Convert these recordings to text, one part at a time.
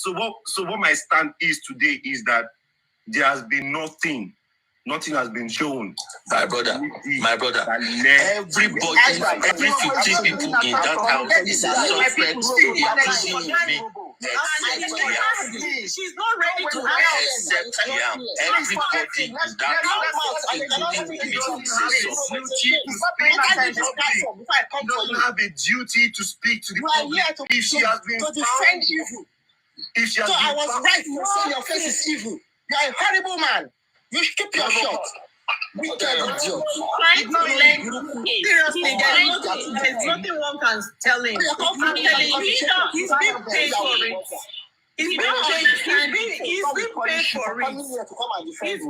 what my stand is today is that there has been nothing has been shown. My brother, every 50 people in that house is a suspect, including me. She's not ready to help. Except Yam. Everybody in that house, including me, is a suspect. She doesn't have a duty to speak to the public. If she has been to defend evil. So I was right to say your face is evil. You are a horrible man. You keep your shot. Wicked idiot. Seriously, there's nothing one can tell him. He's being paid for it. He's been paid for it.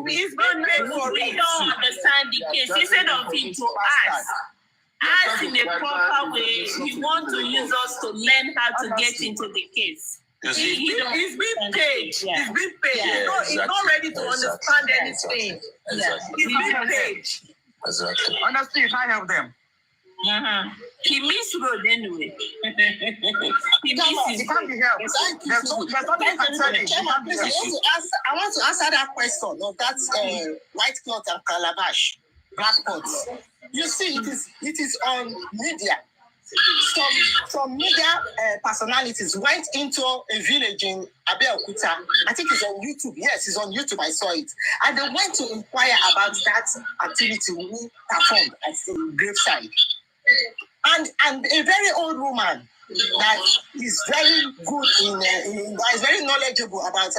He's been paid for it. We don't understand the case. Instead of him to ask in a proper way, he wants to use us to learn how to get into the case. You see, he's been paid. He's been paid. Yeah, he's not ready to understand anything. Exactly. He's been paid. Exactly. Honestly, you can't help them. He missed road anyway. He It can't be helped. There's nothing you can tell him. I want to answer that question of that white cloth and calabash, black pots. You see, it is on media. Some media personalities went into a village in Abeokuta. I think it's on YouTube. Yes, it's on YouTube. I saw it. And they went to inquire about that activity we performed at the graveside. And a very old woman that is very good that is very knowledgeable about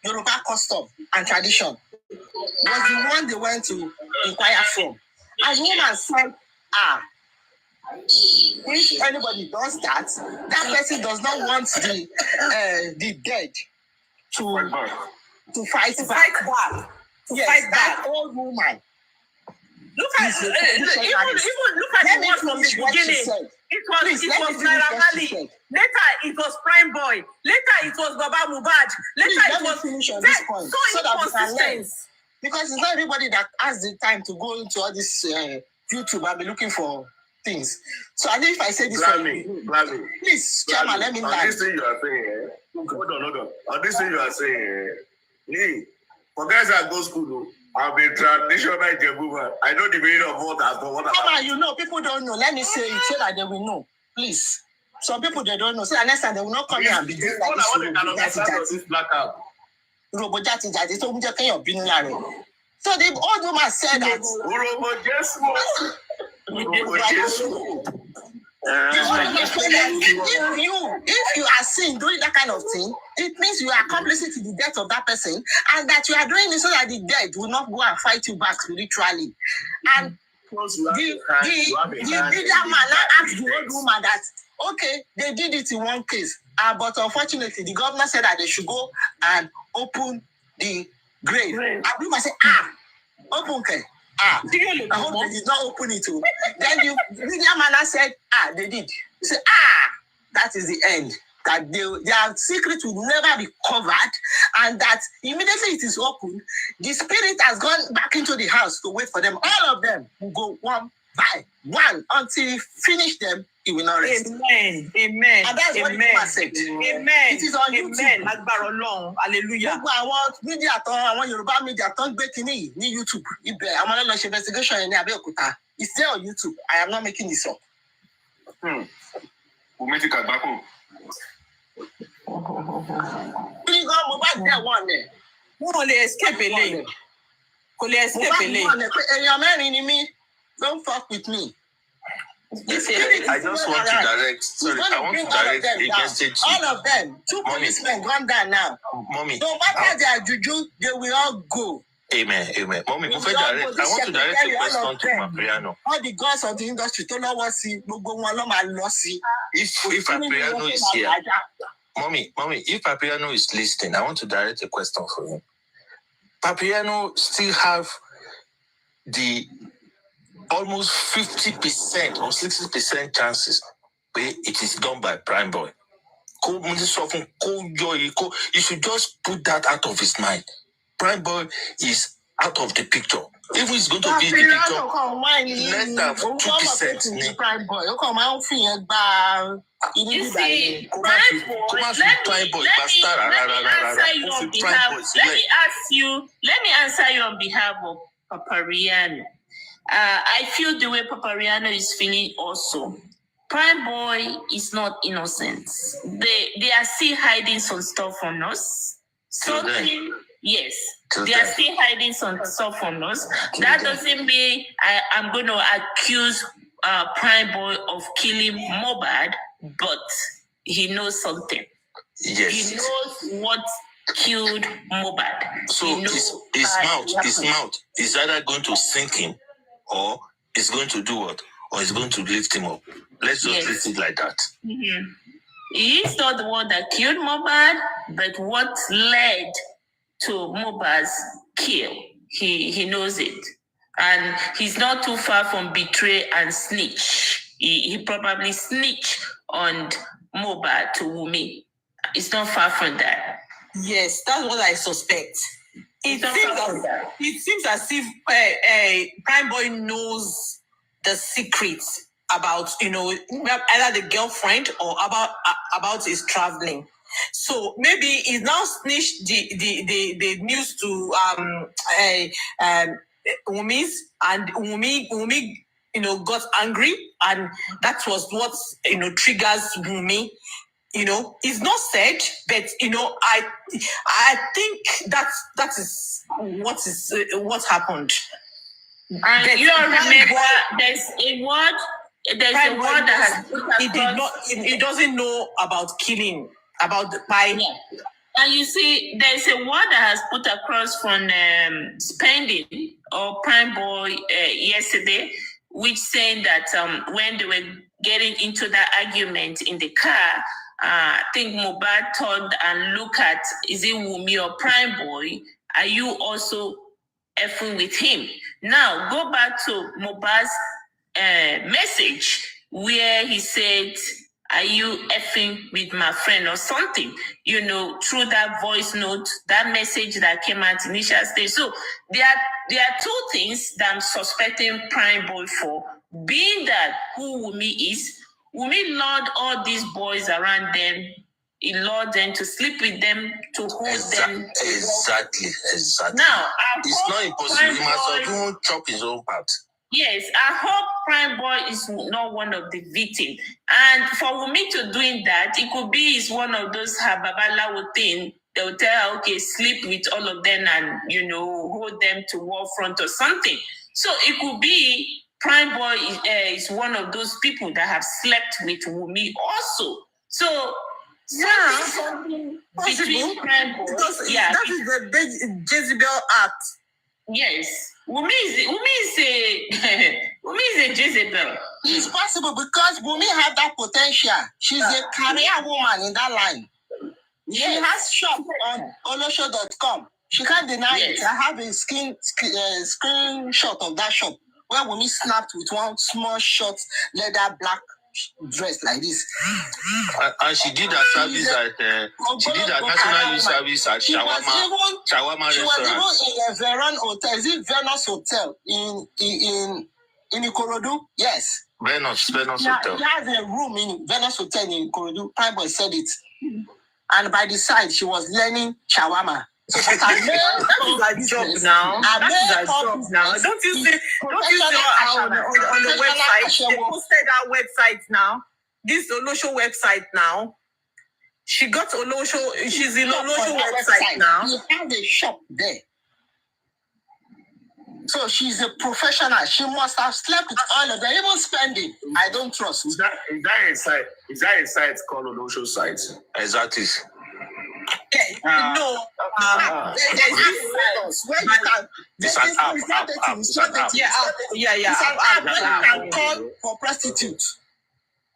Yoruba custom and tradition was the one they went to inquire from. And the woman said, if anybody does that, that person does not want the dead to fight back. Yes, that old woman. Look at the one from the beginning. It was Naira Marley. Later it was Prime Boy. Later it was Baba Mohbad. Later it was finish on this point so inconsistent. Because it's not everybody that has the time to go into all this YouTube and be looking for things. So I think if I say this please, Chairman, let me know. On this thing you are saying, hold on. On this thing you are saying, for guys that go school, I'll be traditional Jebuva. I know the meaning of what you know, people don't know. Let me say it so that they will know. Please. Some people they don't know. So next time they will not come here and be doing like this. Blackout. So the old woman said that. If you are seen doing that kind of thing, it means you are accomplice to the death of that person, and that you are doing it so that the dead will not go and fight you back spiritually. And the media man now asked the old woman that, okay, they did it in one case, but unfortunately the governor said that they should go and open the grave. And the woman said, open okay. I hope they did not open it too. Then the media man said, they did. He said, that is the end. That their secret will never be covered, and that immediately it is open, the spirit has gone back into the house to wait for them. All of them will go one by one until he finish them. He will not rest. Amen. And that's what the woman said. Amen. It is on YouTube. Hallelujah. I want media. I want Yoruba media. Don't break any YouTube. I'm on an investigation in Abeokuta. It's there on YouTube. I am not making this up. We'll make it back home. Please go Mohbad there one day. Who only escape a lane? Don't fuck with me. I just want to direct. Sorry, I want to direct a message. All of them. 2 policemen gone down now. Mommy. No matter their juju, they will all go. Amen. Mommy, I want to direct a question to Papriano. All the gods of the industry don't know what see. If Papriano is here, Mommy, if Papriano is listening, I want to direct a question for him. Papriano still have the almost 50% or 60% chances where it is done by Prime Boy. You should just put that out of his mind. Prime Boy is out of the picture. If he's going to be in the picture, less than 2%. You see, Prime Boy, let me answer you on behalf of Papariano. I feel the way Papariano is feeling also. Prime Boy is not innocent. They are still hiding some stuff from us. Something, yes. They are still hiding some stuff from us. That doesn't mean I'm going to accuse Prime Boy of killing Mohbad, but he knows something. Yes. He knows what killed Mohbad. So his mouth is either going to sink him, or it's going to do what? Or it's going to lift him up. Let's just lift it like that. Mm-hmm. He is not the one that killed Mohbad, but what led to Mohbad's kill, he knows it. And he's not too far from betray and snitch. He probably snitched on Mohbad to Wunmi. It's not far from that. Yes, that's what I suspect. It seems as if Prime Boy knows the secrets about, either the girlfriend or about his traveling. So maybe he's now snitched the news to Wunmi's, and Wunmi got angry, and that was what triggers Wunmi. It's not said, but I think that is what happened. And but you remember, there's a word that has he doesn't know about killing, about the pie. Yeah. And you see, there's a word that has put across from Spending or Prime Boy yesterday, which saying that when they were getting into that argument in the car, I think Mohbad turned and looked at, is it Wunmi or Prime Boy? Are you also effing with him? Now, go back to Mohbad's message where he said, are you effing with my friend or something? Through that voice note, that message that came at initial stage. So there are two things that I'm suspecting Prime Boy for. Being that who Wunmi is, Wunmi lured all these boys around them. He lured them to sleep with them, to hold them. Exactly. Now, it's not impossible. He must have even chop his own part. Yes, I hope Prime Boy is not one of the victims. And for Wunmi to doing that, it could be is one of those Babalawo thing. They will tell her, okay, sleep with all of them and, hold them to war front or something. So it could be Prime Boy is one of those people that have slept with Wunmi also. So something between Prime Boy. That is the big Jezebel act. Yes. Wunmi is a Jezebel. It's possible because Wunmi have that potential. She's a career woman in that line. Yes. She has shop on olosho.com. She can't deny it. I have a screenshot of that shop where Wunmi snapped with one small short leather black dress like this. And she did her service at she did her national youth service at Shawarma She restaurant. was even in a Veron hotel. Is it Venus Hotel in Ikorodu? Yes. Venus Hotel. She has a room in Venus Hotel in Ikorodu. Prime Boy said it. And by the side, she was learning shawarma. So that is our job now. That is our job now. Don't you say on the website? They posted our website now. This Olosho website now. She got Olosho. She's in Olosho website now. You have a shop there. So she's a professional. She must have slept with all of them, even Spending. I don't trust. Is that a site? Is that a site called Olosho site? Exactly. No. There's this where you can. It's an app. Yeah. It's an app where you can call for prostitutes.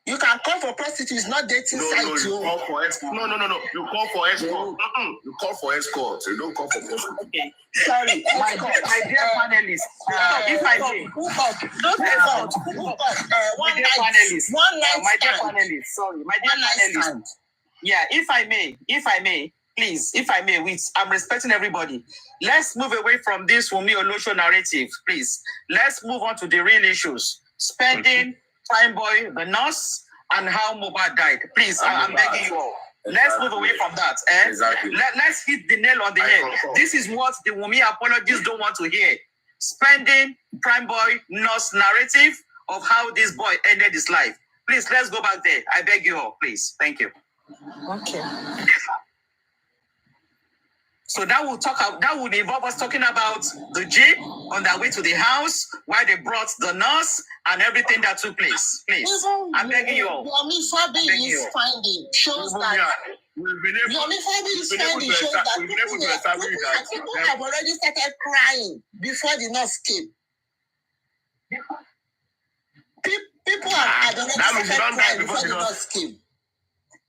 You can call for prostitutes, not dating site. No. You call for escort. No. You call for escort. You call for escort. You don't call for escort. Okay. Sorry, my dear panelists. If I may, don't escort. One night. My dear panelists. Sorry, my dear panelists. Yeah, if I may, please, if I may, I'm respecting everybody. Let's move away from this Wunmi Olosho narrative, please. Let's move on to the real issues. Spending, Prime Boy, the nurse, and how Mohbad died. Please, I'm begging you all. Let's move away from that. Exactly. Let's hit the nail on the head. This is what the Wunmi apologists don't want to hear. Spending, Prime Boy, nurse narrative of how this boy ended his life. Please, let's go back there. I beg you all, please. Thank you. Okay. So that would involve us talking about the jeep on their way to the house, why they brought the nurse, and everything that took place. Please, I'm begging you all. Yomi Fabi is finding shows that Yomi Fabi is finding shows that people have already started crying before the nurse came. People have already started crying before the nurse came.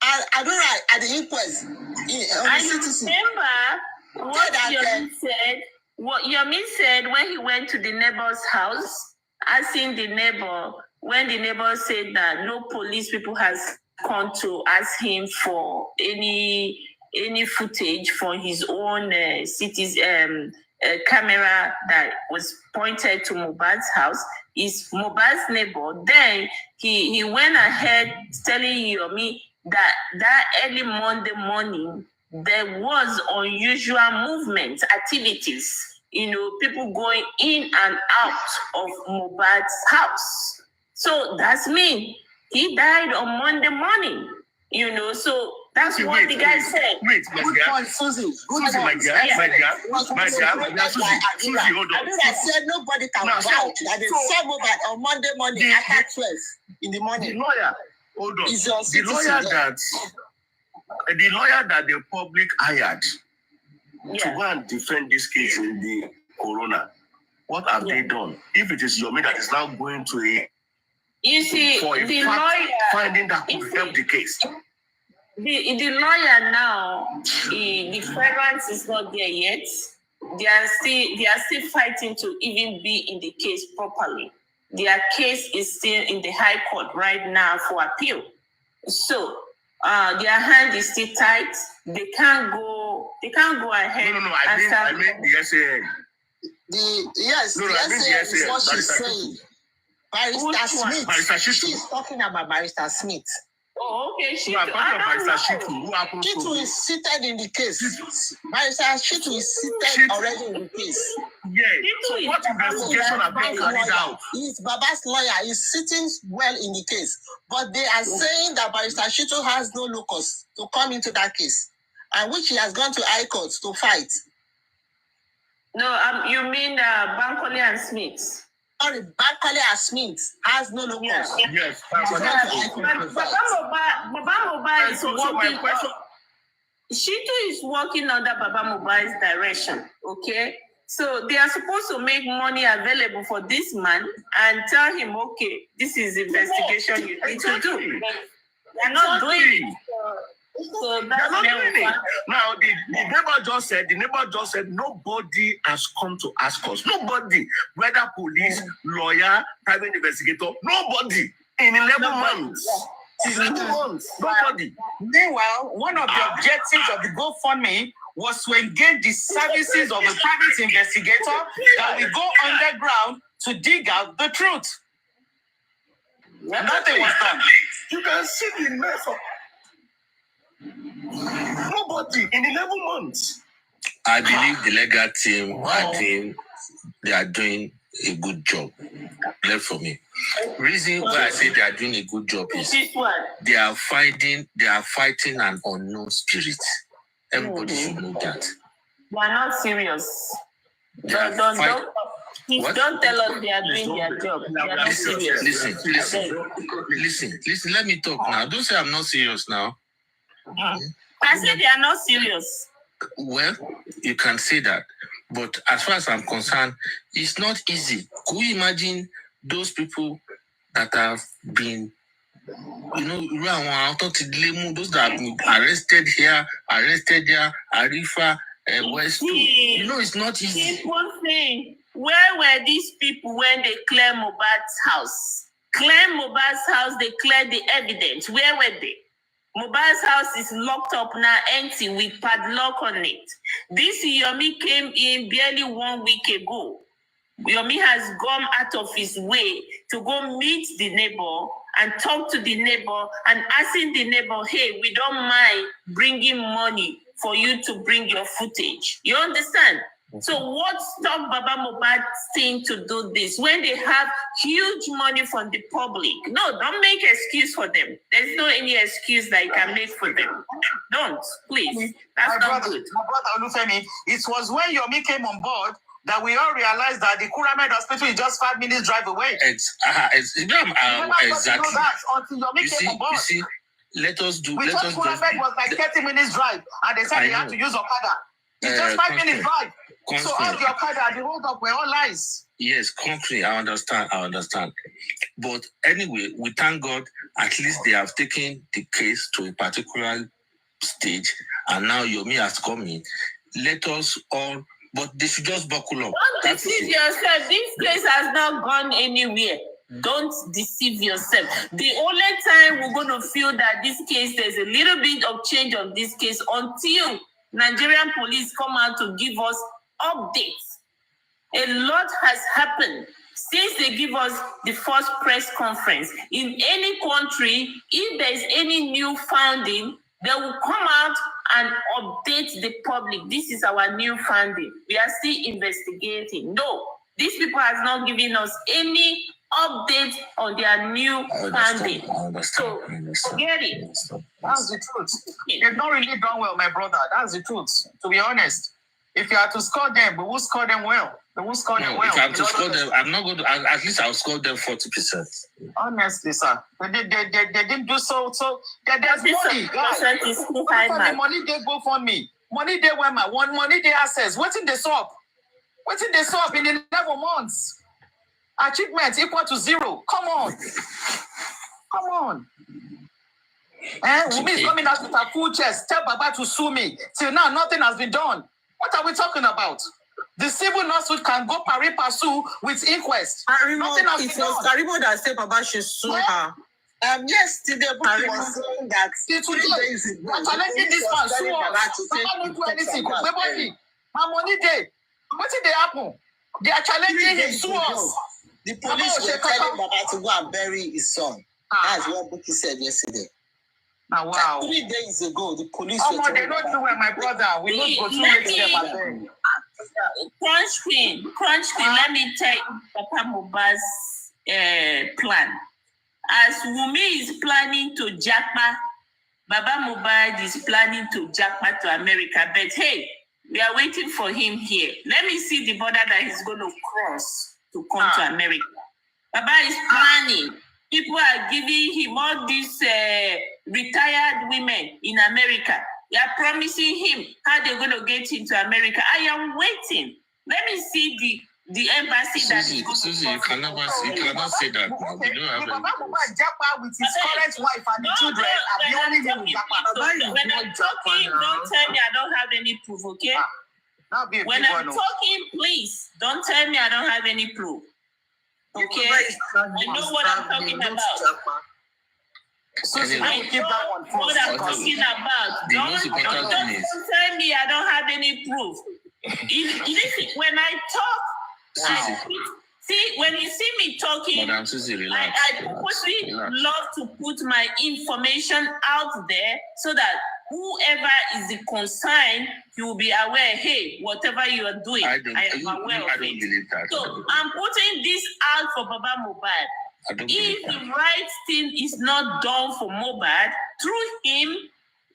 I don't know at the inquest. I remember what Yomi said. What Yomi said when he went to the neighbor's house, asking the neighbor, when the neighbor said that no police people has come to ask him for any footage for his own camera that was pointed to Mohbad's house, is Mohbad's neighbor. Then he went ahead telling Yomi that early Monday morning, there was unusual movement, activities, people going in and out of Mohbad's house. So that's mean he died on Monday morning, so that's what the guy said. Wait, Good point, Susie. Susie, my dear, Susie, hold on. I said nobody can vouch that they saw Mohbad on Monday morning after 12 in the morning. The lawyer, hold on. The lawyer that the public hired to go and defend this case in the corona, what have they done? If it is Yomi that is now going to the lawyer finding that could help the case. The lawyer now, the clearance is not there yet. They are still fighting to even be in the case properly. Their case is still in the High Court right now for appeal. So their hand is still tight. They can't go ahead. No. I mean the SAN. The SAN is what she's saying. Barrister Smith. She's talking about Barrister Smith. Oh, okay. Shitu is seated in the case. Barrister Shitu is seated already in the case. Yeah. So what investigation have been carried out? He's Baba's lawyer. He's sitting well in the case. But they are saying that Barrister Shitu has no locus to come into that case, and which he has gone to High Court to fight. No, you mean Bankole and Smith? Sorry, Bankole and Smith has no locus. Yes. Baba Mohbad is so my question. Shitu is working under Baba Mohbad's direction. Okay, so they are supposed to make money available for this man and tell him, okay, this is investigation you need to do. They're not doing it. So that's now the neighbor just said nobody has come to ask us. Nobody, whether police, lawyer, private investigator, nobody in 11 months. 11 months, nobody. Meanwhile, one of the objectives of the GoFundMe was to engage the services of a private investigator that will go underground to dig out the truth. Nothing was done. You can see the mess of nobody in 11 months. I believe the legal team, I think they are doing a good job. Left for me. Reason why I say they are doing a good job is they are fighting an unknown spirit. Everybody should know that. They are not serious. Don't tell us they are doing their job. They are not serious. Listen. Let me talk now. Don't say I'm not serious now. I said they are not serious. Well, you can say that. But as far as I'm concerned, it's not easy. Could you imagine those people that have been, those that have been arrested here, arrested there, Arifa, West? It's not easy. People say, where were these people when they cleared Mohbad's house? Clear Mohbad's house, they cleared the evidence. Where were they? Mohbad's house is locked up now, empty with padlock on it. This Yomi came in barely 1 week ago. Yomi has gone out of his way to go meet the neighbor and talk to the neighbor and asking the neighbor, hey, we don't mind bringing money for you to bring your footage. You understand? So what stopped Baba Mohbad saying to do this when they have huge money from the public? No, don't make excuse for them. There's no any excuse that you can make for them. Don't, please. That's not good. My brother Olufemi, it was when Yomi came on board that we all realized that the Kuramed Hospital is just 5 minutes drive away. Exactly. That until Yomi came on board. You see, let us do. We thought Kuramed was like 30 minutes drive, and they said they had to use Okada. It's just 5 minutes drive. So all the Okada, the hold up were all lies. Yes, concrete. I understand. But anyway, we thank God. At least they have taken the case to a particular stage, and now Yomi has come in. Let us all. But they should just buckle up. Don't deceive yourself. This case has not gone anywhere. Don't deceive yourself. The only time we're going to feel that this case, there's a little bit of change of this case until Nigerian police come out to give us updates. A lot has happened since they give us the first press conference. In any country, if there's any new founding, they will come out and update the public. This is our new finding. We are still investigating. No, these people have not given us any update on their new finding. So forget it. That's the truth. They've not really done well, my brother. That's the truth. To be honest, if you are to score them, we will score them well. They will score them well. If I have to score them, I'm not going to. At least I'll score them 40%. Honestly, sir, they didn't do so. So there's money, guys. The money they go for me. Money they wear my one. Money they access. What's in the shop? What's in the shop in 11 months? Achievement equal to 0. Come on. Wumi is coming out with a full chest. Tell Baba to sue me. Till now, nothing has been done. What are we talking about? The civil lawsuit can go pari passu with inquest. Nothing has been done. Karibo that said Baba should sue her. Yesterday, Baba was saying that challenging this man sue us. Baba don't do anything. My money there. What did they happen? They are challenging him sue us. The police were telling Baba to go and bury his son. That's what Buki said yesterday. Wow. 3 days ago, the police were telling they don't do it, my brother. We don't go through them. Crunch Queen, let me tell you Papa Mohbad's plan. As Wumi is planning to Japa, Baba Mohbad is planning to Japa to America. But hey, we are waiting for him here. Let me see the border that he's going to cross to come to America. Baba is planning. People are giving him all these retired women in America. They are promising him how they're going to get into America. I am waiting. Let me see the embassy Susie, that is going Susie, you cannot say that. Okay. You don't have Japa with his current wife and the children. When I'm talking, don't tell me I don't have any proof, okay? When I'm talking, please, don't tell me I don't have any proof. Okay? I know what I'm talking about. Susie, I keep that one first. What I'm talking about. Don't tell me I don't have any proof. When I talk, see, when you see me talking, I purposely love to put my information out there so that whoever is the concern, you will be aware, hey, whatever you are doing, I am aware of it. So I'm putting this out for Baba Mohbad. If the right thing is not done for Mohbad, through him,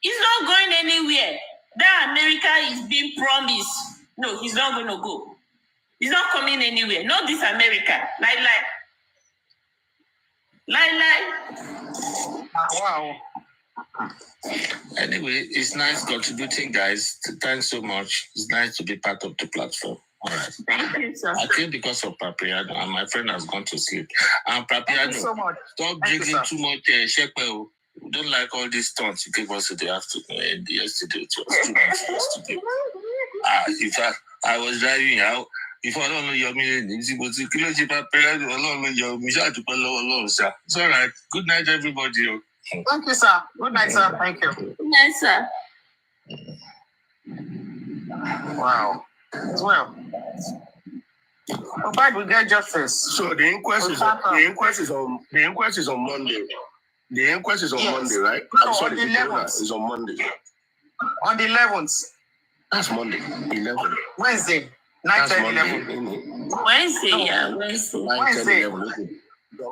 he's not going anywhere. That America is being promised. No, he's not going to go. He's not coming anywhere. Not this America. Lie. Wow. Anyway, it's nice contributing, guys. Thanks so much. It's nice to be part of the platform. All right. Thank you, sir. I think because of Papiano, and my friend has gone to sleep. And Papiano, so stop drinking too much shekel. We don't like all these stunts you gave us today afternoon. Yesterday, it was too much yesterday. In fact, I was driving out. If I don't know your meaning, it's all right. Good night, everybody. Thank you, sir. Good night, sir. Thank you. Good night, sir. Wow. Well, Mohbad will get justice. So the inquest is on Monday. The inquest is on Monday, right? No, I'm sorry, on the 11th. It's on Monday. On the 11th. That's Monday. 11. Wednesday. 9, 10, 11. Wednesday, yeah, Wednesday. 9, 10, 11.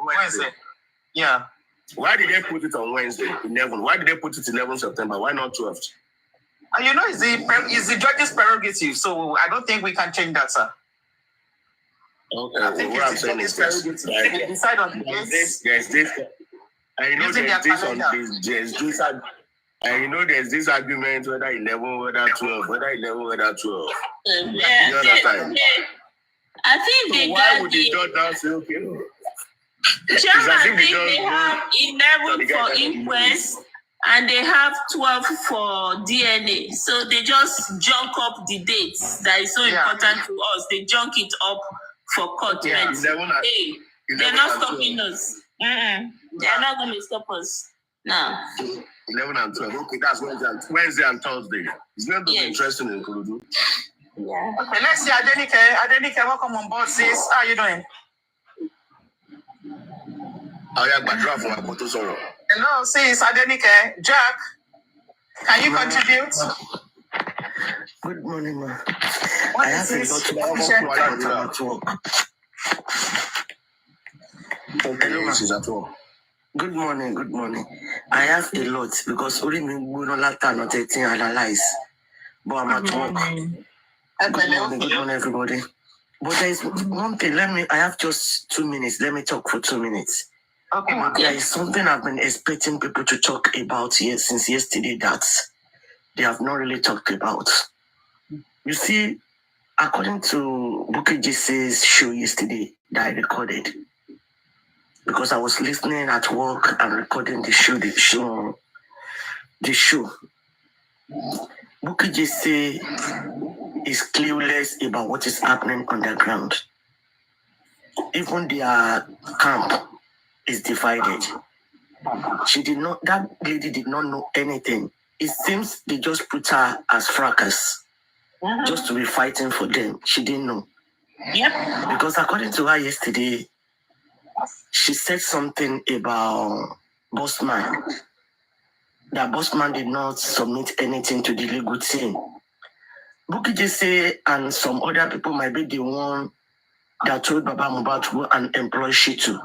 Wednesday. Yeah. Why did they put it on Wednesday, 11? Why did they put it 11 September? Why not 12th? You know, it's the judge's prerogative, so I don't think we can change that, sir. Okay, I think what I'm saying is this. They decide on the dates. There's this. I know there's this argument whether 11, whether 12, whether 11, whether 12. I think so they why would the judge now say, okay? Chairman, I think they have 11 for inquest and they have 12 for DNA. So they just junk up the dates that is so important to us. They junk it up for court. Yeah, they're not stopping us. They're not going to stop us. No. 11 and 12. Okay, that's Wednesday and Thursday. It's going to be interesting in Kurudu. Yeah. Okay, let's see. Adenike, welcome on board, sis. How are you doing? Hello, sis. Adenike. Jack, can you contribute? Good morning, ma. What I have is a this? lot at work. Good morning. I have a lot because only me no later not analyze. But I'm at work. Good morning, everybody. But there is one thing. I have just 2 minutes. Let me talk for 2 minutes. Okay, ma'am. There is something I've been expecting people to talk about here since yesterday that they have not really talked about. You see, according to Bukky Jesse's show yesterday that I recorded, because I was listening at work and recording the show. Bukky Jesse is clueless about what is happening on the ground. Even their camp is divided. That lady did not know anything. It seems they just put her as fracas, just to be fighting for them. She didn't know. Yep. Because according to her yesterday, she said something about Bossman. That Bossman did not submit anything to the legal team. Bukky Jesse and some other people might be the one that told Baba Mohbad to go and employ Shitu.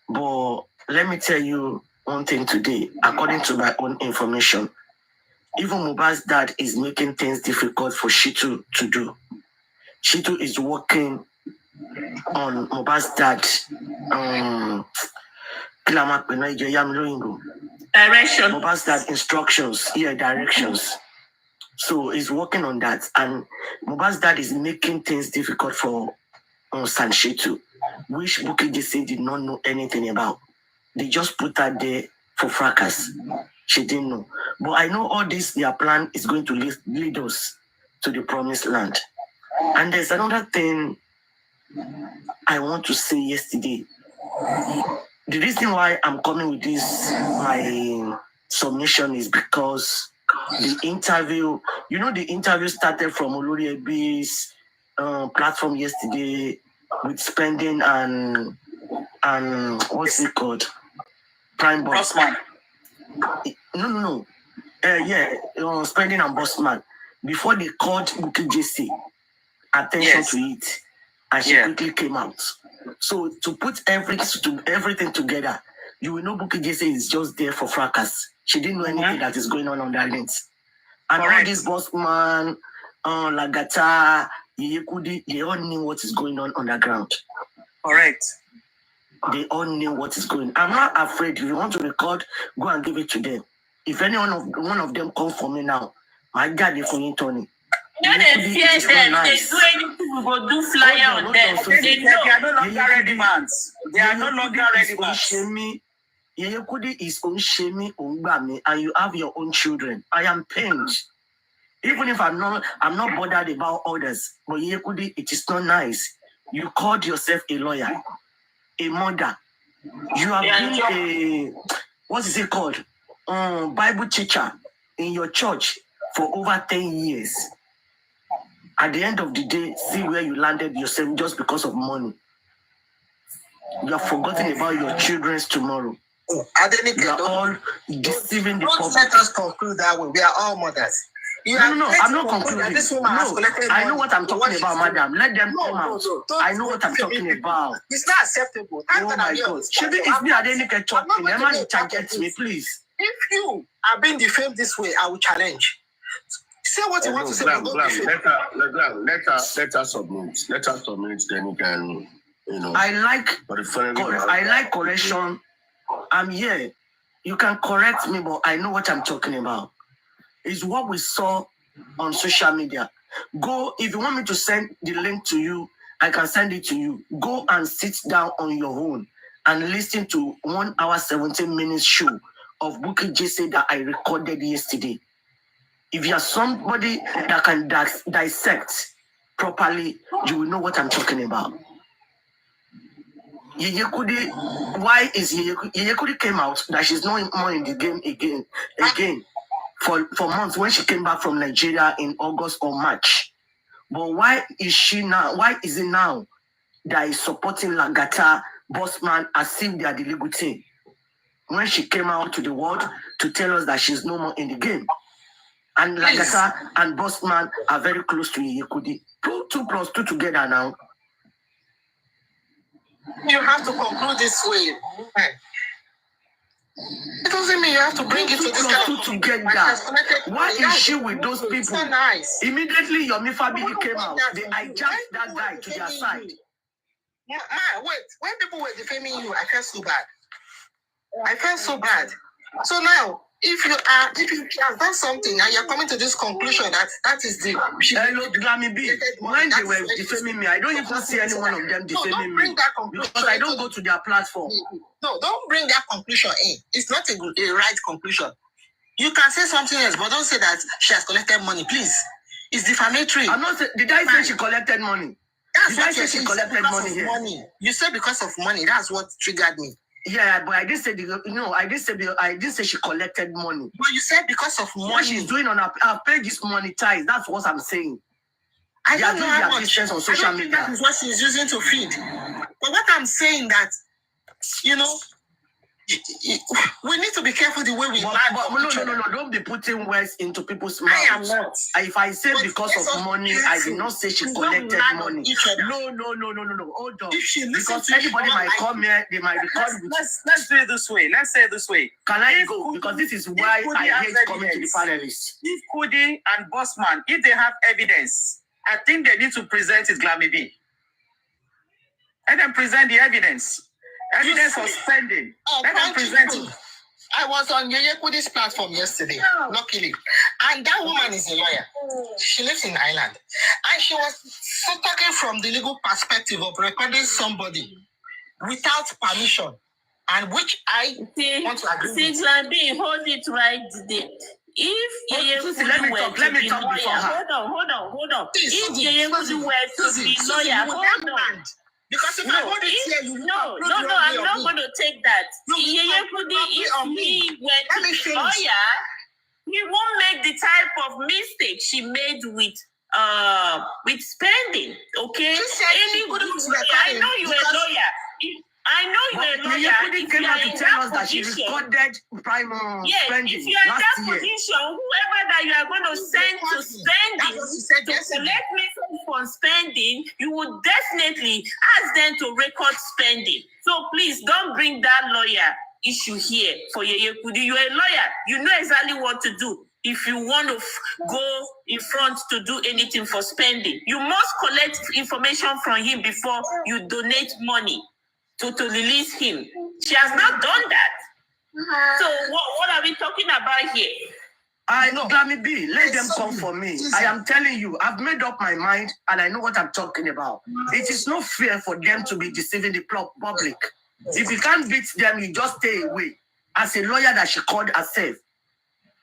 But let me tell you one thing today, according to my own information, even Mohbad's dad is making things difficult for Shitu to do. Shitu is working on Mohbad's dad. Direction. Mohbad's dad instructions, directions. So he's working on that. And Mohbad's dad is making things difficult for Shitu, which Bukky Jesse did not know anything about. They just put her there for fracas. She didn't know. But I know all this, their plan is going to lead us to the promised land. And there's another thing I want to say yesterday. The reason why I'm coming with this, my submission, is because the interview started from Olori Ebi's platform yesterday with spending and what's it called? Prime Boss. No. Spending and Bossman. Before they called Bukky Jesse attention to it, and she quickly came out. So to put everything together, you will know Bukky Jesse is just there for fracas. She didn't know anything that is going on that link. And all this Bossman, Lagata, Yekudi, they all knew what is going on the ground. Correct. They all knew what is going on. I'm not afraid. If you want to record, go and give it to them. If any one of them come for me now, my God, if you Tony. No, they fear them. They do anything, we go do flyer on them. They are no longer ready man. They are no longer ready man. Yekudi is on Shemi Ongbami, and you have your own children. I am pained. Even if I'm not bothered about others. But Yekudi, it is not nice. You called yourself a lawyer, a mother. You have been what is it called? Bible teacher in your church for over 10 years. At the end of the day, see where you landed yourself just because of money. You have forgotten about your children's tomorrow. You are all deceiving the public. Don't let us conclude that way. We are all mothers. No, I'm not concluding. I know what I'm talking about, madam. Let them come out. I know what I'm talking about. It's not acceptable. Oh my God. Should it's me Adenike talking? Emma, you target me, please. If you are being defamed this way, I will challenge. Say what you want to say. Let us submit. Let us submit. Then you can, I like correction. I'm here. You can correct me, but I know what I'm talking about. It's what we saw on social media. Go, if you want me to send the link to you, I can send it to you. Go and sit down on your own and listen to 1 hour 17 minutes show of Bukky Jesse that I recorded yesterday. If you are somebody that can dissect properly, you will know what I'm talking about. Yeye Kudi, why is Yeye Kudi came out that she's not more in the game again for months when she came back from Nigeria in August or March. But why is she now? Why is it now that is supporting Lagata, Bossman, as if they are the legal team? When she came out to the world to tell us that she's no more in the game. And Lagata and Bossman are very close to Yeye Kudi. 2 plus 2 together now. You have to conclude this way. It doesn't mean you have to bring it to this kind of together. Why is she with those people? It's not nice. Immediately Yomi Fabigi came out. They hijacked that guy to their side. Yeah, wait. When people were defaming you, I felt so bad. So now, if you have done something and you're coming to this conclusion that is the hello, Glammy B. When they were defaming me, I don't even see any one of them defaming me. Bring that conclusion because I don't go to their platform. No, don't bring that conclusion in. It's not a right conclusion. You can say something else, but don't say that she has collected money, please. It's defamatory. I'm not. Did I say she collected money? Did I say she collected money here? You said because of money. That's what triggered me. Yeah, but I didn't say I didn't say she collected money. But you said because of money. What she's doing on her page is monetized. That's what I'm saying. I don't know how much. On social media. That is what she's using to feed. But what I'm saying that, we need to be careful the way we no, don't be putting words into people's mouths. I am not. If I say because of money, I did not say she collected money. No. Hold on. Because anybody might come here, they might record with. Let's do it this way. Let's say it this way. Can I go? Because this is why I hate coming to the panelists. If Kudi and Bossman, if they have evidence, I think they need to present it, Glammy B. Let them present the evidence. Evidence of spending. Let them present it. I was on Yeye Kudi's platform yesterday, luckily. And that woman is a lawyer. She lives in Ireland. And she was talking from the legal perspective of recording somebody without permission. And which I want to agree with. Glammy, hold it right there. If Yeye Kudi let me talk before her. Hold on. If Yeye Kudi were to be lawyer, hold on. Because if I hold it here, you I'm not going to take that. Yeye Kudi, if he were to be lawyer, he won't make the type of mistake she made with spending. Okay? I know you're a lawyer. I know you're a lawyer. Yeye Kudi came out to tell us that she recorded spending if you're in last that year. position, whoever that you are going to send to spending, to collect message for spending, you would definitely ask them to record spending. So please don't bring that lawyer issue here for Yeye Kudi. You're a lawyer. You know exactly what to do. If you want to go in front to do anything for spending, you must collect information from him before you donate money to release him. She has not done that. So what are we talking about here? I know, Glammy B, let them come for me. I am telling you, I've made up my mind and I know what I'm talking about. It is not fair for them to be deceiving the public. If you can't beat them, you just stay away. As a lawyer that she called herself,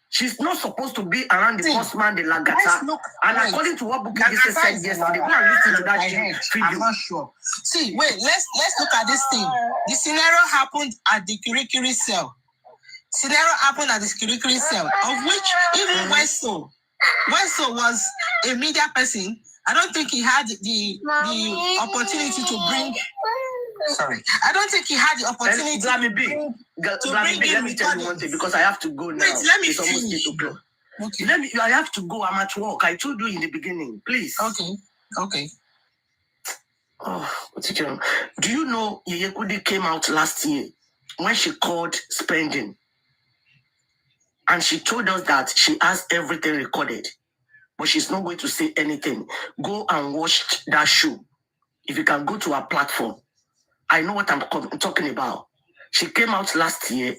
she's not supposed to be around the postman, the Lagata. And according to what Bukky Jesse said yesterday, go and listen to that video. I'm not sure. See, wait, let's look at this thing. The scenario happened at the Kirikiri cell. scenario happened at the security cell, of which even Westo was a media person. I don't think he had the opportunity to bring. Sorry, I don't think he had the opportunity to bring let me tell you one thing, because I have to go now. Wait, let me it's almost finish. 8 o'clock. Okay. I have to go. I'm at work. I told you in the beginning. Please. Okay. Oh, what's it doing? Do you know Yeye Kudi came out last year when she called spending? And she told us that she has everything recorded, but she's not going to say anything. Go and watch that show. If you can go to her platform, I know what I'm talking about. She came out last year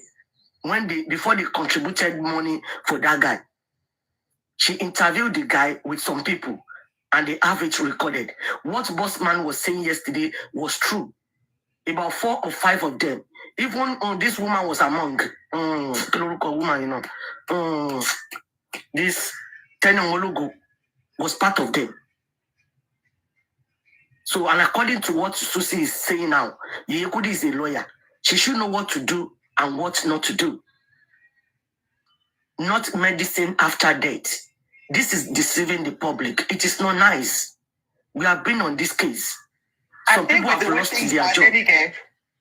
before they contributed money for that guy. She interviewed the guy with some people, and they have it recorded. What Bossman was saying yesterday was true. About 4 or 5 of them. Even this woman was among woman, this Tenongologo was part of them. So, and according to what Susie is saying now, Yeye Kudi is a lawyer. She should know what to do and what not to do. Not medicine after death. This is deceiving the public. It is not nice. We have been on this case. Some people have lost their job.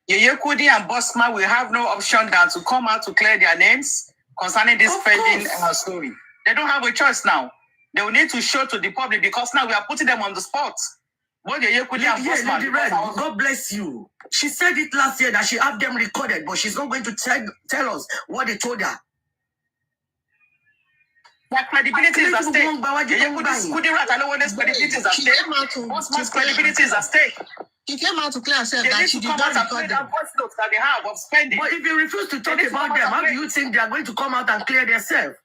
Yeye Kudi and Bossman will have no option than to come out to clear their names concerning this pending story. They don't have a choice now. They will need to show to the public, because now we are putting them on the spot. Both Yeye Kudi and Bossman. Lady Red, God bless you. She said it last year that she had them recorded, but she's not going to tell us what they told her. Their credibility is at stake. Yeye Kudi's credibility is at stake. Bossman's credibility is at stake. He came out to clear herself that she did not record them. That they have of spending. But if you refuse to talk about them, how do you think they are going to come out and clear themselves?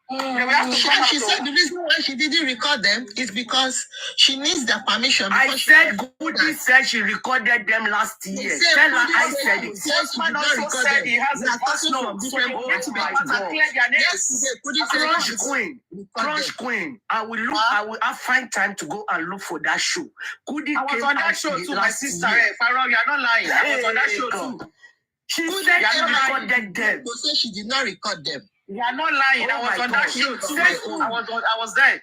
She said the reason why she didn't record them is because she needs their permission. I said Kudi said she recorded them last year. Tell her I said it. Bossman also said he has a voice note. So they will need to come out and clear their names. Crunch Queen. I will find time to go and look for that show. Kudi I was on that show too, my sister. Farrell, you're not lying. I was on that show too. She said she recorded them. So she did not record them. You are not lying. I was on that show too. I was there.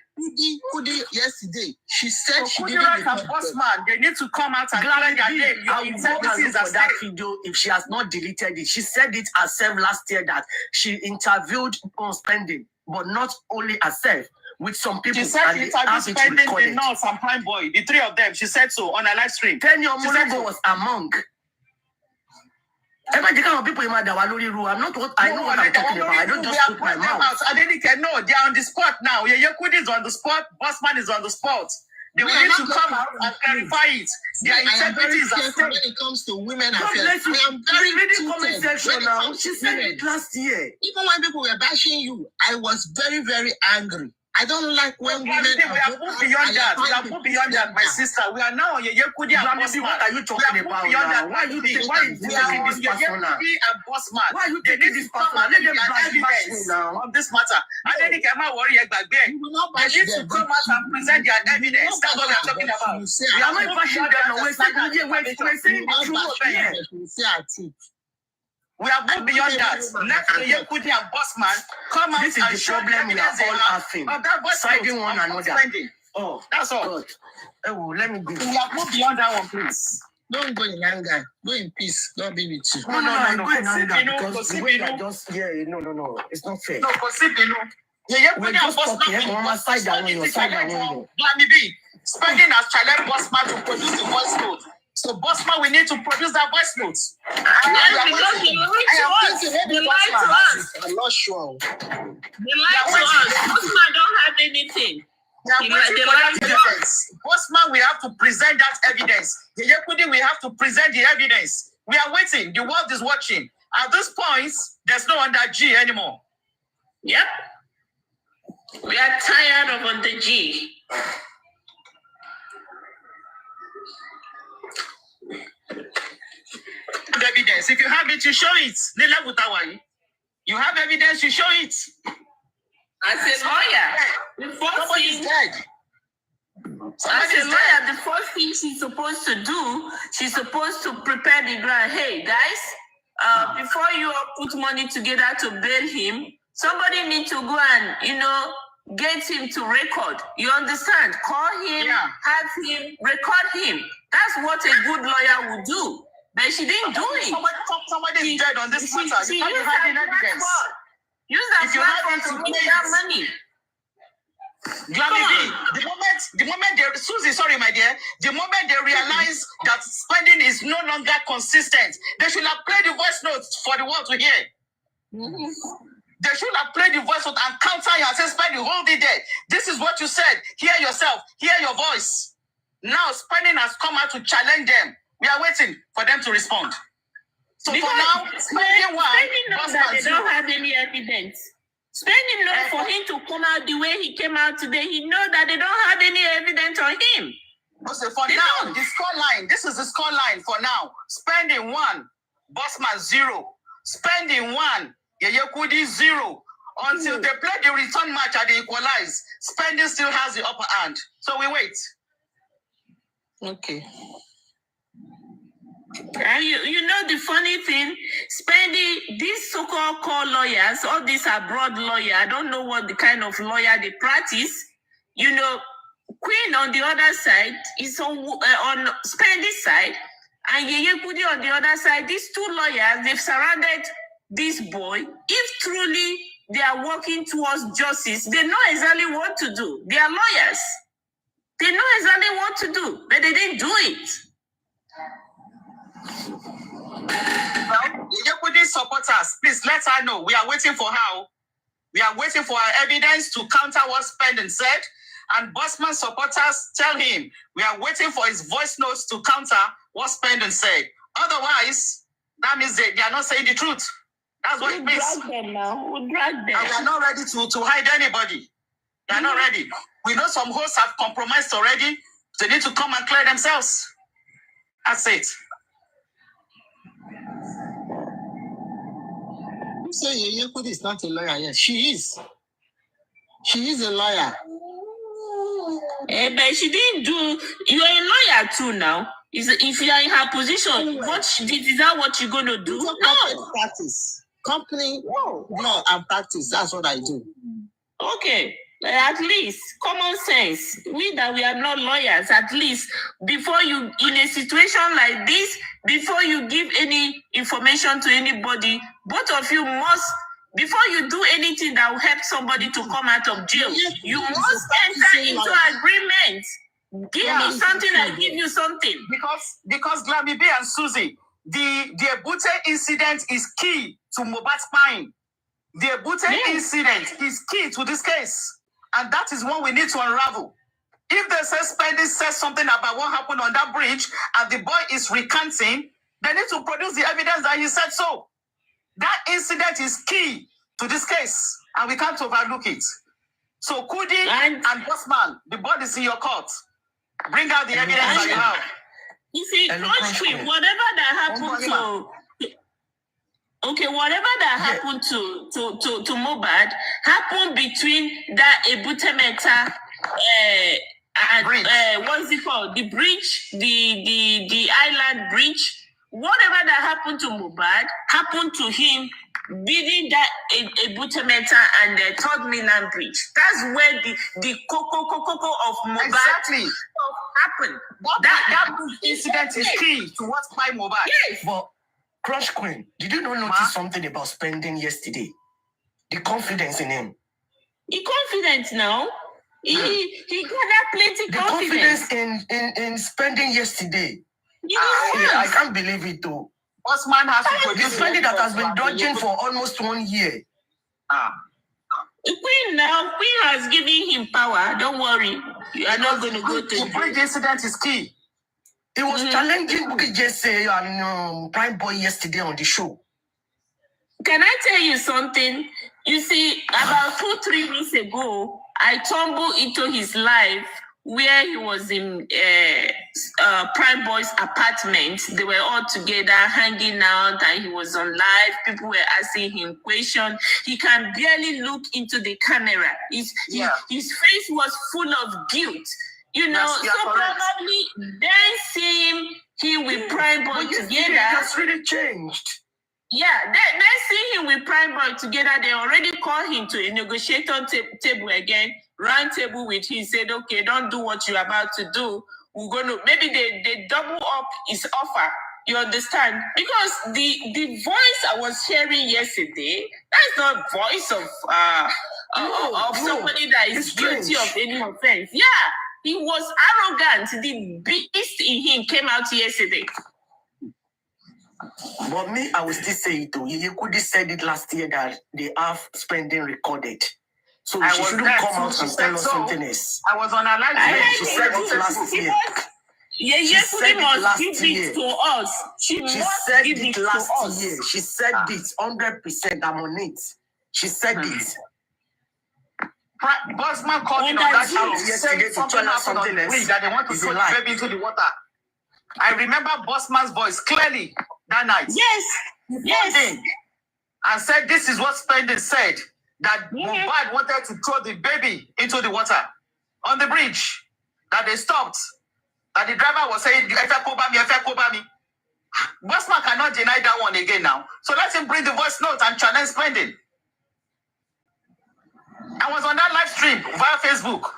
Kudi yesterday. She said she didn't record them. And Bossman, they need to come out and clear their name. I will go and look for that video if she has not deleted it. She said it herself last year that she interviewed on spending, but not only herself, with some people. She said she interviewed spending the Nurse and Prime Boy, the 3 of them. She said so on a live stream. Tenyo Mologo was among. I'm not what I know what I'm talking about. I don't just put my mouth. I didn't know they are on the spot now. Yeye Kudi is on the spot. Bossman is on the spot. They will need to come out and clarify it. Their integrity is at stake when it comes to women affairs. I am very reading comment section now. She said it last year. Even when people were bashing you, I was very, very angry. I don't like when women. We have moved beyond that. We have moved beyond that, my sister. We are now on Yeye Kudi and Bossman. What are you talking about now? Why are you taking this personal? Why are you taking this personal? Let them bash me now on this matter. I don't think I'm not worried about them. They need to come out and present their evidence. That's what we are talking about. We are not bashing them. We're saying the truth. We have moved beyond that. Let Yeye Kudi and Bossman come out and show the evidence we are all having. Siding one another. Oh, that's all. God. Oh, let me go. We have moved beyond that one, please. Don't go in anger. Go in peace. God be with you. No, I'm going in anger because the way I just no. It's not fair. No, Yeye Kudi and Bossman. Spending has challenged Bossman to produce the voice note. So, Bossman, we need to produce that voice note. Because they lied to us. They lied to us. I'm not sure. They lied to us. Bossman don't have anything. They lied to us. Bossman, we have to present that evidence. Yeye Kudi, we have to present the evidence. We are waiting. The world is watching. At this point, there's no under G anymore. Yep. We are tired of under G. Evidence. If you have it, you show it. You have evidence, you show it. As a lawyer, the first thing. The first thing she's supposed to do, she's supposed to prepare the ground. Hey guys, before you all put money together to bail him, somebody need to go and, get him to record. You understand? Call him, have him, record him. That's what a good lawyer would do. But she didn't do it. Somebody is dead on this matter. You can't be hiding evidence. Use that platform to get that money. The moment they, Susie, sorry, my dear, the moment they realize that spending is no longer consistent, they should have played the voice notes for the world to hear. They should have played the voice note and counter you and say, spending, hold it there. This is what you said. Hear yourself. Hear your voice. Now, spending has come out to challenge them. We are waiting for them to respond. So because for now, spending knows that they don't have any evidence. Spending knows for him to come out the way he came out today. He knows that they don't have any evidence on him. So for they now, the score line. This is the score line for now. Spending 1, Bossman 0. Spending 1, Yeyekudi 0. Until they play the return match and they equalize, spending still has the upper hand. So we wait. Okay. And you know the funny thing, spending these so-called core lawyers, all these abroad lawyer, I don't know what the kind of lawyer they practice. Queen on the other side is on Spendy's side, and Yeye Kudi on the other side. These two lawyers, they've surrounded this boy. If truly they are working towards justice, they know exactly what to do. They are lawyers. They know exactly what to do, but they didn't do it. Well, Yekudi supporters, please let her know. We are waiting for her. We are waiting for her evidence to counter what Spending said. And Bossman supporters, tell him we are waiting for his voice notes to counter what Spending said. Otherwise, that means they are not saying the truth. That's what it means. Drag them now. We'll drag them. And we are not ready to hide anybody. They are not ready. We know some hosts have compromised already. They need to come and clear themselves. That's it. You say Yeyekudi is not a lawyer. Yes, she is. She is a lawyer. But she didn't do. You're a lawyer too now. If you are in her position, what she did, is that what you're going to do? No. Practice. Company law and practice. That's what I do. Okay. At least common sense. We are not lawyers. At least before you, in a situation like this, before you give any information to anybody, both of you must, before you do anything that will help somebody to come out of jail, you must enter into agreement. Give me something, I give you something. Because Glami B and Susie, the Ebute incident is key to Mohbad's spine. The Ebute incident is key to this case. And that is what we need to unravel. If the Spending says something about what happened on that bridge and the boy is recanting, they need to produce the evidence that he said so. That incident is key to this case, and we can't overlook it. So Kudi and Bossman, the ball is in your court. Bring out the evidence that you have. You see, whatever that happened to... Okay, whatever that happened to Mohbad happened between that Ebute Metta and what's it called? The bridge, the island bridge. Whatever that happened to Mohbad happened to him building that Ebute Metta and the Third Mainland Bridge. That's where the coco of Mohbad happened. That incident is key to what's by Mohbad. Yes. But Crush Queen, did you not notice something about Spending yesterday? The confidence in him. He confident now. He got plenty confidence. The confidence in Spending yesterday. I can't believe it though. Bossman has to produce the Spending that has been dodging for almost 1 year. Queen has given him power. Don't worry. You are not going to go to the bridge incident is key. He was challenging Bukky Jesse and Prime Boy yesterday on the show. Can I tell you something? You see, about 2-3 weeks ago, I tumbled into his life where he was in Prime Boy's apartment. They were all together hanging out and he was on live. People were asking him questions. He can barely look into the camera. His face was full of guilt. Probably then seeing him with Prime Boy together. That's really changed. Yeah, they see him with Prime Boy together. They already call him to a negotiator table again, round table with him. Said, okay, don't do what you're about to do. We're going to, maybe they double up his offer. You understand? Because the voice I was hearing yesterday, that's not voice of somebody that is guilty of any offense. Yeah, he was arrogant. The beast in him came out yesterday. But me, I will still say it too. You could have said it last year that they have spending recorded. So she shouldn't come out and tell us something else. I was on a live She said it last year. She said it last year. To us. She said it last year. She said it 100%. I'm on it. She said it. Bossman called in on that house yesterday to tell us something else. That they want to throw the baby into the water. I remember Bossman's voice clearly that night. Yes. And said this is what Spending said, that Mohbad wanted to throw the baby into the water on the bridge. That they stopped. That the driver was saying, Bossman cannot deny that one again now. So let him bring the voice note and challenge Spending. I was on that live stream via Facebook.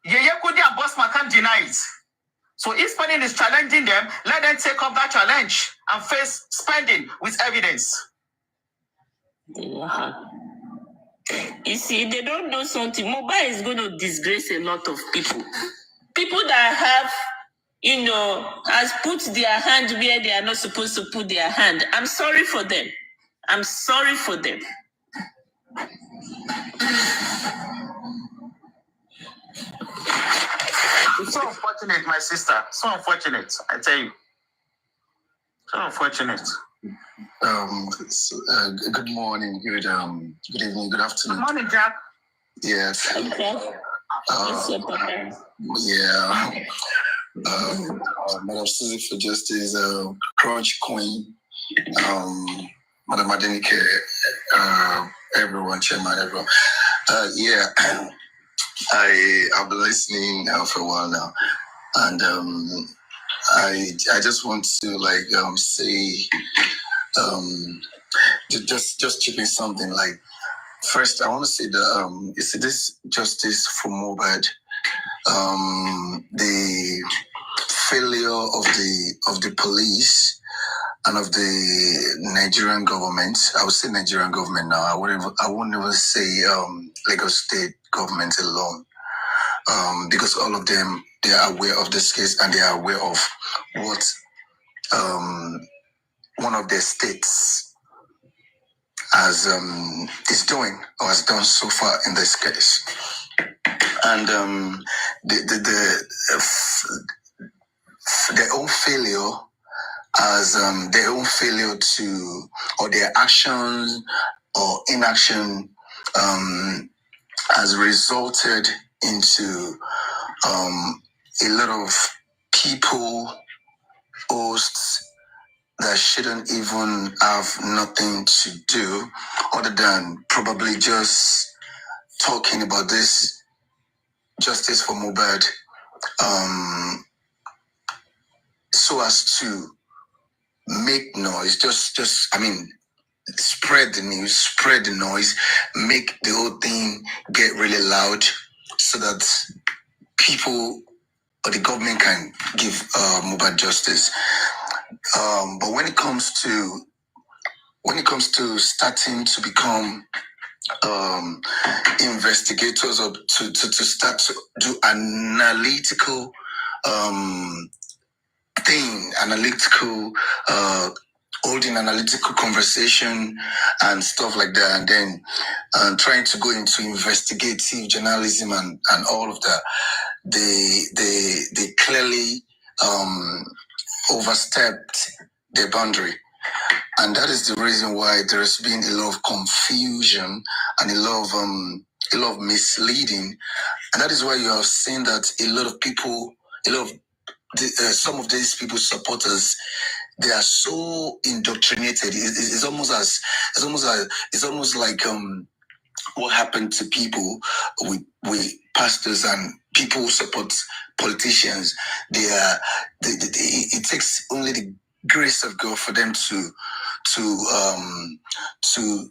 Yeye Kudi and Bossman can't deny it. So if Spending is challenging them, let them take up that challenge and face Spending with evidence. You see, they don't know something. Mohbad is going to disgrace a lot of people. People that have, has put their hand where they are not supposed to put their hand. I'm sorry for them. It's so unfortunate, my sister. So unfortunate, I tell you. So unfortunate. Good morning, good evening, good afternoon. Good morning, Jack. Yes. Okay. Madam Susie for Justice, Crunch Queen, Madam Adenike, everyone, Chairman, everyone. I've been listening for a while now, and I just want to say just chipping something like. First, I want to say that you see this justice for Mohbad, the failure of the police and of the Nigerian government. I would say Nigerian government now. I wouldn't even say Lagos State government alone, because all of them, they are aware of this case and they are aware of what one of their states is doing or has done so far in this case, and their own failure as their own failure to, or their actions or inaction has resulted into a lot of people, hosts, that shouldn't even have nothing to do other than probably just talking about this justice for Mohbad, so as to make noise, spread the news, spread the noise, make the whole thing get really loud so that people or the government can give Mohbad justice. But when it comes to starting to become investigators or to start to do analytical holding analytical conversation and stuff like that, and then trying to go into investigative journalism and all of that, they clearly overstepped their boundary. And that is the reason why there's been a lot of confusion and a lot of misleading. And that is why you have seen that a lot of people, some of these people's supporters, they are so indoctrinated. It's almost like what happened to people with pastors and people who support politicians. It takes only the grace of God for them to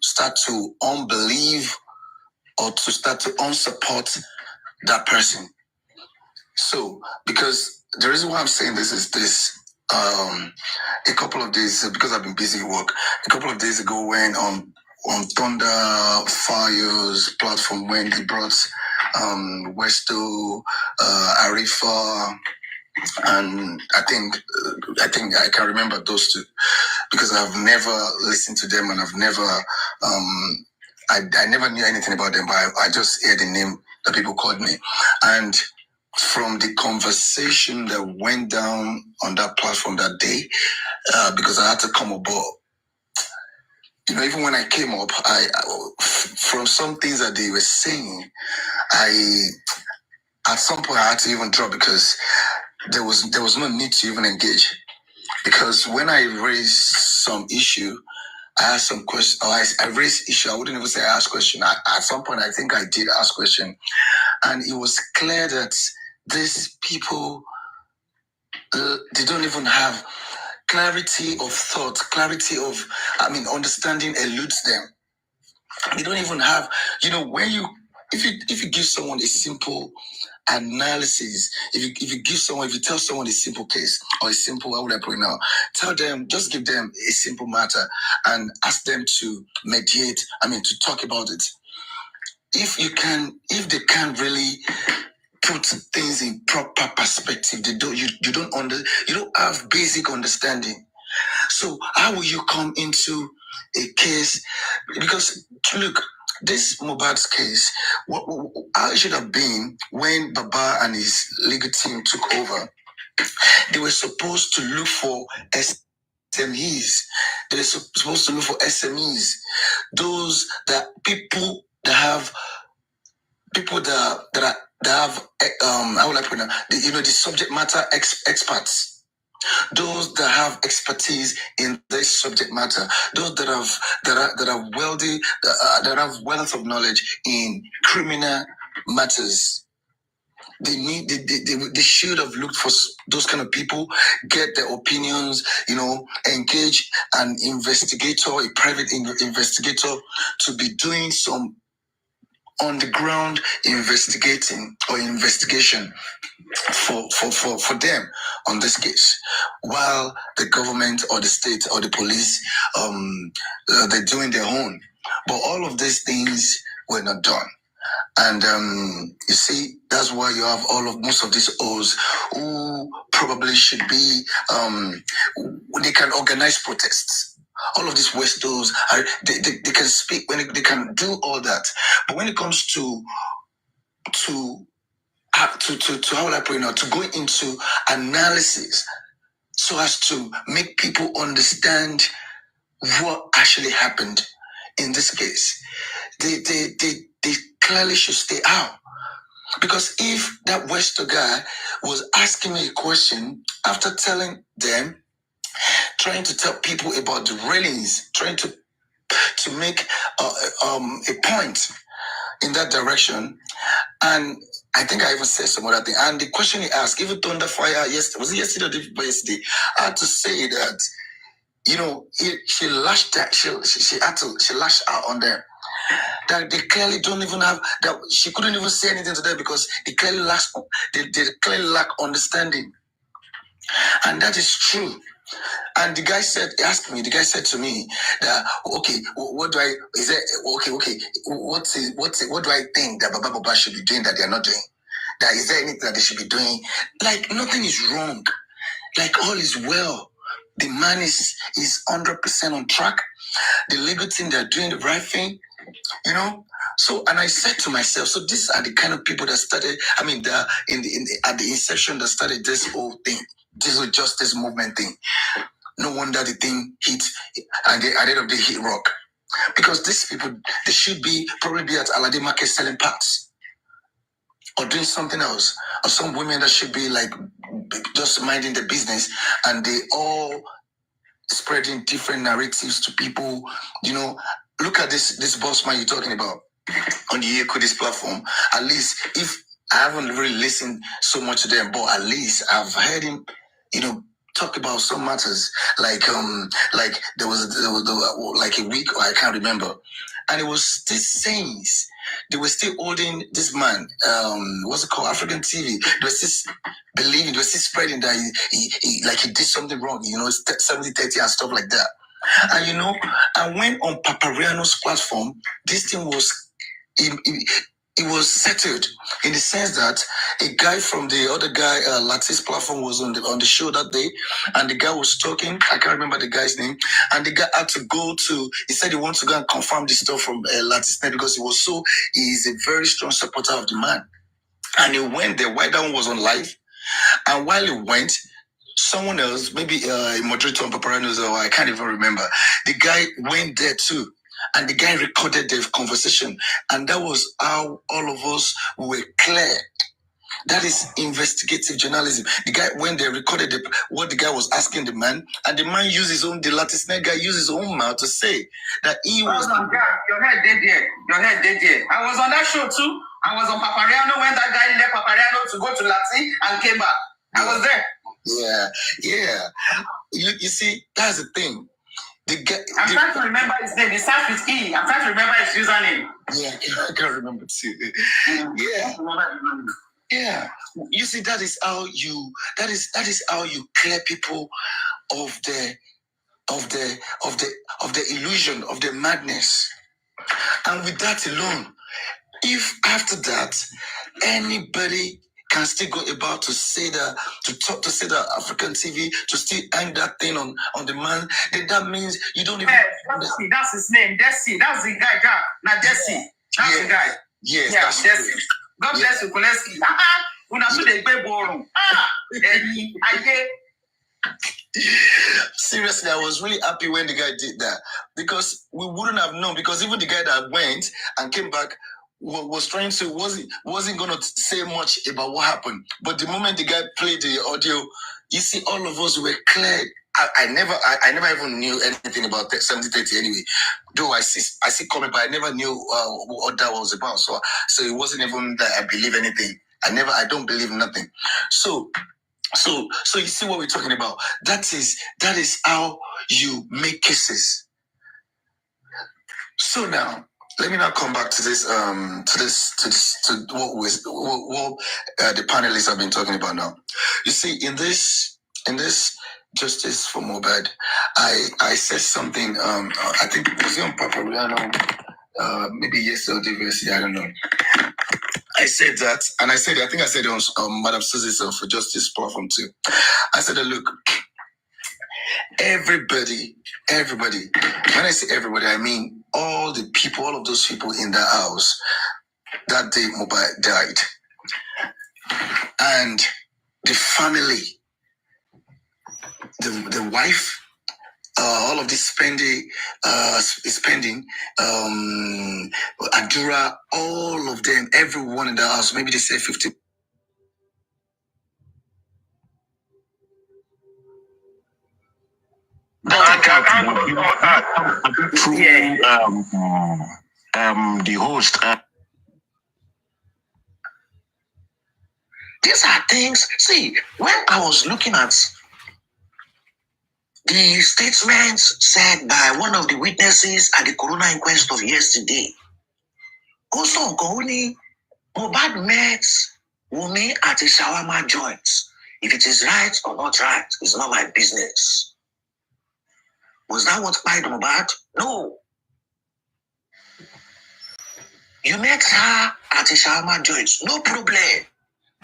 start to unbelieve or to start to unsupport that person. So, because the reason why I'm saying this is this. A couple of days, because I've been busy at work, a couple of days ago when on Thunder Fire's platform, when they brought Westo, Arifa, and I think I can remember those two because I've never listened to them and I've never I never knew anything about them, but I just heard the name that people called me. And from the conversation that went down on that platform that day, because I had to come aboard, you know, even when I came up, from some things that they were saying, at some point I had to even drop because there was no need to even engage. Because when I raised some issue, I asked some question, or I raised issue. I wouldn't even say I asked question. At some point, I think I did ask question, and it was clear that these people, they don't even have clarity of thought, clarity of, understanding eludes them. They don't even have, if you give someone a simple analysis, if you tell someone a simple case or a simple, how would I put it now? Just give them a simple matter and ask them to mediate, to talk about it. If they can't really put things in proper perspective, you don't have basic understanding. So how will you come into a case? Because look, this Mohbad's case, how it should have been when Baba and his legal team took over, they were supposed to look for SMEs. They were supposed to look for SMEs. Those that people that have how will I put it now? The subject matter experts. Those that have expertise in this subject matter, those that are wealthy, that have wealth of knowledge in criminal matters. They should have looked for those kind of people, get their opinions, engage an investigator, a private investigator, to be doing some on the ground investigation for them on this case, while the government or the state or the police they're doing their own. But all of these things were not done. And you see, that's why you have most of these O's who probably should be they can organize protests. All of these Westos, they can speak, they can do all that. But when it comes to how will I put it now, to go into analysis so as to make people understand what actually happened in this case, they clearly should stay out. Because if that Westo guy was asking me a question after telling them, trying to tell people about the railings, trying to make a point in that direction, and I think I even said some other thing. And the question he asked, even Thunder Fire, was it yesterday or the day before yesterday? I had to say that, she lashed out. She lashed out on them. That they clearly don't even have that. She couldn't even say anything to them because they clearly lack understanding, and that is true. And the guy said to me that, okay, what do I think that Baba should be doing that they're not doing? That is there anything that they should be doing? Like nothing is wrong. Like all is well. The man is 100% on track. The legal team, they're doing the right thing, So, and I said to myself, so these are the kind of people that started. At the inception that started this whole thing. This was just this movement thing. No wonder the thing hit, and at the end of the day hit rock. Because these people, they should probably be at Alade Market selling parts or doing something else. Or some women that should be like just minding the business, and they all spreading different narratives to people. Look at this boss man you're talking about on the Equidis platform. At least, if I haven't really listened so much to them, but at least I've heard him, talk about some matters, like there was like a week, or I can't remember, and it was these sayings. They were still holding this man, what's it called, African TV. They were still believing, they were still spreading that he did something wrong, 70-30 and stuff like that. And and when on Papariano's platform, this thing was it was settled in the sense that a guy from the other guy, Latis platform, was on the show that day, and the guy was talking. I can't remember the guy's name, and the guy had to go to. He said he wants to go and confirm this stuff from Latis because he is a very strong supporter of the man, and he went there while that one was on live, and while he went, someone else, maybe a moderator on Paparazzi, or I can't even remember, the guy went there too. And the guy recorded the conversation. And that was how all of us were clear. That is investigative journalism. The guy, when they recorded what the guy was asking the man, and the man used the Latin guy used his own mouth to say that he was... Your head dead here. I was on that show too. I was on Papariano when that guy left Papariano to go to Latin and came back. I was there. Yeah. You see, that's the thing. I'm trying to remember his name. It starts with E. I'm trying to remember his username. Yeah, I can't remember too. Yeah. You see, that is how you clear people of the illusion, of the madness. And with that alone, if after that anybody can still go about to say that African TV, to still hang that thing on the man, then that means you don't even... That's his name, Desi. That's the guy, now Desi. That's the guy. Yes, yeah, that's Desi. true. God bless you, Kuleski. Seriously, I was really happy when the guy did that, because we wouldn't have known, because even the guy that went and came back wasn't going to say much about what happened. But the moment the guy played the audio, you see, all of us were clear. I never even knew anything about 70-30 anyway. Though I see comment, but I never knew what that was about. So it wasn't even that I believe anything. I don't believe nothing. So you see what we're talking about. That is how you make cases. So now, let me now come back to this, to what the panelists have been talking about now. You see, in this justice for Mohbad, I said something. I think it was on Papariano, maybe yesterday, I don't know. I said that, and I think I said it on Madam Susie's for Justice platform too. I said, look, everybody. When I say everybody, I mean all of those people in the house that day Mohbad died, and the family, the wife, all of this spending, Adura, all of them, everyone in the house. Maybe they say 50. The host. These are things. See, when I was looking at the statements said by one of the witnesses at the coroner inquest of yesterday, also Kohuni, Mohbad met Wunmi at a shawarma joint. If it is right or not right, it's not my business. Was that what fired Mohbad? No. You met her at a shawarma joint, no problem.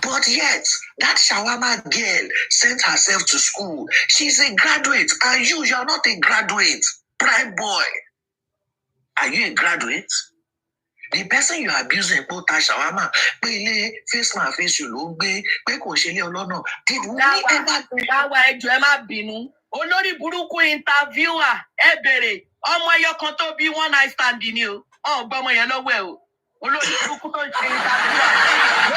But yet, that shawarma girl sent herself to school. She's a graduate, and you're not a graduate. Prime boy. Are you a graduate? The person you are abusing put that shawarma, face my face, you look big, did we ever Olórí burúkú interviewer ẹ bèrè ọmọ ẹyọ kan tó bí one night stand ni o ọgbọ ọmọ yẹn lọ́wọ́ ẹ o olórí burúkú tó ń ṣe interviewer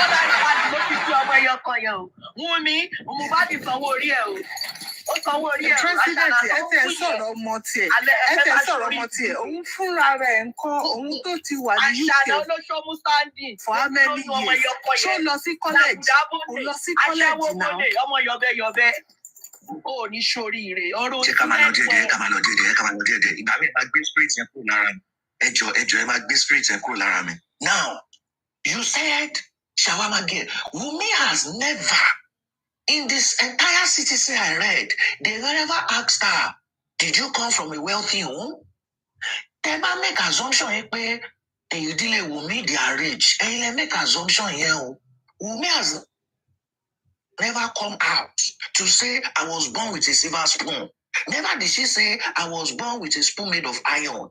one night stand ló fi fi ọmọ ẹyọ kan yẹn o Wunmi Mohbad sanwó orí ẹ o ó sanwó orí ẹ o president ẹ sọ̀rọ̀ ọmọ tiẹ̀ òun fúnra rẹ̀ nǹkan òun tó ti wà ní UK àṣà olóṣòmù standing for how many years ṣó lọ sí college kò lọ sí college náà ọmọ yọbẹ Oh, ní ṣoríire. Ọ̀rọ̀ Ṣé ká máa lọ díẹ̀díẹ̀, ká máa lọ díẹ̀díẹ̀, ká máa lọ díẹ̀díẹ̀. Ìgbà mi máa gbé spirit yẹn kúrò lára mi. Ẹjọ́ ẹ máa gbé spirit yẹn kúrò lára mi. Now, you said Shawama girl. Wunmi has never, in this entire citizen I read, they never asked her, did you come from a wealthy home? They might make assumption pé ìdílé Wunmi they are rich. They make assumption here. Wunmi has never come out to say I was born with a silver spoon. Never did she say I was born with a spoon made of iron.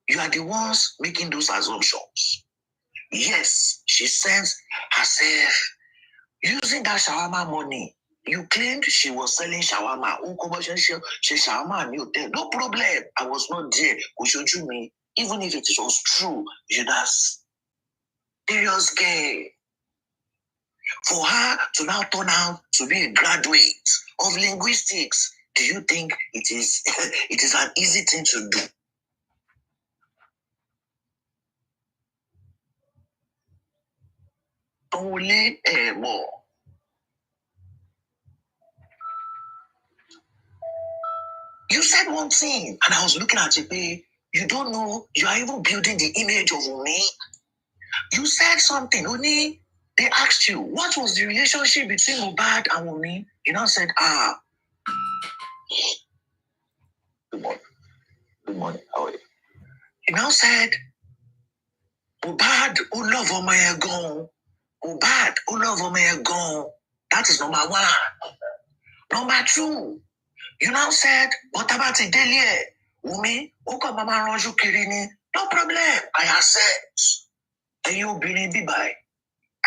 You are the ones making those assumptions. Yes, she sends herself using that shawarma money. You claimed she was selling shawarma. No problem. I was not there. Even if it was true, that's serious game. For her to now turn out to be a graduate of linguistics, do you think it is it is an easy thing to do? Only more. You said one thing, and I was looking at you. You don't know, you are even building the image of me. You said something, only they asked you, what was the relationship between Mohbad and Wunmi? You now said, good morning, how are you? You now said, Mohbad, who love Omo gone. Mohbad, who love Omo gone. That is number one. Number two, you now said, but about a daily, Wunmi, who come mama ranju kirini? No problem, I accept. And you be by.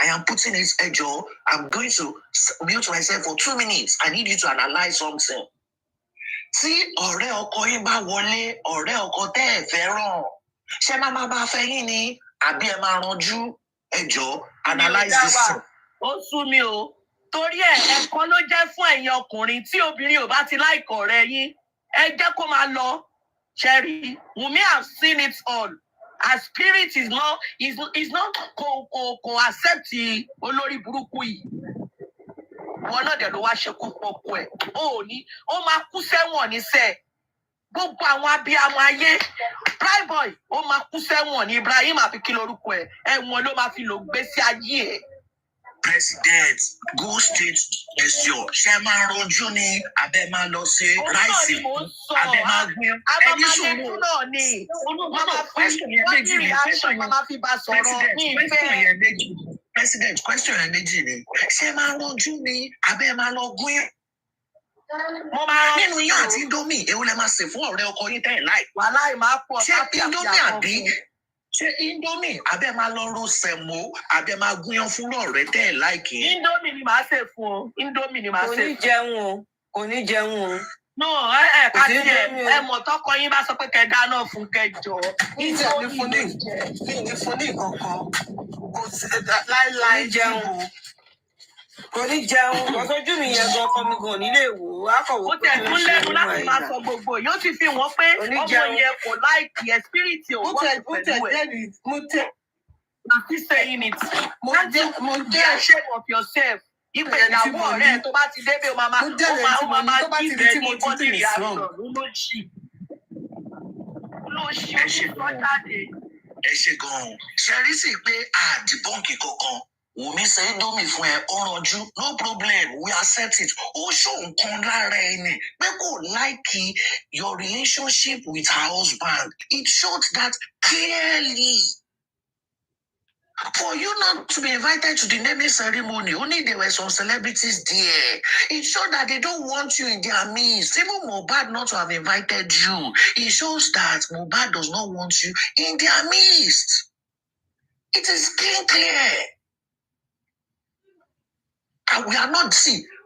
I am putting it Ejo. I'm going to mute myself for 2 minutes. I need you to analyze something. Tí ọ̀rẹ́ ọkọ yín bá wọlé, ọ̀rẹ́ ọkọ tẹ́ ẹ fẹ́ràn. Ṣé máa bá fẹ́ yín ni? Àbí ẹ máa ranjú? Ẹjọ́, analyze this thing. Ó sú mi o. Torí ẹ̀kọ́ ló jẹ́ fún ẹ̀yin ọkùnrin tí obìnrin ò bá ti láìkọ̀ ọ̀rẹ́ yín. Ẹ jẹ́ kó máa lọ. Sherry, Wunmi have seen it all. Her spirit is not accept olórí burúkú yìí. Wọn náà dẹ̀ ló wá ṣekú pọ̀kú ẹ̀. Ó máa kú sẹ́wọ̀n níṣẹ́. Gbogbo àwọn abiyamọ ayé. Prime boy, ó máa kú sẹ́wọ̀n ní Ibrahim àbí kí lorúkọ ẹ̀. Ẹ̀wọ̀n ló máa fi lò gbé sí ayé ẹ̀. President, go straight question. Ṣé máa rojú ni abẹ́ máa lọ sí ráìsì? Abẹ́ máa gbin. Ẹni sùúrù náà ni. Question yẹn méjì ni. President, question yẹn méjì ni. Ṣé máa rojú ni abẹ́ máa lọ gbin? Nínú yín àti Indomie, èwo lẹ máa sè fún ọ̀rẹ́ ọkọ yín tẹ́lẹ̀ láì? Wàláì máa pọ̀ Ṣé Indomie àbí? Ṣé Indomie abẹ́ máa lọ ro sẹ̀mó abẹ́ máa gúnyán fún ọ̀rẹ́ tẹ́ ẹ̀ láìkì? Indomie ni màá sè fún o. Indomie ni màá sè fún. Kò ní jẹun o. Kò ní jẹun o. No, kájí ẹ mọ̀ tọkọ yín bá sọ pé kẹ́ dáná fún kẹjọ. Níjẹ́ ní fún ní kankan. Kò sí láíláí jẹun. Kò ní jẹun. Ọ̀tọ́jú mi yẹn gan ọkọ mi gan nílé ìwò. Akọ̀wé ó tẹ̀ tún lẹ́nu láti máa sọ gbogbo yóò ti fi wọ́n pé ọmọ yẹn kò láìkì ẹ̀ spirit ò wọ́n pẹ̀lú ẹ̀. Àti saying it. Mo jẹ́ ashamed of yourself. Ìpè ìyàwó ọ̀rẹ́ tó bá ti débé o máa jíjẹ ní body reaction lóṣì. Lóṣì ó ṣe tọ́ jáde. Ẹ ṣe gan-an. Ṣe rí sí pé àdìbọ́ǹkì kankan. Wunmi ṣe Indomie fún ẹ, ó ranjú, no problem, we accept it. Ó ṣó nǹkan lára ẹni pé kò láìkì your relationship with her husband. It showed that clearly. For you not to be invited to the naming ceremony, only there were some celebrities there. It showed that they don't want you in their midst. Even Mohbad not to have invited you. It shows that Mohbad does not want you in their midst. It is clear. And we are not,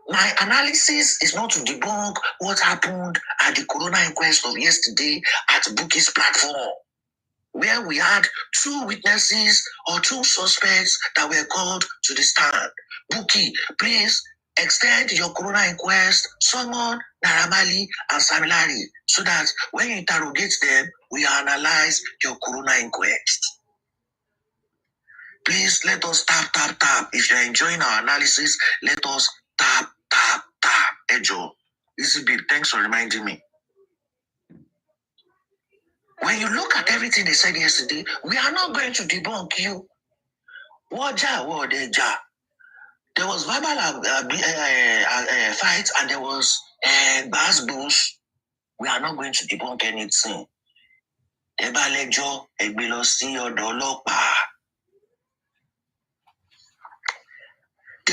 my analysis is not to debunk what happened at the Corona inquest of yesterday at Buki's platform, where we had 2 witnesses or 2 suspects that were called to the stand. Buki, please extend your Corona inquest, summon Naira Marley and Sam Larry, so that when you interrogate them, we analyze your Corona inquest. Please let us tap. If you're enjoying our analysis, let us tap. Ejo. Easy babe, thanks for reminding me. When you look at everything they said yesterday, we are not going to debunk you. There was verbal fight and there was bass boost. We are not going to debunk anything. There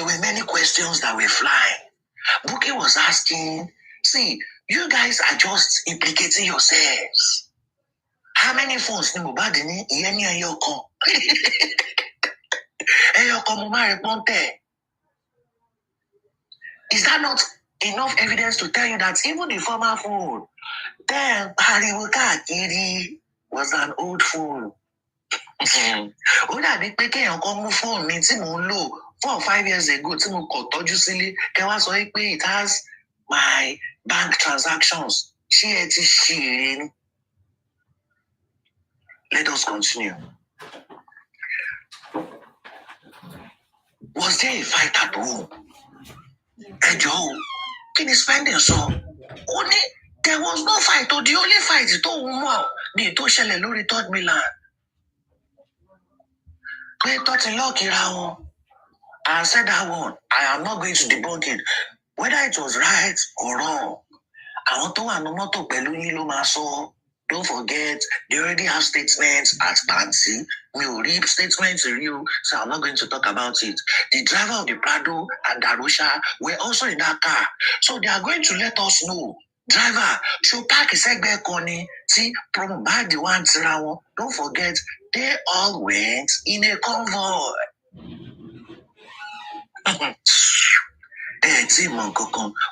were many questions that were flying. Buki was asking, see, you guys are just implicating yourselves. How many phones ni Mohbad ní? Ìyẹn ní ẹyọ kan. Ẹyọ kan mo máa report. Is that not enough evidence to tell you that even the former phone, then pariwo káàkiri, was an old phone? Ó dàbí pé kéèyàn kan mú fóònù mi tí mò ń lò 4 or 5 years ago tí mo kàn tọ́jú sílé kẹ́ wá sọ pé it has my bank transactions. Ṣé ẹ ti ṣe èrè ni? Let us continue. Was there a fight at home? Ẹ jọ̀ọ́, kí ni spending sọ? Ó ní there was no fight. The only fight tó ń mọ̀ ní tó ṣẹlẹ̀ lórí Third Milan. Pé tó ti lọ́ọ̀kìra wọn. I said that one. I am not going to debunk it. Whether it was right or wrong. Àwọn tó wà ní mọ́tò pẹ̀lú yín ló máa sọ. Don't forget, they already have statements at Bansi. We will read statements to you, so I'm not going to talk about it. The driver of the Prado and Darusha were also in that car. So they are going to let us know. Driver, should park his egg Connie, see, from back the one tirawo. Don't forget, they all went in a convoy.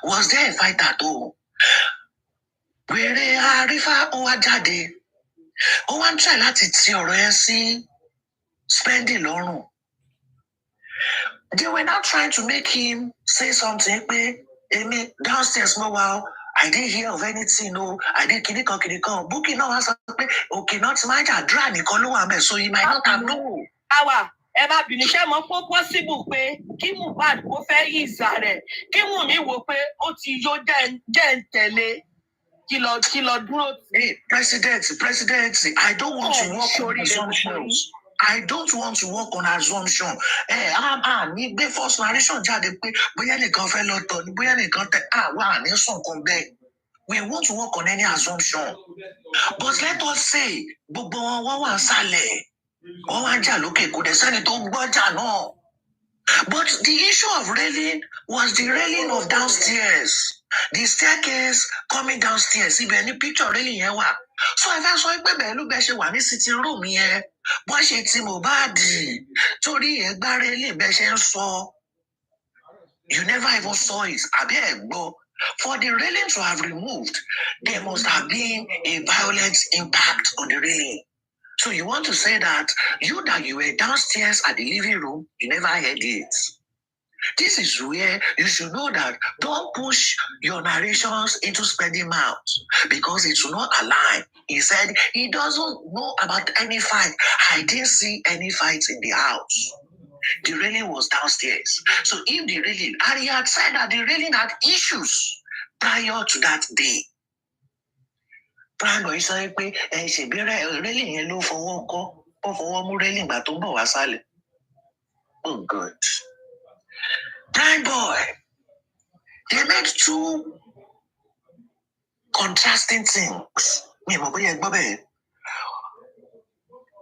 Was there a fight at all? Wèrè Àrífà ó wá jáde. Ó wá ń try láti ti ọ̀rọ̀ yẹn sí spending lọ́rùn. They were now trying to make him say something pé èmi downstairs mo wà o. I didn't hear of anything no. I didn't kìnìkan. Bukky náà wá sọ pé òkè náà ti máa ń jàdúrà nìkan ló wà ń bẹ̀, so you might not have known. Àwa ẹ má bínú iṣẹ́ mọ́ pé possible pé kí Mohbad kó fẹ́ yí ìsà rẹ̀ kí Wùnmí wò pé ó ti yó jẹ́ ń tẹ̀lé. Kilo dúró. Hey, President, I don't want to work on assumptions. I don't want to work on assumption. Ní gbé first narration jáde pé bóyá nìkan fẹ́ lọ tọ̀ ní bóyá nìkan tẹ̀ wà ní sọ̀kan bẹ́ẹ̀. We want to work on any assumption. But let us say gbogbo wọn wà sálẹ̀. Wọ́n wá jà lókè kò dẹ̀ sẹ́ni tó gbọ́jà náà. But the issue of railing was the railing of downstairs. The staircase coming downstairs. Ibẹ̀ ni picture railing yẹn wà. So ẹ fẹ́ sọ pé bẹ́ẹ̀ ló bẹ́ẹ̀ ṣe wà ní sitting room yẹn. Bọ́n ṣe ti Mohbad torí ẹ̀ gbá railing bẹ́ẹ̀ ṣe ń sọ. You never even saw it. Àbí ẹ̀ gbọ́. For the railing to have removed, there must have been a violent impact on the railing. So you want to say that you were downstairs at the living room, you never heard it. This is where you should know that don't push your narrations into spending mouth because it will not align. He said he doesn't know about any fight. I didn't see any fights in the house. The railing was downstairs. So if the railing, and he had said that the railing had issues prior to that day. Prime Boy sọ pé ṣèbí railing yẹn ló fọwọ́ kọ́, ó fọwọ́ mú railing gbà tó ń bọ̀ wá sálẹ̀. Oh God. Prime Boy, they made two contrasting things.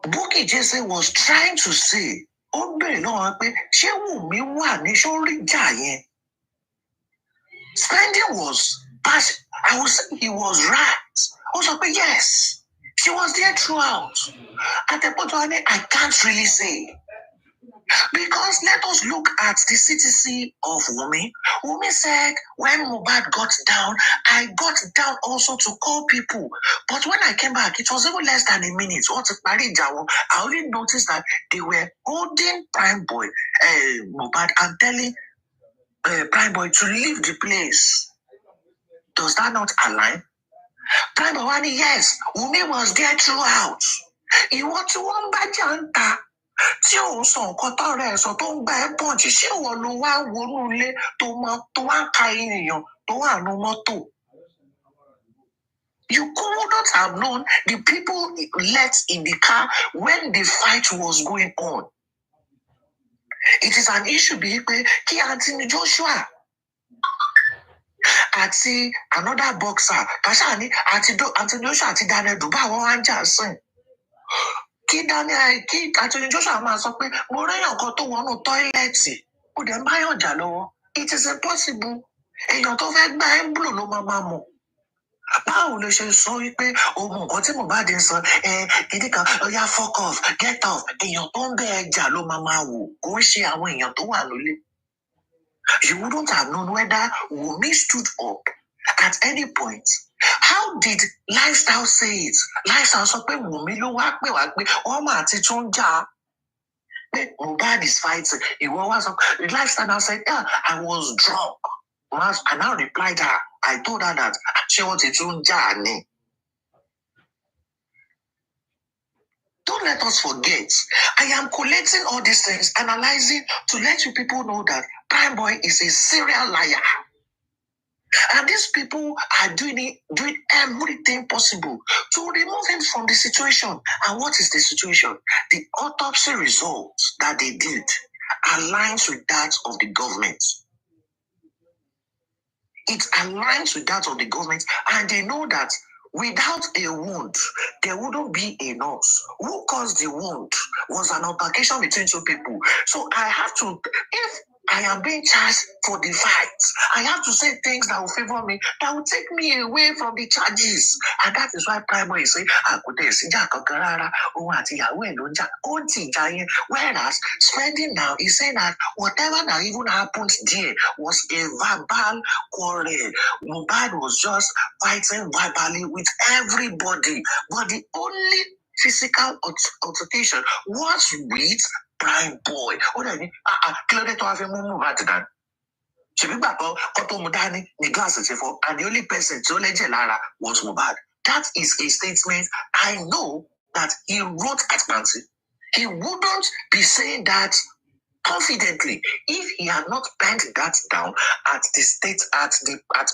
Bukky Jesse was trying to say, ó bèrè náà pé ṣé Wùnmí wà ní sórí ìjà yẹn? Spending was passive. I would say he was right. Ó sọ pé yes, she was there throughout. At the point I can't really say. Because let us look at the CTC of Wunmi. Wunmi said, when Mohbad got down, I got down also to call people. But when I came back, it was even less than a minute. I only noticed that they were holding Prime Boy, Mohbad, and telling Prime Boy to leave the place. Does that not align? Prime Boy, yes, Wunmi was there throughout. He want to one bajanta. Tí òun sọ nǹkan tọrọ ẹ sọ tó ń gba ẹ pọ̀jù ṣé ìwọ ló wá wọnú ilé tó wá ń ka ènìyàn tó tó wà nínú mọ́tò. You could not have known the people left in the car when the fight was going on. It is an issue bíi pé kí Anthony Joshua àti another boxer kàṣà ní Anthony Joshua àti Daniel Dubois wọ́n wá ń jà sìn. Kí Anthony Joshua máa sọ pé mo réyàn kan tó wọnú tọ́ílẹ̀tì ó dẹ̀ ń báyàn jà lọ́wọ́. It is impossible. Èèyàn tó fẹ́ gbá ẹ́ńbùlò ló máa mọ̀. Báwo ló ṣe sọ wípé ohun nǹkan tí Mohbad ń sọ kìdí kan ọ̀yá fuck off get off èèyàn tó ń bẹ ẹja ló máa wò kò ń ṣe àwọn èèyàn tó wà lólè. You wouldn't have known whether Wunmi stood up at any point. How did Lifestyle say it? Lifestyle sọ pé Wunmi ló wá pè wá pé ọmọ àti tún jà pé Mohbad is fighting. Ìwọ wá sọ Lifestyle now said, yeah, I was drunk. I now replied her. I told her that she wanted to journey. Don't let us forget. I am collecting all these things, analyzing to let you people know that Prime Boy is a serial liar. And these people are doing everything possible to remove him from the situation. And what is the situation? The autopsy results that they did aligns with that of the government. It aligns with that of the government, and they know that without a wound, there wouldn't be a nurse. Who caused the wound was an altercation between two people. So I have to, if I am being charged for the fight, I have to say things that will favor me, that will take me away from the charges. And that is why Prime Boy is saying, whereas Spending now is saying that whatever that even happened there was a verbal quarrel. Mohbad was just fighting verbally with everybody. But the only physical altercation was with Prime Boy. Ó dẹ̀ ní kí ló dé tó wá fi mú Mohbad dání? Ṣèbí gbàgbọ́ kó tó mú dání ní gíláàsì ti fọ́, and the only person tí ó lẹ́jẹ̀ lára was Mohbad. That is a statement I know that he wrote at Nancy. He wouldn't be saying that confidently if he had not penned that down at the state at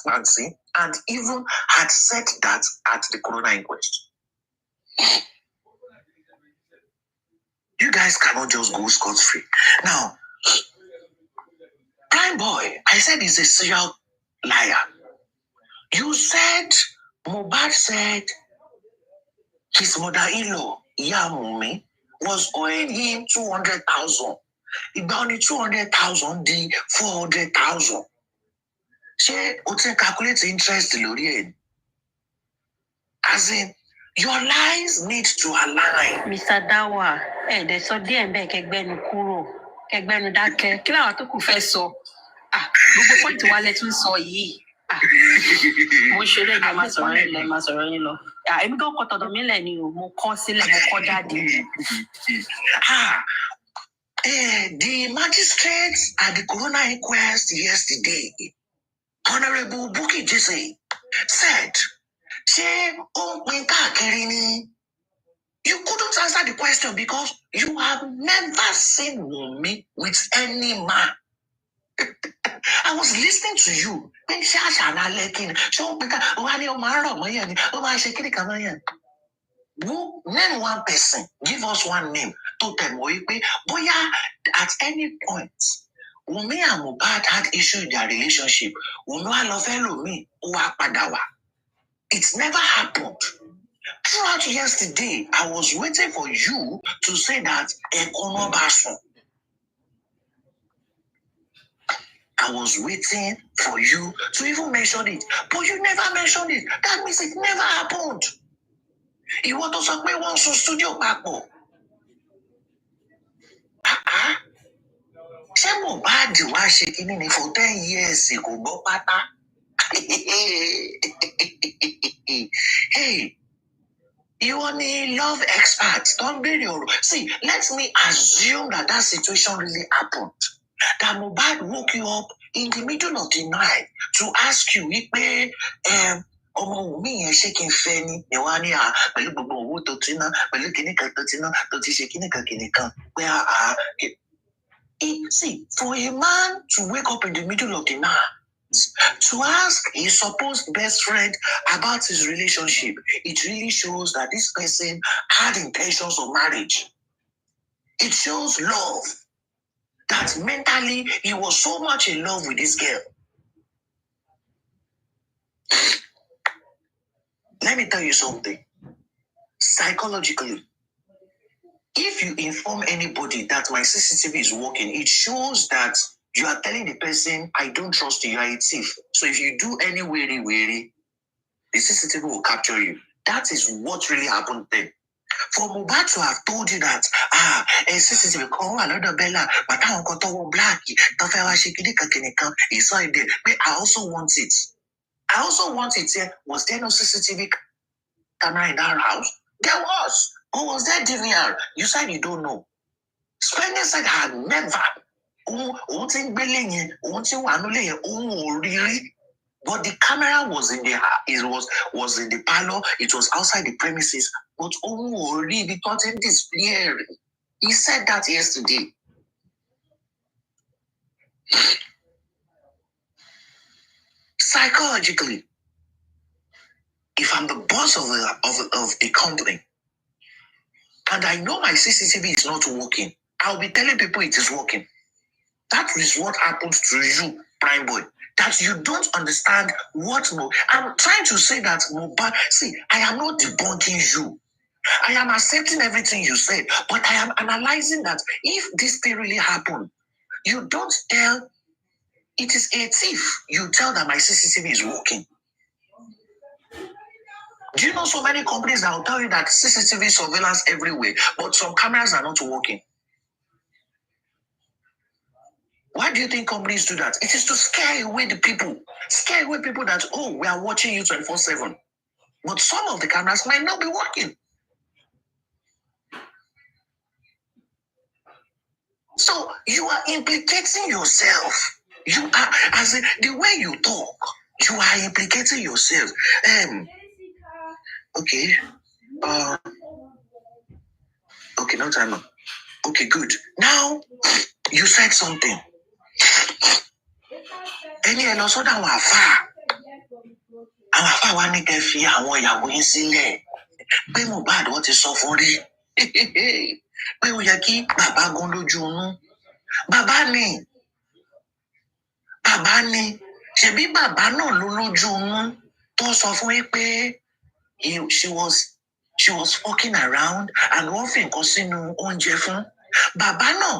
Nancy and even had said that at the coroner inquest. You guys cannot just go scot-free. Now, Prime Boy, I said he's a serial liar. You said, Mohbad said his mother-in-law, Iya Wunmi, was owing him 200,000. Ìgbà only 200,000 di 400,000. Ṣé o ti calculate interest lórí ẹ̀? As in, your lies need to align. Mr. Dawa, there's so díẹ̀ ń bẹ̀ kẹgbẹ́nu kúrò, kẹgbẹ́nu dákẹ́. Kí làwọn tó kù fẹ́ sọ? Gbogbo pọ́ìntì wa lẹ tún sọ yìí. Mo ṣe lè máa sọ̀rọ̀ yín lọ. Èmi gan kọ́ tọ̀dọ̀ mi lẹ̀ ni o, mo kọ́ sílẹ̀, mo kọ́ jáde. The magistrate at the coroner inquest yesterday, Honorable Bukky Jesse, said, ṣé ó ń pín káàkiri ni? You couldn't answer the question because you have never seen Wunmi with any man. I was listening to you. Name one person, give us one name. To them, boya at any point, Wunmi and Mohbad had issue in their relationship. It never happened. Throughout yesterday, I was waiting for you to say that I was waiting for you to even mention it, but you never mentioned it. That means it never happened. You want to say we want to studio papọ̀. Ṣé Mohbad wá ṣe kíní ni for 10 years kò gbọ́ pátá? Hey, you are a love expert. Don't be your. See, let me assume that situation really happened. That Mohbad woke you up in the middle of the night to ask you, ọmọ Wunmi yẹn ṣé kí n fẹ́ ni ìwà ni pẹ̀lú gbogbo owó tó ti ná pẹ̀lú kìnìkan tó ti ná tó ti ṣe kìnìkan pé see, for a man to wake up in the middle of the night To ask his supposed best friend about his relationship, it really shows that this person had intentions of marriage. It shows love. That mentally he was so much in love with this girl. Let me tell you something. Psychologically, if you inform anybody that my CCTV is working, it shows that you are telling the person, I don't trust you, you are a thief. So if you do any weary, the CCTV will capture you. That is what really happened then. For Mohbad to have told you that, CCTV call another Bella, but I don't go black, he saw it there. But I also want it. Here. Was there no CCTV camera in that house? There was. Who was that DVR? You said you don't know. Spender said had never. But the camera was in the was in the parlor. It was outside the premises. But it wasn't displayed. He said that yesterday. Psychologically, if I'm the boss of a company and I know my CCTV is not working, I'll be telling people it is working. That is what happens to you, Prime Boy. That you don't understand what more. I'm trying to say that, but see, I am not debunking you. I am accepting everything you said, but I am analyzing that if this thing really happened, you don't tell it is a thief. You tell that my CCTV is working. Do you know so many companies that will tell you that CCTV surveillance everywhere, but some cameras are not working? Why do you think companies do that? It is to scare away the people. Scare away people that, we are watching you 24/7. But some of the cameras might not be working. So you are implicating yourself. You are, as in, the way you talk, you are implicating yourself. Okay. Okay, no time. Okay, good. Now, you said something. Ẹni ẹ lọ sọ́dọ̀ àwọn àfáà wa ní kẹ́ fi àwọn ìyàwó yín sílẹ̀ pé Mohbad wọ́n ti sọ fún rí pé ó yẹ kí bàbá gan lójú inú. Bàbá ni ṣebí bàbá náà ló lójú inú tó sọ fún yín pé she was walking around and wọ́n fi nǹkan sínú oúnjẹ fún. Bàbá náà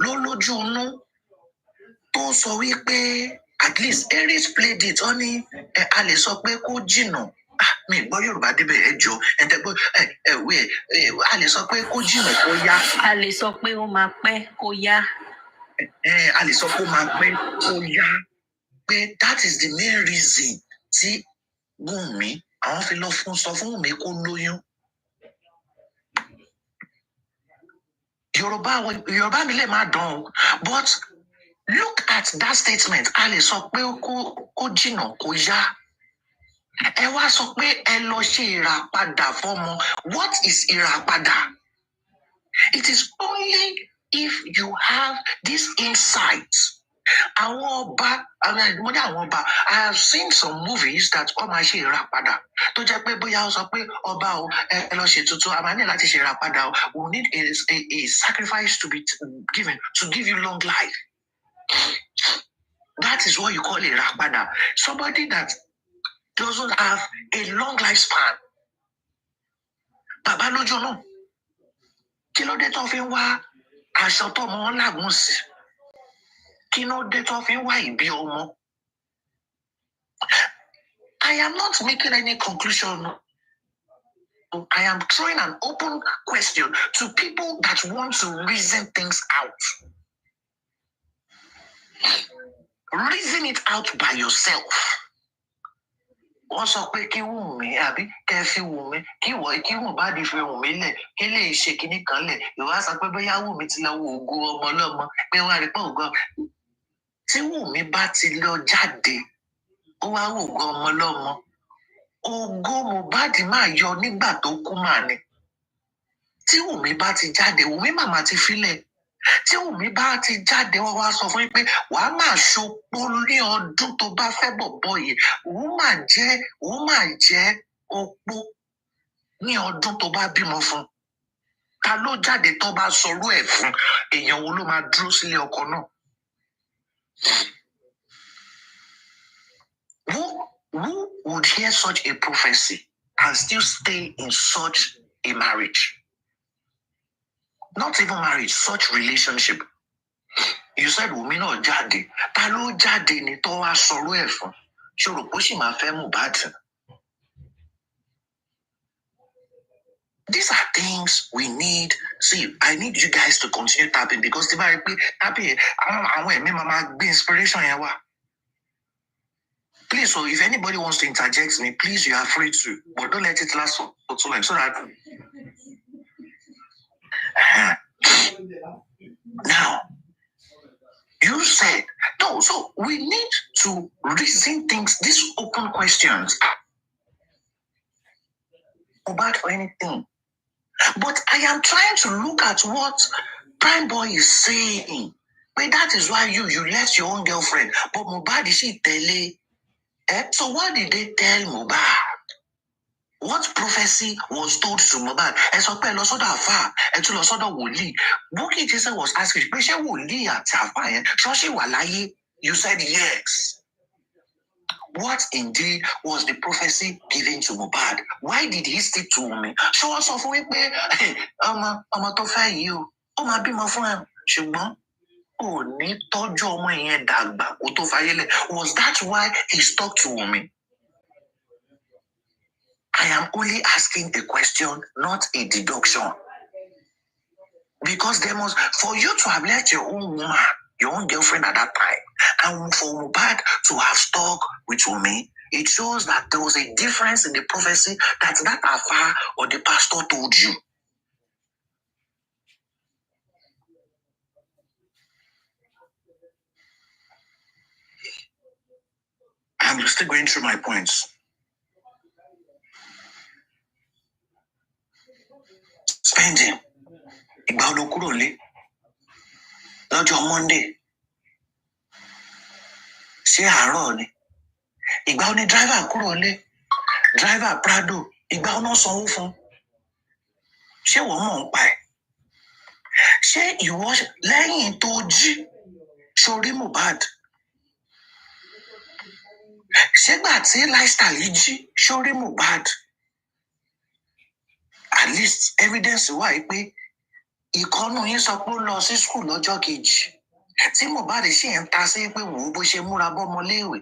ló lójú inú tó sọ wípé at least Aries played it ó ní a lè sọ pé kó jìnnà mi gbọ́ Yorùbá débẹ̀ ẹ jọ a lè sọ pé kó jìnnà kó yá. A lè sọ pé ó máa pẹ́ kó yá. A lè sọ pé ó máa pẹ́ kó yá pé that is the main reason tí Wùnmí àwọn fi lọ sọ fún Wùnmí kó lóyún. Yorùbá mi lè má dán o but look at that statement. A lè sọ pé kó jìnnà kó yá. Ẹ wá sọ pé ẹ lọ ṣe ìràpadà fọ́mọ. What is ìràpadà? It is only if you have this insight. Àwọn ọba, I have seen some movies that wọ́n máa ṣe ìràpadà tó jẹ́ pé bóyá ó sọ pé ọba o ẹ lọ ṣe tuntun a máa ní láti ṣe ìràpadà o. We need a sacrifice to be given to give you long life. That is what you call ìràpadà. Somebody that doesn't have a long lifespan. Bàbá lójú náà. Kí ló dé tó fi ń wá aṣọ tó mọ wọn lágùn sí? Kí ló dé tó fi ń wá ìbí ọmọ? I am not making any conclusion. I am throwing an open question to people that want to reason things out. Reason it out by yourself. Wọ́n sọ pé kí Wùnmí àbí kẹ́ fi Wùnmí kí Mohbad fi Wùnmí lẹ̀ kí lè ṣe kinní kan lẹ̀. Ìwà sọ pé bóyá Wùnmí ti lọ wo ògo ọmọ ọlọ́mọ pé wọ́n á rí pé ògo. Tí Wùnmí bá ti lọ jáde, ó wá wo ògo ọmọ ọlọ́mọ. Ògo Mohbad máa yọ nígbà tó kú mà ni. Tí Wùnmí bá ti jáde, Wùnmí màmá ti filẹ̀. tí Wùmí bá ti jáde wọ́n wá sọ fún yín pé wàá máa ṣopó ní ọdún tó bá fẹ́ bọ̀bọ̀ yìí òun máa jẹ́ opó ní ọdún tó bá bímọ fún. Ta ló jáde tó bá sọrú ẹ̀ fún èèyàn wo ló máa dúró sílé ọkọ náà? Who would hear such a prophecy and still stay in such a marriage? Not even marriage, such relationship. You said Wùmí náà jáde. Ta ló jáde ni tó wá sọrú ẹ̀ fún? Ṣòro bó sì máa fẹ́ Mohbad. These are things we need. See, I need you guys to continue tapping because the very tapping, I want me be inspiration. Please, so if anybody wants to interject me, please, you are free to, but don't let it last for too long. So that now you said no. So we need to reason things. These open questions about anything. But I am trying to look at what Prime Boy is saying. But that is why you left your own girlfriend. But Mohbad, is she telling? So what did they tell Mohbad? What prophecy was told to Mohbad? And so pé lọ sọ́dọ̀ àfáà, ẹ tún lọ sọ́dọ̀ wòlíì. Bukky Jesse was asking, pé ṣé wòlíì àti àfáà yẹn ṣọ́ọ̀ṣì wà láyé? You said yes. What indeed was the prophecy given to Mohbad? Why did he stick to me? Ṣé wọ́n sọ fún mi pé ọmọ tó fẹ́ yìí o, ó máa bímọ fún ẹ, ṣùgbọ́n ò ní tọ́jú ọmọ yẹn dàgbà kó tó fayé lẹ̀. Was that why he stuck to me? I am only asking a question, not a deduction. Because there must, for you to have left your own woman, your own girlfriend at that time, and for Mohbad to have stuck with me, it shows that there was a difference in the prophecy that Alpha or the pastor told you. I'm still going through my points. Spending. Ìgbà wo ló kúrò lé? Lọ́jọ́ Monday. Ṣé àárọ̀ ni? Ìgbà wo ni driver kúrò lé? Driver Prado. Ìgbà wo náà sanwó fún? Ṣé wọ́n mọ̀ ń pa ẹ̀? Ṣé ìwọ lẹ́yìn tó jí sórí Mohbad? Ṣégbà tí lifestyle yìí jí sórí Mohbad? At least evidence wà pé ìkọ́nù yín sọ pé ó lọ sí school lọ́jọ́ kejì. Tí Mohbad ṣì ń ta sí pé wò ó bó ṣe múra bọ́mọ léèwé.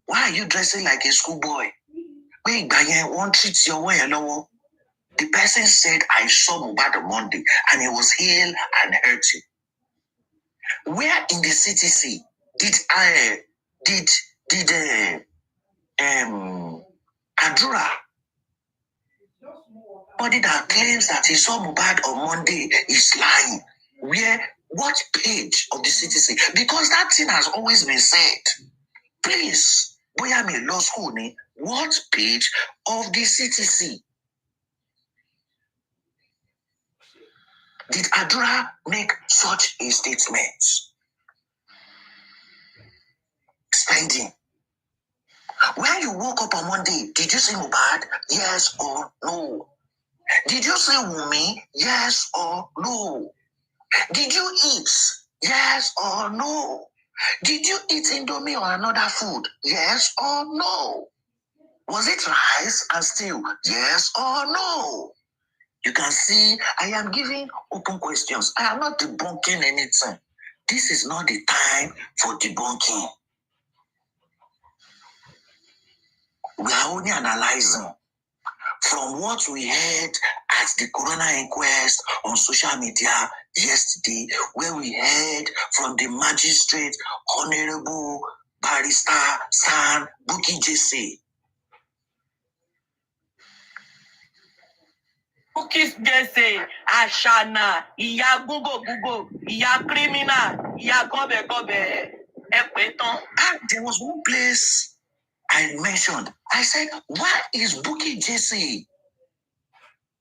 Why are you dressing like a schoolboy? Pé ìgbà yẹn wọ́n treat ọwọ́ yẹn lọ́wọ́. The person said, I saw Mohbad on Monday and he was ill and hurting. Where in the CTC did Adura, body that claims that he saw Mohbad on Monday is lying? What page of the CTC? Because that thing has always been said. Please, boya mi law school ni, what page of the CTC did Adura make such a statement? Spending. When you woke up on Monday, did you see Mohbad? Yes or no? Did you see Wùmí? Yes or no? Did you eat? Yes or no? Did you eat Indomie or another food? Yes or no? Was it rice and stew? Yes or no? You can see I am giving open questions. I am not debunking anything. This is not the time for debunking. We are only analyzing from what we heard at the coroner inquest on social media yesterday, where we heard from the magistrate, Honorable Barrister San Bukky Jesse. Bukky Jesse, Ashana, ìyá gúgò, ìyá criminal, ìyá gọ́bẹ̀, ẹ̀pẹ̀tàn. And there was one place I mentioned. I said, why is Bukky Jesse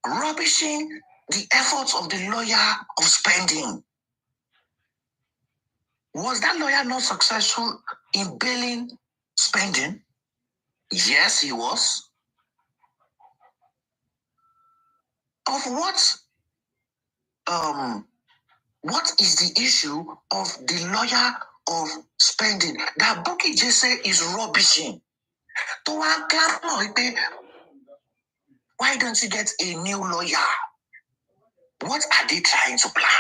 rubbishing the efforts of the lawyer of Spending? Was that lawyer not successful in bailing spending? Yes, he was. Of what is the issue of the lawyer of spending that Bukky Jesse is rubbishing? Why don't you get a new lawyer? What are they trying to plan?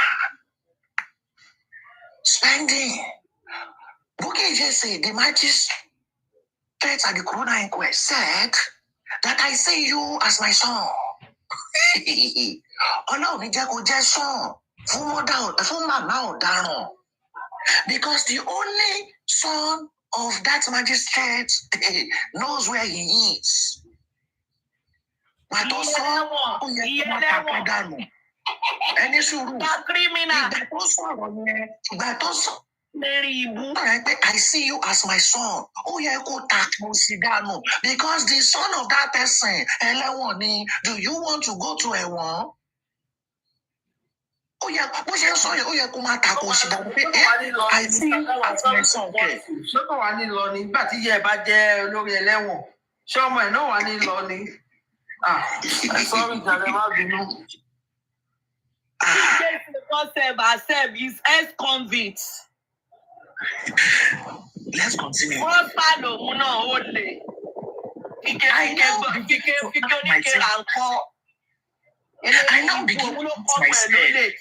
Spending. Bukky Jesse, the magistrate at the Corona inquest, said that I see you as my son. Because the only son of that magistrate knows where he is. Ẹni sùúrù. Ìgbà tó sọ. I see you as my son. Because the son of that person, do you want to go to ẹ̀wọ̀n? I see you as my son. Ṣọ́kàn wà ní lọ ní nígbà tí ìyá ẹ̀ bá jẹ́ olórí ẹlẹ́wọ̀n. Ṣé ọmọ ẹ̀ náà wà ní lọ ní? Sorry, Jare, má bínú. Accept is ex-convict. Let's continue. Wọ́n bá lòun náà ó lè. Kíkẹ́ I now begin to ask myself,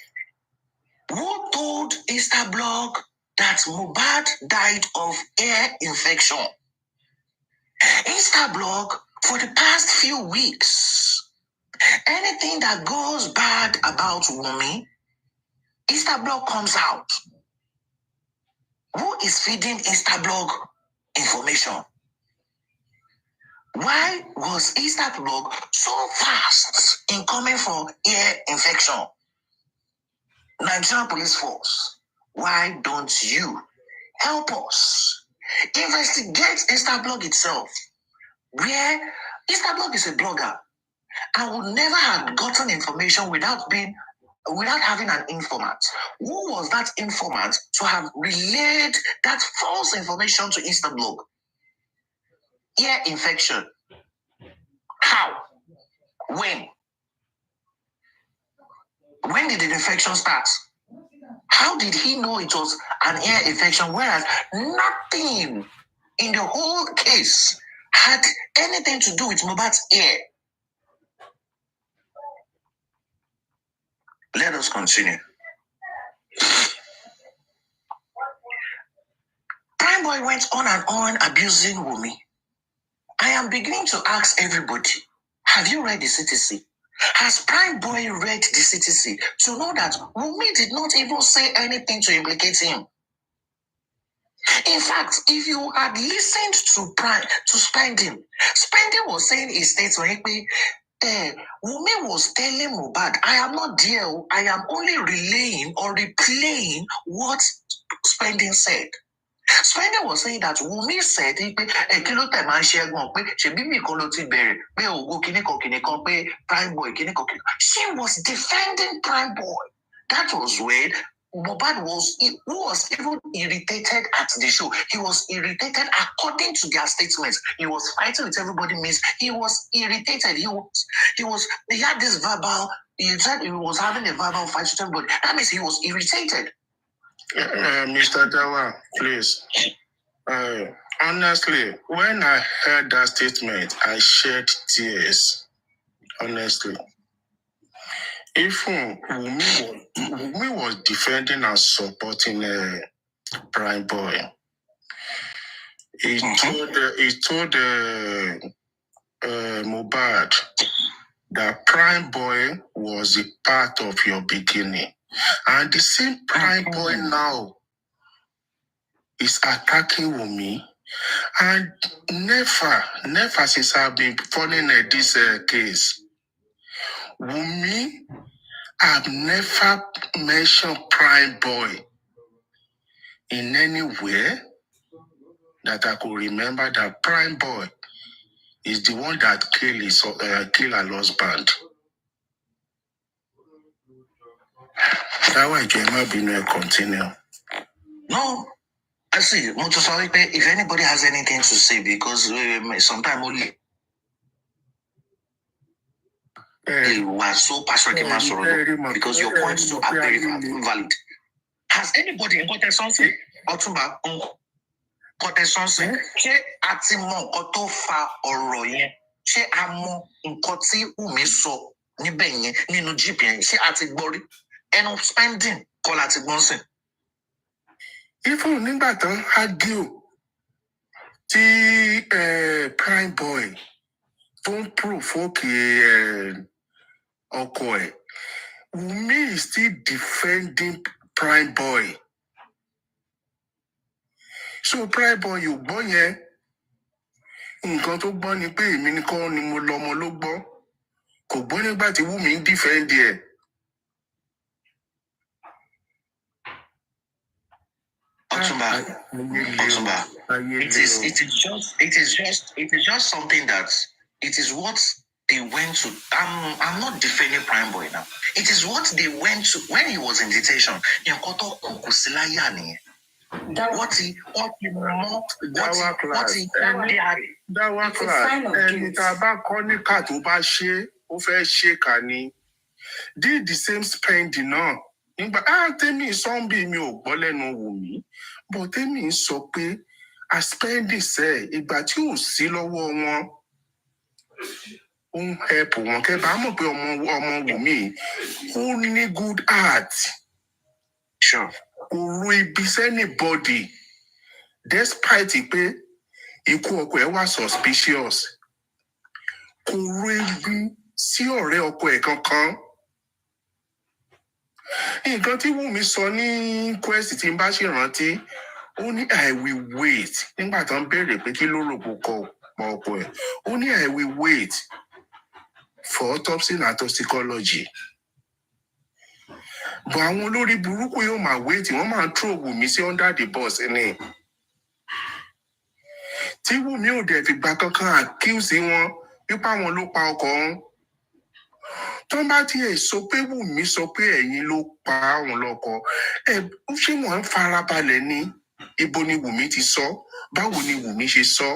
who told Instablog that Mohbad died of ear infection? Instablog, for the past few weeks, anything that goes bad about Wunmi, Instablog comes out. Who is feeding Instablog information? Why was Instablog so fast in coming for ear infection? Nigerian Police Force, why don't you help us investigate Instablog itself? Where Instablog is a blogger and would never have gotten information without having an informant. Who was that informant to have relayed that false information to Instablog? Ear infection. How? When? When did the infection start? How did he know it was an ear infection, whereas nothing in the whole case had anything to do with Mohbad's ear? Let us continue. Prime Boy went on and on abusing Wunmi. I am beginning to ask everybody, have you read the CTC? Has Prime Boy read the CTC to know that Wunmi did not even say anything to implicate him? In fact, if you had listened to Spending was saying in statement, Wunmi was telling Mohbad, I am not there, I am only relaying or replaying what Spending said. Spending was saying that Wunmi said, Prime Boy. She was defending Prime Boy. That was when Mohbad was even irritated at the show. He was irritated according to their statements. He was fighting with everybody. Means he was irritated. He had this verbal. He said he was having a verbal fight with everybody. That means he was irritated. Mr. Dawa, please. Honestly, when I heard that statement, I shed tears. Honestly. If Wunmi was defending and supporting Prime Boy, he told Mohbad that Prime Boy was a part of your beginning. And the same Prime Boy now is attacking Wunmi. And never since I've been following this case, Wunmi, I've never mentioned Prime Boy in any way that I could remember that Prime Boy is the one that killed her husband. That why Jema Bino continue. No, I see. If anybody has anything to say, because sometimes only they were so passionate because your points too are very valid. Has anybody got something? Otumba, got something? Ṣé a ti mọ nǹkan tó fa ọ̀rọ̀ yẹn? Ṣé a mọ nǹkan tí Wùmí sọ níbẹ̀ yẹn nínú GP yẹn? Ṣé a ti gbọ́ rí? Ẹnu spending kọ́ la ti gbọ́n sìn. Ifun nígbà tán argue tí prime boy tó ń provoke ọkọ ẹ̀, Wùmí is still defending prime boy. So prime boy yóò gbọ́ yẹn, nǹkan tó gbọ́ ni pé èmi nìkan ni mo lọ́mọ ló gbọ́, kò gbọ́ nígbà tí Wùmí ń defend ẹ̀. Otumba, it is just something that it is what they went to. I'm not defending Prime Boy now. It is what they went to when he was in detention. Did the same spending náà. Nígbà tèmi sọ́ńbì mi ò gbọ́ lẹ́nu Wùmí, but tèmi sọ pé a spending sẹ́ ìgbà tí ò sí lọ́wọ́ wọn, ó ń help wọn. Kẹ́ bá mọ̀ pé ọmọ Wùmí ó ní good heart. Sure. Kò ro ibi sẹ́nibody despite pé ikú ọkọ ẹ̀ wà suspicious. Kò ro ibi sí ọ̀rẹ́ ọkọ ẹ̀ kankan. Nǹkan tí Wùmí sọ ní quest tí n bá ṣe rántí, ó ní I will wait. Nígbà tó ń béèrè pé kí ló rò pọ̀ ọkọ ẹ̀, ó ní I will wait for autopsy and toxicology. But àwọn olórí burúkú yóò máa wait, wọ́n máa ń throw Wùmí sí under the bus ni. Tí Wùmí ò dẹ̀ fìgbà kankan accuse wọn wípé àwọn ló pa ọkọ wọn. Tó bá tiẹ̀ sọ pé Wùmí sọ pé ẹ̀yin ló pa àwọn lọ́kọ, ṣé wọ́n ń farabalẹ̀ ní ibo ni Wùmí ti sọ? Báwo ni Wùmí ṣe sọ?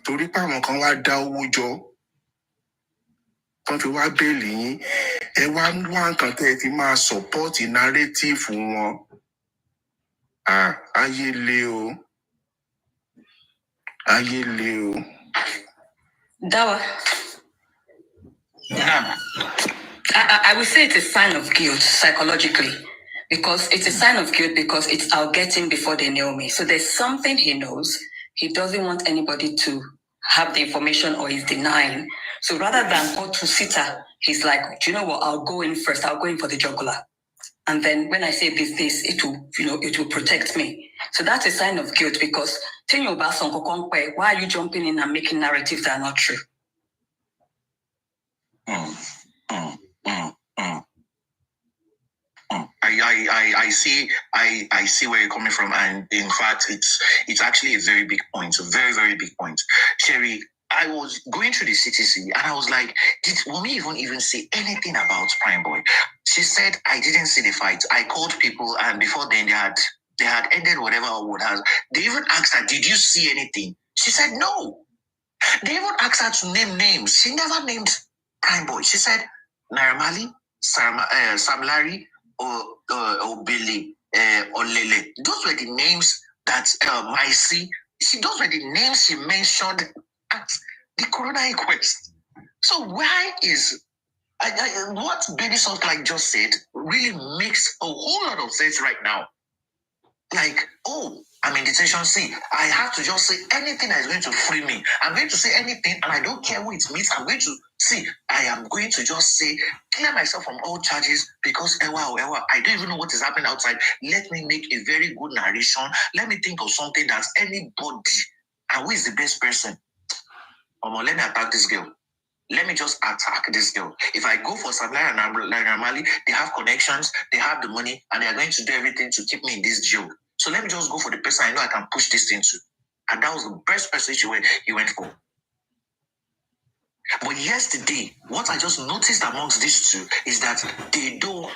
Torí pé àwọn kan wá dá owó jọ, wọ́n fi wá bẹ́ẹ̀lì yín, ẹ wá nǹkan tẹ́ ẹ fi máa support narrative wọn. Ayé le o. Ayé le o. Dawa. I will say it's a sign of guilt psychologically, because it's a sign of guilt because it's I'll get him before they nail me. So there's something he knows. He doesn't want anybody to have the information or he's denying. So rather than go to Sita, he's like, do you know what? I'll go in first. I'll go in for the jugular. And then when I say this, it will, it will protect me. So that's a sign of guilt because why are you jumping in and making narratives that are not true? I see where you're coming from, and in fact, it's actually a very big point, a very, very big point. Sherry, I was going through the CTC and I was like, did Wumi even say anything about Prime Boy? She said, I didn't see the fight. I called people, and before then they had ended whatever would have. They even asked her, did you see anything? She said no. They even asked her to name names. She never named Prime Boy. She said Naira Marley, Sam Larry, or Billy, or Lele. Those were the names that Maisi. Those were the names she mentioned at the coroner inquest. So why is what Baby Soft like just said really makes a whole lot of sense right now? Like, oh, I'm in detention. See, I have to just say anything that is going to free me. I'm going to say anything, and I don't care who it means. I'm going to see. I am going to just say, clear myself from all charges because I don't even know what is happening outside. Let me make a very good narration. Let me think of something that anybody. And who is the best person? Let me attack this girl. Let me just attack this girl. If I go for Sabla and Ramali, they have connections, they have the money, and they are going to do everything to keep me in this jail. So let me just go for the person I know I can push this into. And that was the best person he went for. But yesterday, what I just noticed amongst these two is that they don't.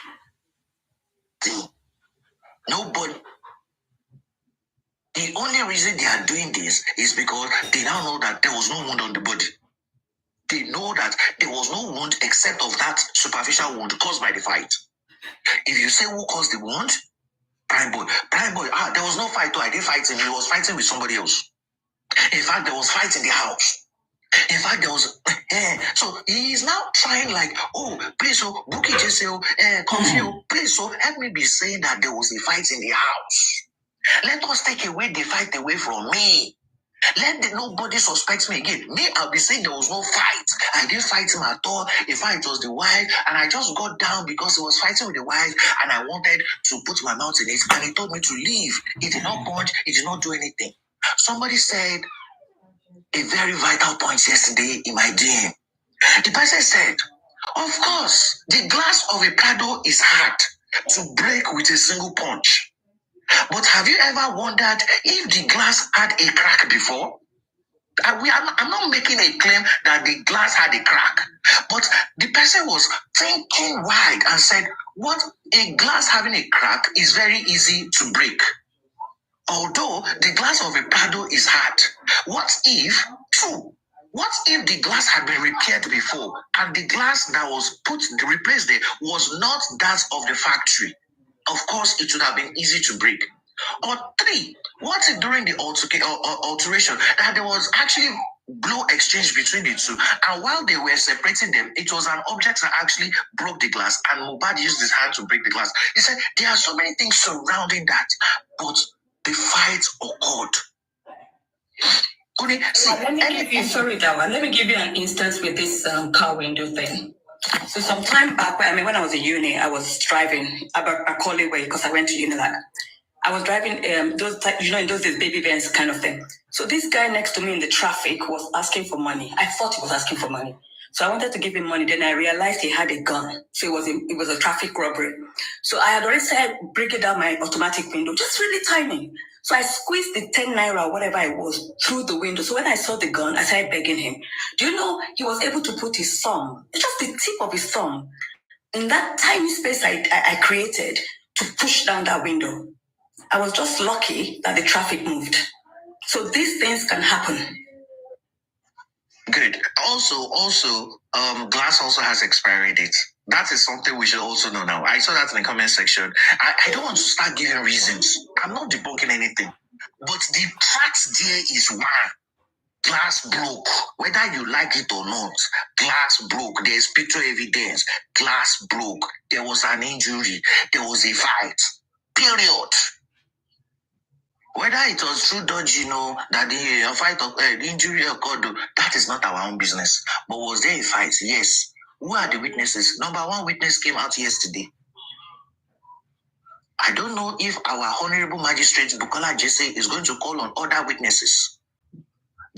Nobody. The only reason they are doing this is because they now know that there was no wound on the body. They know that there was no wound except of that superficial wound caused by the fight. If you say who caused the wound, Prime Boy, there was no fight. I didn't fight him. He was fighting with somebody else. In fact, there was fight in the house. In fact, there was. So he is now trying like, oh, please, so Bukky just say, confuse, please, so help me be saying that there was a fight in the house. Let us take away the fight away from me. Nobody suspects me again. Me, I'll be saying there was no fight. I didn't fight him at all. In fact, it was the wife, and I just got down because he was fighting with the wife, and I wanted to put my mouth in it, and he told me to leave. He did not punch. He did not do anything. Somebody said a very vital point yesterday in my DM. The person said, of course, the glass of a Prado is hard to break with a single punch. But have you ever wondered if the glass had a crack before? I'm not making a claim that the glass had a crack, but the person was thinking wide and said, what, a glass having a crack is very easy to break. Although the glass of a Prado is hard. What if the glass had been repaired before and the glass that was replaced there was not that of the factory? Of course, it would have been easy to break. Or 3, what if during the alteration that there was actually blow exchange between the two, and while they were separating them, it was an object that actually broke the glass, and Mohbad used his hand to break the glass. He said there are so many things surrounding that, but the fight occurred. Let me give you an instance with this car window thing. So some time back, when I was in uni, I was driving a Collie way because I went to Unilag. I was driving in those days, baby vans kind of thing. So this guy next to me in the traffic was asking for money. I thought he was asking for money. So I wanted to give him money. Then I realized he had a gun. So it was a traffic robbery. So I had already said, breaking down my automatic window, just really tiny. So I squeezed the 10 naira or whatever it was through the window. So when I saw the gun, I started begging him. Do you know he was able to put his thumb, just the tip of his thumb, in that tiny space I created to push down that window. I was just lucky that the traffic moved. So these things can happen. Good. Also, glass also has expiry date. That is something we should also know now. I saw that in the comment section. I don't want to start giving reasons. I'm not debunking anything. But the fact there is one. Glass broke. Whether you like it or not, glass broke. There's picture evidence. Glass broke. There was an injury. There was a fight. Period. Whether it was true dodgy, that the fight of the injury occurred, that is not our own business. But was there a fight? Yes. Who are the witnesses? Number 1 witness came out yesterday. I don't know if our Honorable Magistrate Bukola Jesse is going to call on other witnesses.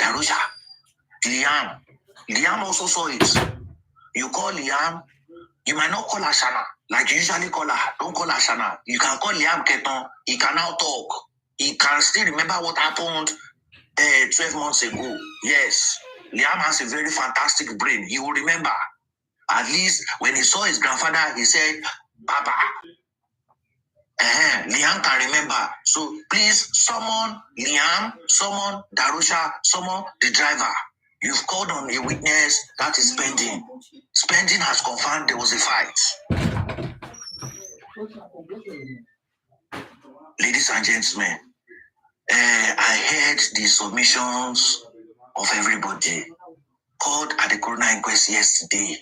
Darusha, Liam. Liam also saw it. You call Liam, you might not call Ashana like you usually call her. Don't call Ashana. You can call Liam Keton. He can now talk. He can still remember what happened 12 months ago. Yes, Liam has a very fantastic brain. He will remember. At least when he saw his grandfather, he said, Papa. Liam can remember. So please summon Liam, summon Darusha, summon the driver. You've called on a witness that is Spending. Spending has confirmed there was a fight. Ladies and gentlemen, I heard the submissions of everybody called at the coroner inquest yesterday.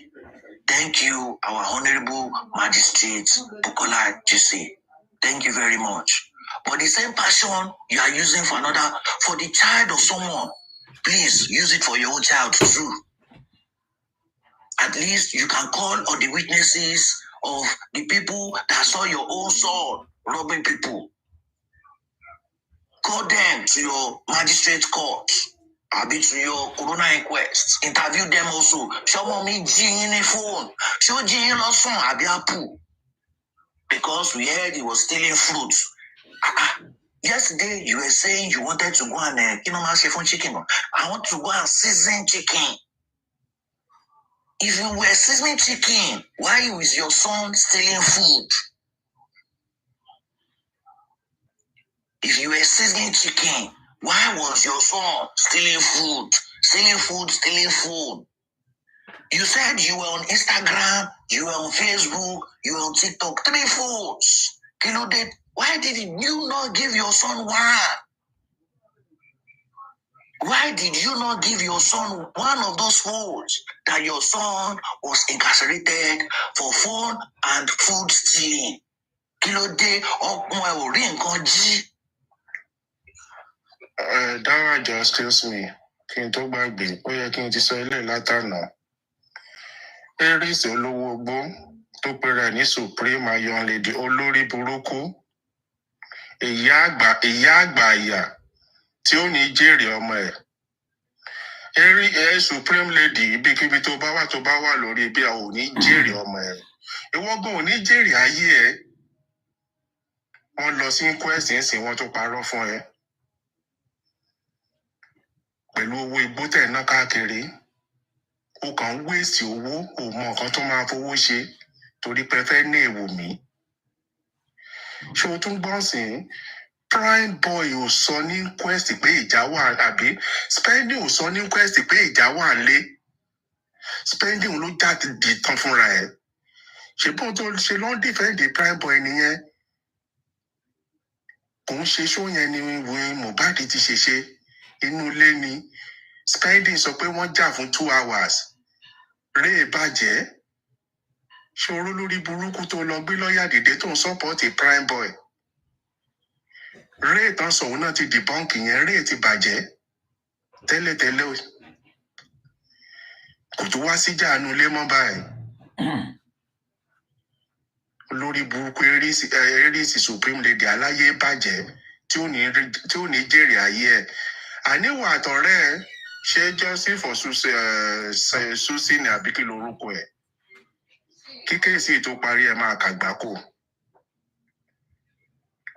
Thank you, our Honorable Magistrate Bukola Jesse. Thank you very much. But the same passion you are using for the child of someone, please use it for your own child too. At least you can call on the witnesses of the people that saw your own son robbing people. Call them to your magistrate court. I'll be to your coroner inquest. Interview them also. Show me Gene phone. Show Gene also Abiapu. Because we heard he was stealing fruit. Yesterday you were saying you wanted to go and chicken. I want to go and season chicken. If you were seasoning chicken, why is your son stealing food? If you were seasoning chicken, why was your son stealing food? Stealing food. You said you were on Instagram, you were on Facebook, you were on TikTok. 3 phones. Why did you not give your son one? Why did you not give your son one of those phones that your son was incarcerated for phone and food stealing? That just kills me. Kí n tó gbàgbé, ó yẹ kí n ti sọ ilé látànà. Aries olówó ogbó tó pera ní Supreme Iron Lady olórí burúkú. Ìyá àgbà àyà tí ó ní jèrè ọmọ ẹ̀. Supreme Lady ibikíbi tó bá wà lórí bí a ò ní jèrè ọmọ ẹ̀. Ìwọ́gbọ̀n ò ní jèrè ayé ẹ̀. Wọ́n lọ sí inquest ńsìn wọ́n tó parọ́ fún ẹ. Pẹ̀lú owó igbó tẹ̀ ná káàkiri. O kàn ń wéèsì owó, o mọ nǹkan tó máa fowó ṣe torí pé fẹ́ ní èwò mi. Ṣé o tún gbọ́n sí i? Prime boy ò sọ ní inquest pé ìjà wà àbí spending ò sọ ní inquest pé ìjà wà lé. Spending ló jáde di tán fúnra ẹ̀. Ṣé bọ́n tó ṣe ló ń defend prime boy nìyẹn? Kò ń ṣe ṣó yẹn ni Mohbad ti ṣe inú ilé ni. Spending sọ pé wọ́n jà fún 2 hours. Ray bàjẹ́. Ṣé oró lórí burúkú tó lọ gbé lọ́ọ̀yà dìde tó ń support prime boy? Ray tán sọ òun náà ti debunk yẹn. Ray ti bàjẹ́ tẹ́lẹ̀tẹ́lẹ̀ o. Kò tún wá síjà àánú ilé mọ́ báyìí. Olórí burúkú Aries Supreme Lady aláyé bàjẹ́ tí ò ní jèrè ayé ẹ̀. Àníwò àtọ̀rẹ́ ẹ̀ ṣé Joseph Susi ni àbí kí lorúkọ ẹ̀? Kí kéèsì tó parí ẹ̀ máa kàgbákò.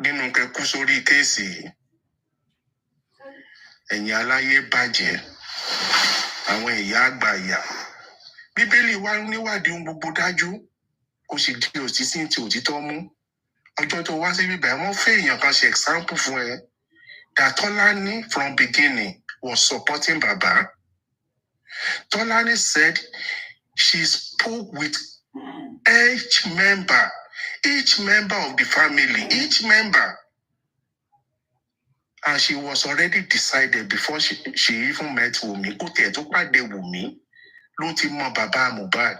Nínú kẹkú sórí kéèsì ẹ̀yin aláyé bàjẹ́ àwọn ìyá àgbà ìyà. Bíbélì wá níwádìí ohun gbogbo dájú. Ó sì di òtítí tí òtítọ́ mú. Ọjọ́ tó wá sí bíbẹ̀ wọ́n fẹ́ èèyàn kan ṣe example fún ẹ. That Tolani from beginning was supporting Baba. Tolani said she spoke with each member of the family, each member. And she was already decided before she even met Wumi. Kó tiẹ̀ tó pàdé Wumi ló ti mọ bàbá Mohbad.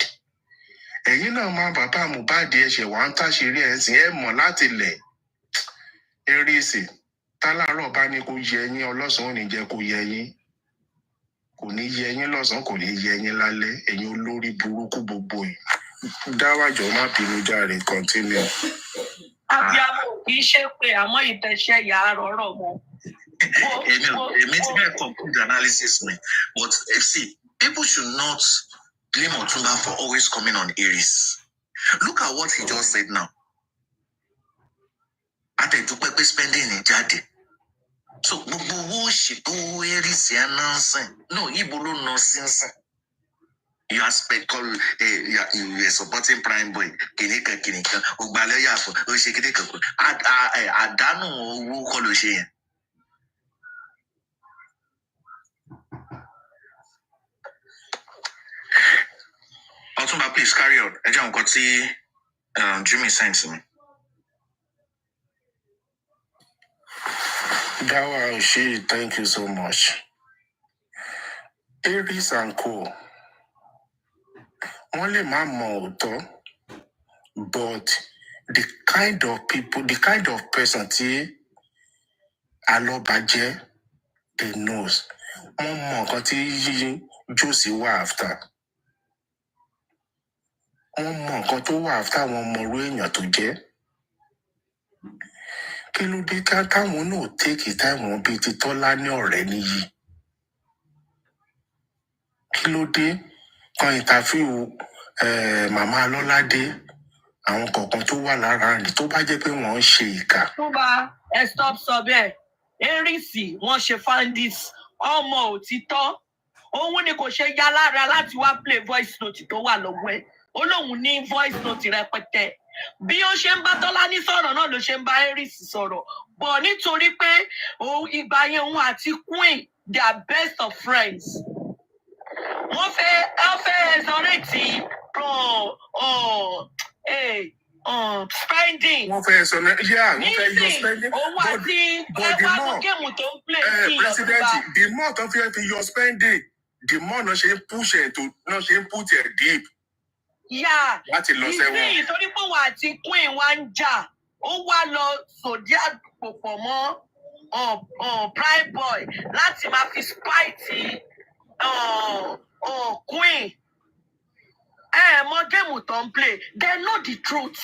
Ẹ̀yin náà mọ bàbá Mohbad ẹ̀ ṣẹ̀ wá ń táṣìírí ẹ̀ sìn ẹ̀ mọ̀ láti lẹ̀. Aries tálárọ̀ bá ní kó yẹ yín ọlọ́sàn ò ní jẹ́ kó yẹ yín. Kò ní yẹ yín lọ́sàn kò ní yẹ yín lálẹ́. Ẹ̀yin olórí burúkú gbogbo yìí. Dáwàjọ́ má bínú jàre continue. Abiyamọ kì í ṣe pé àmọ́ ìtẹ̀ṣẹ́ yà á rọ̀rọ̀ mọ́. Èmi ti bẹ́ẹ̀ conclude analysis mi. But see, people should not blame Otunba for always coming on Aries. Look at what he just said now. Àtẹ̀dúpẹ́ pé spending ní jáde. So gbogbo owó òṣìkò Aries yẹn náà ń sìn. No, ibo ló ná sí ń sìn. You are supporting prime boy. Kìnìkan. Ògbàlẹ̀ yà fún. Ó ṣe kìnìkan. Àdánù owó kọ́ ló ṣe yẹn. Otunba, please carry on. Ẹ jẹ́ nǹkan tí Jimmy sent to me. Dawa Oshie, thank you so much. Aries and co. Wọ́n lè má mọ òótọ́, but the kind of person tí alọ́bàjẹ́ they knows. Wọ́n mọ nǹkan tí Josie wà after. Wọ́n mọ nǹkan tó wà after àwọn ọmọ orú èèyàn tó jẹ́. Kí ló dé táwọn náà take time wọn bíi ti Tọ́lá ní ọ̀rẹ́ níyì? Kí ló dé kan interview màmá Lọ́ládé àwọn kọ̀ọ̀kan tó wà lára rẹ̀ tó bá jẹ́ pé wọ́n ń ṣe ìkà. Tó bá ẹ stop sọ bẹ́ẹ̀, Aries wọ́n ṣe fandis ọmọ òtítọ́. Òun ni kò ṣe yá lára láti wá play voice note tó wà lọ́wọ́ ẹ̀. Ó lóun ní voice note rẹpẹtẹ. bí ó ṣe ń bá Tọ́lání sọ̀rọ̀ náà ló ṣe ń bá Harris sọ̀rọ̀ bọ̀ nítorí pé ìgbà yẹn òun àti Queen they are best of friends. Wọ́n fẹ́ exonerate spending. Wọ́n fẹ́ exonerate, yeah, wọ́n fẹ́ yọ spending. Òun àti ẹwà géèmù tó ń play sí President, the more tó fi yọ spending, the more náà ṣe ń push ẹ̀ tó náà ṣe ń put ẹ̀ deep. Yeah, láti lọ sẹ́wọ̀n. ìsìn torí pé òun àti Queen wá ń jà ó wá lọ sòdí àpòpọ̀ mọ́ Prime Boy láti máa fi spite Queen. Mọ géèmù tó ń play they know the truth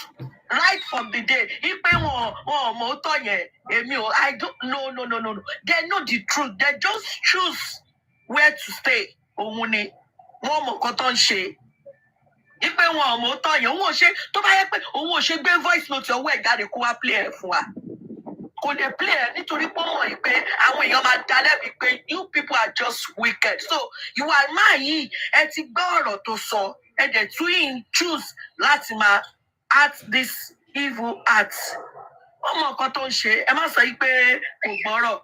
right from the day ipe wọn ọmọ òótọ́ yẹn èmi ò I don't no they know the truth they just choose where to stay òun ni wọn mọ nǹkan tó ń ṣe ipe wọn ọmọ òótọ́ yẹn òun ò ṣe tó bá yẹ pé òun ò ṣe gbé voice note ọwọ́ ẹ̀ jáde kó wá play ẹ̀ fún wa kò lè play ẹ̀ nítorí pé ó mọ̀ pé àwọn èèyàn máa dá lẹ́bi pé you people are just wicked so ìwà máa yìí ẹ ti gbọ́ ọ̀rọ̀ tó sọ ẹ dẹ̀ tún yìí choose láti máa act this evil act ó mọ nǹkan tó ń ṣe ẹ má sọ yìí pé kò gbọ́rọ̀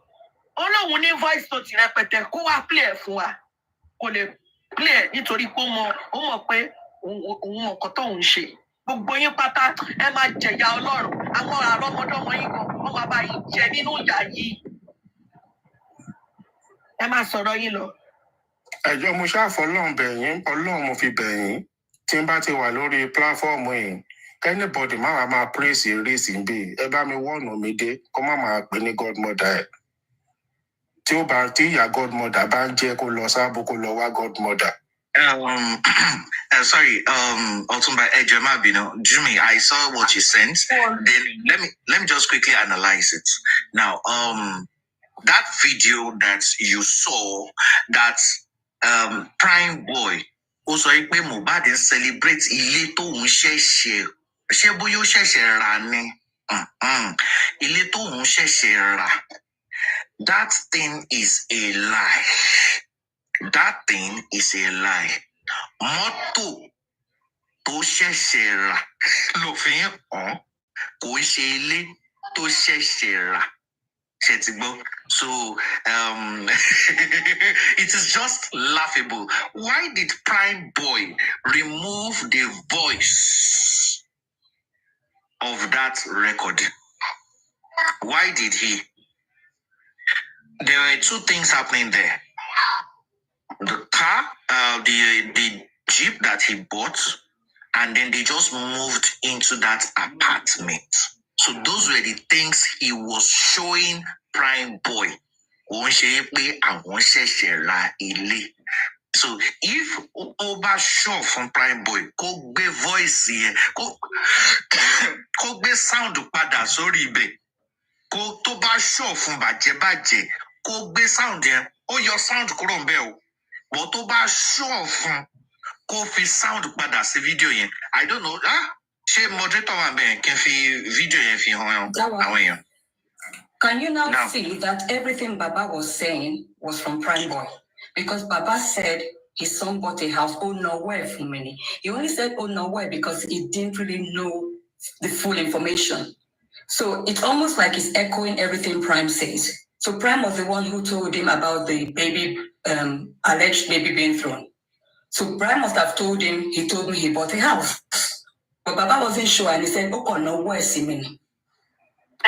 ó lóun ní voice note rẹpẹtẹ kó wá play ẹ̀ fún wa kò lè play ẹ̀ nítorí pé ó mọ̀ pé òun mọ̀ nǹkan tóun ṣe gbogbo yín pátá ẹ máa jẹ̀yà Ọlọ́run àwọn àrọ́mọdọ́mọ yín kan wọ́n máa bá yín jẹ nínú ìyà yìí ẹ máa sọ̀rọ̀ yín lọ. Ẹjọ́ mo ṣàfọlọ́run bẹ̀yìn Ọlọ́run mo fi bẹ̀yìn tí n bá ti wà lórí pláfọ́ọ̀mù yìí anybody má wàá máa praise race ń bè ẹ bá mi wọ́ọ̀nù mi dé kó má máa pè ní godmother ẹ̀ tí ìyá godmother bá ń jẹ́ kó lọ sábò kó lọ wá godmother. Sorry, Otumba Ejemabino, Jimmy, I saw what you sent. Then let me just quickly analyze it. Now, that video that you saw, that Prime Boy also Mohbad celebrate ilé tóun ṣẹ̀ṣẹ̀ ṣé bóyá ó ṣẹ̀ṣẹ̀ rà ni ilé tóun ṣẹ̀ṣẹ̀ rà. That thing is a lie. That thing is a lie. Mọ́tò tó ṣẹ̀ṣẹ̀ rà ló fi hàn kò ṣe ilé tó ṣẹ̀ṣẹ̀ rà. Ṣé ti gbọ́? So it is just laughable. Why did Prime Boy remove the voice of that record? Why did he? There were two things happening there. The car, the Jeep that he bought, and then they just moved into that apartment. So those were the things he was showing Prime Boy. So if Oba show from Prime Boy, kó gbé voice yẹn, kó gbé sound padà sórí ibẹ̀, kó tó bá show fún bàjẹ́bàjẹ́, kó gbé sound yẹn, ó yọ sound kúrò ńbẹ̀ o. But tó bá show fún kó fi sound padà sí video yẹn. I don't know. Ṣé moderator wà bẹ́ẹ̀ kí n fi video yẹn fi hàn àwọn èèyàn? Can you now see that everything Baba was saying was from Prime Boy? Because Baba said his son bought a house, oh nowhere for many. He only said oh nowhere because he didn't really know the full information. So it's almost like he's echoing everything Prime says. So Prime was the one who told him about the baby, alleged baby being thrown. So Prime must have told him, he told me he bought a house. But Baba wasn't sure and he said, oh nowhere see many.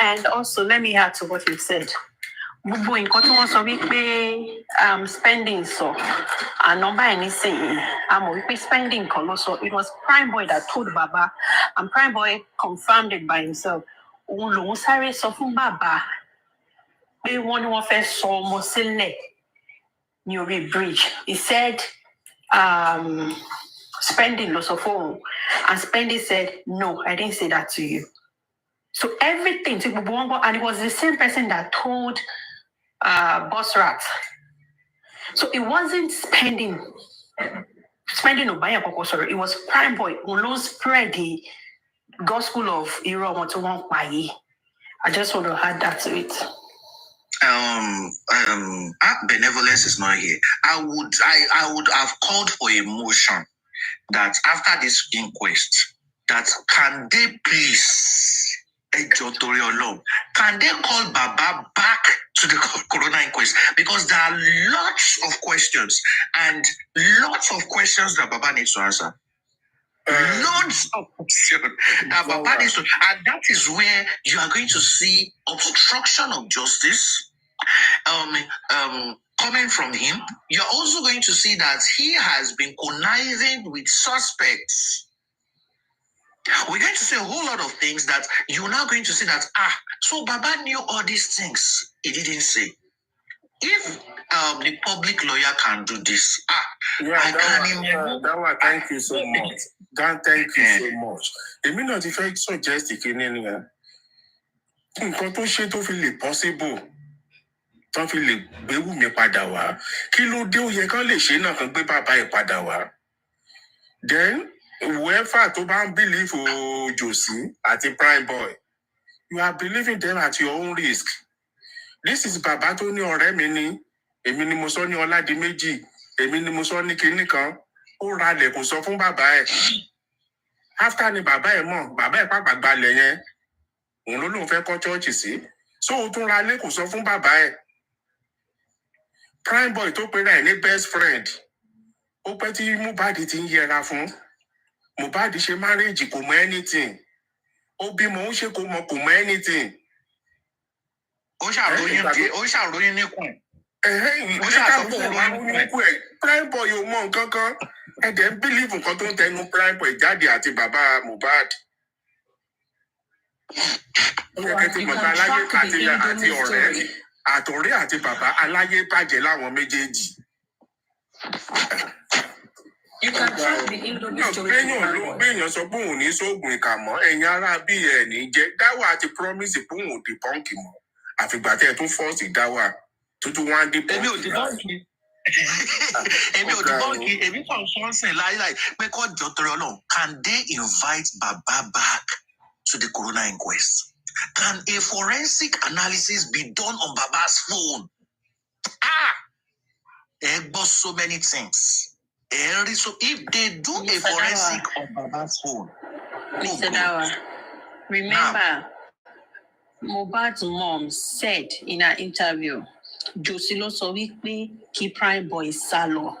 And also, let me add to what you said. Gbogbo nǹkan tí wọ́n sọ wípé spending sọ ànọ́mbà ẹ̀ nísìnyí àmọ́ wípé spending kan ló sọ it was Prime Boy that told Baba and Prime Boy confirmed it by himself. Òun lòun sáré sọ fún Baba pé wọ́n ní wọ́n fẹ́ sọ ọmọ sílẹ̀ ní orí bridge. He said spending ló sọ fóun and spending said no, I didn't say that to you. So everything, and it was the same person that told Boss Rat. So it wasn't spending sorry, it was Prime Boy who spread the gospel of Iro I just want to add that to it. Benevolence is not here. I would have called for a motion that after this inquest, that can they please, can they call Baba back to the Corona inquest? Because there are lots of questions that Baba needs to answer. Loads of questions that Baba needs to, and that is where you are going to see obstruction of justice coming from him. You're also going to see that he has been conniving with suspects. We're going to see a whole lot of things that you're now going to see that, so Baba knew all these things. He didn't say. If the public lawyer can do this, thank you so much. Dan, thank you so much. Èmi náà ti fẹ́ suggest ìkíní nìyẹn. Nǹkan tó ṣe tó fi lè possible, tó fi lè gbé Wùmí padà wá. Kí ló dé ó yẹ kán lè ṣe náà kán gbé bàbá ẹ̀ padà wá. Then, whoever tó bá ń believe Josie àti Prime Boy, you are believing them at your own risk. This is bàbá tó ní ọ̀rẹ́ mi ní, èmi ni mo sọ ní Ọládìméjì, èmi ni mo sọ ní kinní kan, ó ralẹ̀ kò sọ fún bàbá ẹ̀. After ni bàbá ẹ̀ mọ̀, bàbá ẹ̀ pàpà gbalẹ̀ yẹn, òun ló lóun fẹ́ kọ́ chọ́ọ̀chì sí. So ó tún ralẹ̀ kò sọ fún bàbá ẹ̀. Prime Boy tó pera ẹ̀ ní best friend, ó pẹ́ tí Mohbad ti ń yẹra fún. Mohbad ṣe marriage kò mọ anything. Ó bímọ ó ṣe kò mọ anything. Ó ṣàròyìn níkùn. Prime Boy ò mọ nǹkan kan. Ẹ dẹ̀ ń believe nǹkan tó ń tẹnu Prime Boy jáde àti bàbá Mohbad. Ó yẹ kẹ́ ti mọ̀ pé aláyé àti ọ̀rẹ́ àtọ̀rẹ́ àti bàbá aláyé bàjẹ́ láwọn méjèèjì. You can trust the Indomie story. Béèyàn sọ pé òun ní sóògùn ìkà mọ́, ẹ̀yin ará bí ẹ̀ ní jẹ́. Dáwà àti promise pé òun ò di pọ́ǹkì mọ́. Àfìgbà tẹ́ ẹ tún fọ́ọ̀sì Dáwà tuntun wá ń di pọ́ǹkì. Èmi ò di pọ́ǹkì. Èmi kàn sọ́ọ̀sìn láíláí pé kọ́ jọ torí Ọlọ́run. Can they invite Baba back to the Corona inquest? Can a forensic analysis be done on Baba's phone? There are so many things. So if they do a forensic on Baba's phone, Mr. Dawa, remember, Mohbad's mom said in her interview, Josie ló sọ wípé kí Prime Boy sá lọ.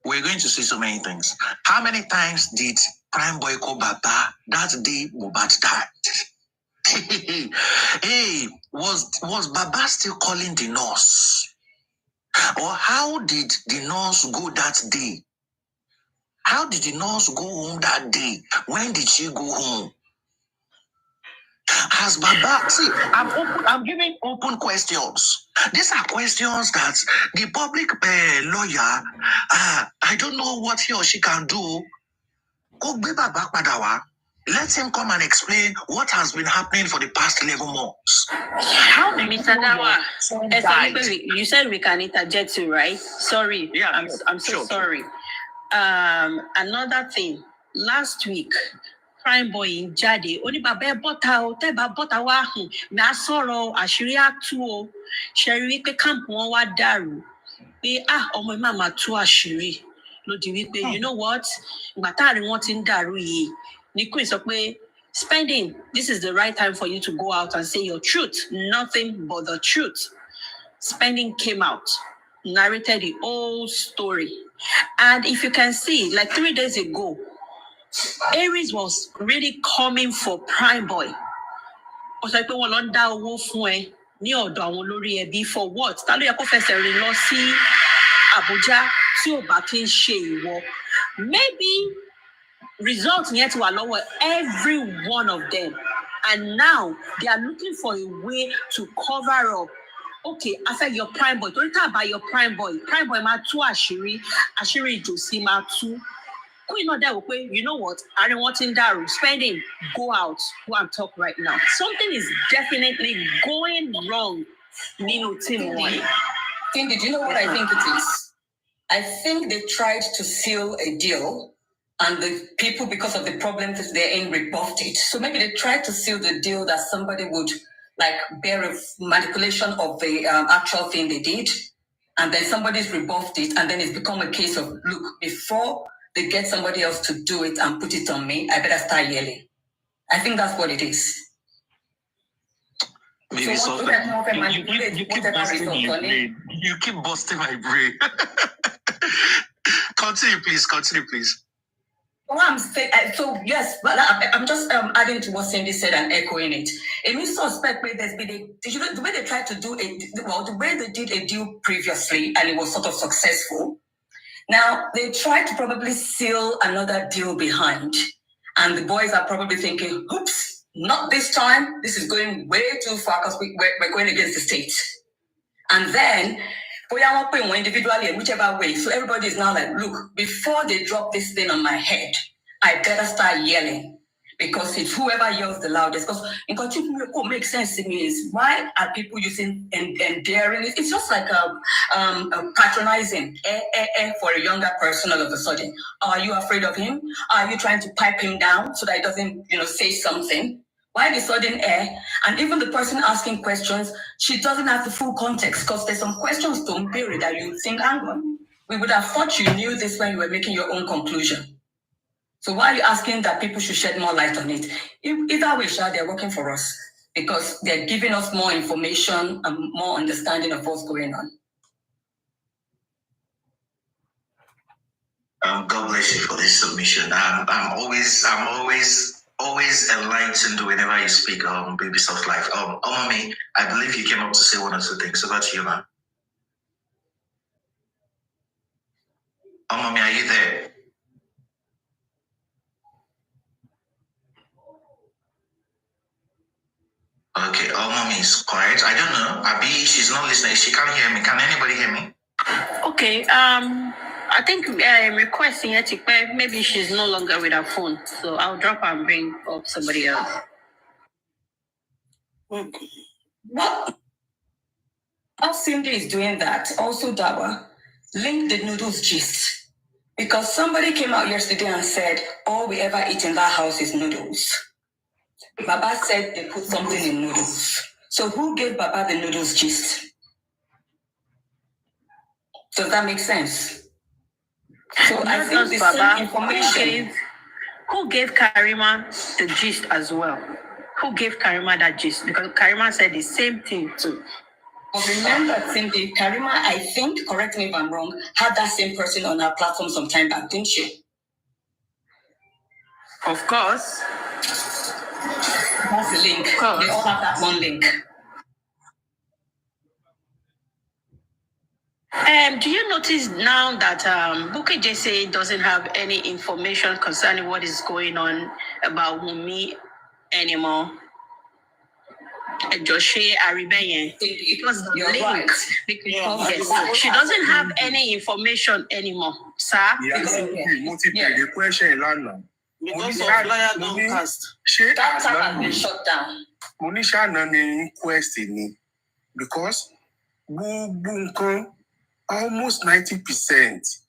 We're going to see so many things. How many times did Prime Boy call Baba that day Mohbad died? Hey, was Baba still calling the nurse? Or how did the nurse go that day? How did the nurse go home that day? When did she go home? Has Baba... See, I'm giving open questions. These are questions that the public lawyer, I don't know what he or she can do. Go be Baba Padawa. Let him come and explain what has been happening for the past 11 months. How did Mr. Dawa, you said we can interject you, right? Sorry. Yeah, I'm so sorry. Another thing, last week, Prime Boy in Jade, only Baba Bota, Teba Bota Wahu, Nasoro, Ashiria Tuo, Sherry Camp Wa Daru. My mama to Ashiri. You know what? Batari wanting Daru ye. Niku is okay. Spending, this is the right time for you to go out and say your truth, nothing but the truth. Spending came out, narrated the whole story. And if you can see, like 3 days ago, Aries was really coming for Prime Boy. For what? Maybe results yet to allow every one of them. And now they are looking for a way to cover up. Okay, after your Prime Boy, don't talk about your Prime Boy. Prime Boy ma tu Ashiri Josie ma tu. You know what? I don't want in Daru. Spending, go out, go and talk right now. Something is definitely going wrong. Nino Tim. Cindy, do you know what I think it is? I think they tried to seal a deal, and the people, because of the problems they're in, rebuffed it. So maybe they tried to seal the deal that somebody would bear a manipulation of the actual thing they did, and then somebody's rebuffed it, and then it's become a case of, look, before they get somebody else to do it and put it on me, I better start yelling. I think that's what it is. Maybe so you keep busting my brain. You keep busting my brain. Continue, please. Well, I'm saying, so yes, but I'm just adding to what Cindy said and echoing it. A new suspect way there's been the way they tried to do the way they did a deal previously, and it was sort of successful. Now they tried to probably seal another deal behind, and the boys are probably thinking, "Oops, not this time. This is going way too far because we're going against the state." And then we are not paying individually in whichever way. So everybody is now like, look, before they drop this thing on my head, I better start yelling. Because it's whoever yells the loudest. Because in continuing, what makes sense to me is, why are people using endearing? It's just like patronizing for a younger person all of a sudden. Are you afraid of him? Are you trying to pipe him down so that he doesn't, say something? Why the sudden air? And even the person asking questions, she doesn't have the full context, because there's some questions to Mpiri that you think, hang on, we would have thought you knew this when you were making your own conclusion. So why are you asking that people should shed more light on it? Either way, they're working for us because they're giving us more information and more understanding of what's going on. God bless you for this submission. I'm always enlightened whenever you speak Baby Soft Life. Mommy, I believe you came up to say one or two things. Over to you, man. Mommy, are you there? Okay, Mommy is quiet. I don't know. Abi, she's not listening. She can't hear me. Can anybody hear me? Okay. I think requesting it, maybe she's no longer with her phone, so I'll drop her and bring up somebody else. What? How Cindy is doing that, also Dawa, link the noodles gist. Because somebody came out yesterday and said, all we ever eat in that house is noodles. Baba said they put something in noodles. So who gave Baba the noodles gist? Does that make sense? So I think the same information. Who gave Karima the gist as well? Who gave Karima that gist? Because Karima said the same thing too. But remember, Cindy, Karima, I think, correct me if I'm wrong, had that same person on our platform some time back, didn't she? Of course. That's the link. They all have that one link. Do you notice now that Bukky Jesse doesn't have any information concerning what is going on about Wunmi anymore? Joshua Aribeyen. It was the link. Right. Yes. She doesn't have any information anymore, sir. The question, Lana. Because of liar downcast. That time has been shut down. Monisha nani question because almost 90%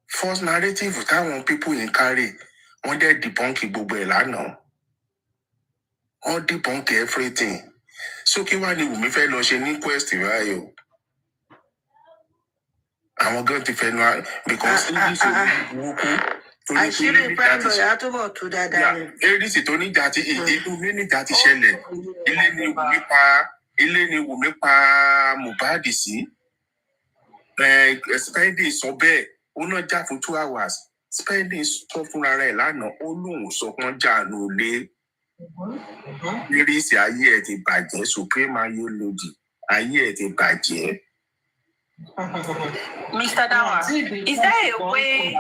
false narrative that people in carry when they debunk Lana. All debunk everything. So Kiwani will be fair no she question right. I'm going to fair because I should reply to that about to that. Yeah, this is only that it many that is shele. Ileni will make Mohbad see. Spending so bad, not just for 2 hours. Spending so for a lano, so one jan le. There is a year the budget, supreme ideology. A year the budget. Mr. Dawa, is there a way?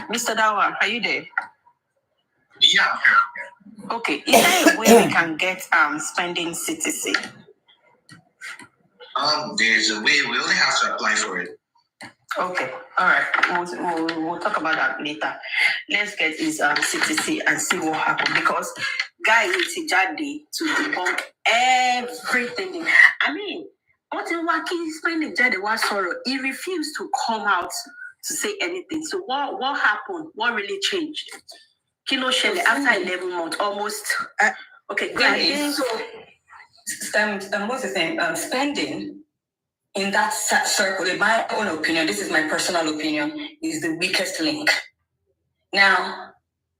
Mr. Dawa, are you there? Yeah. Okay, is there a way we can get spending CTC? There's a way. We only have to apply for it. Okay, all right. We'll talk about that later. Let's get his CTC and see what happened, because guy is Jadi to debunk everything. I mean, he refused to come out to say anything. So what happened? What really changed? Kilo Shelley after 11 months, almost. Okay, go ahead. what's the thing? Spending in that circle, in my own opinion, this is my personal opinion, is the weakest link. Now,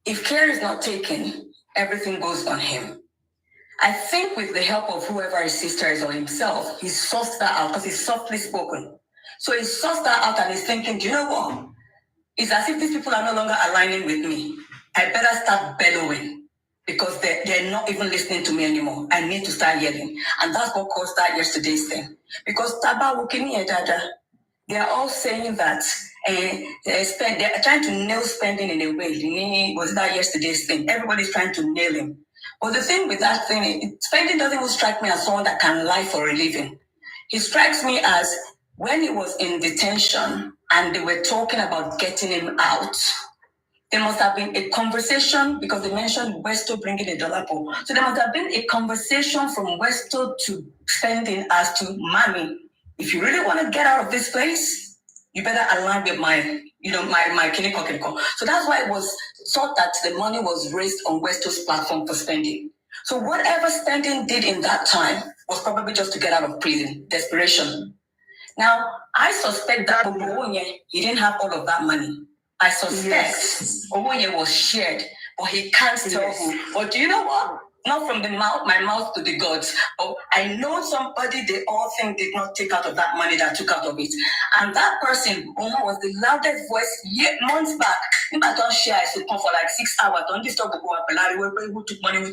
if care is not taken, everything goes on him. I think with the help of whoever his sister is or himself, he sussed that out because he's softly spoken. So he sussed that out and he's thinking, do you know what? It's as if these people are no longer aligning with me. I better start bellowing because they're not even listening to me anymore. I need to start yelling. And that's what caused that yesterday's thing. Because they are all saying that they're trying to nail spending in a way. Was that yesterday's thing? Everybody's trying to nail him. But the thing with that thing, spending doesn't even strike me as someone that can lie for a living. He strikes me as when he was in detention and they were talking about getting him out, there must have been a conversation because they mentioned Westo bringing a dollar pool. So there must have been a conversation from Westo to spending as to, Mommy, if you really want to get out of this place, you better align with my kiniko. So that's why it was thought that the money was raised on Westo's platform for spending. So whatever spending did in that time was probably just to get out of prison, desperation. Now, I suspect that Obonye, he didn't have all of that money. I suspect Obonye was shared, but he can't tell who. But do you know what? Not from my mouth to the gods. Oh, I know somebody they all think did not take out of that money that took out of it. And that person, was the loudest voice months back. I don't share, I should come for like 6 hours. Don't disturb who took money. The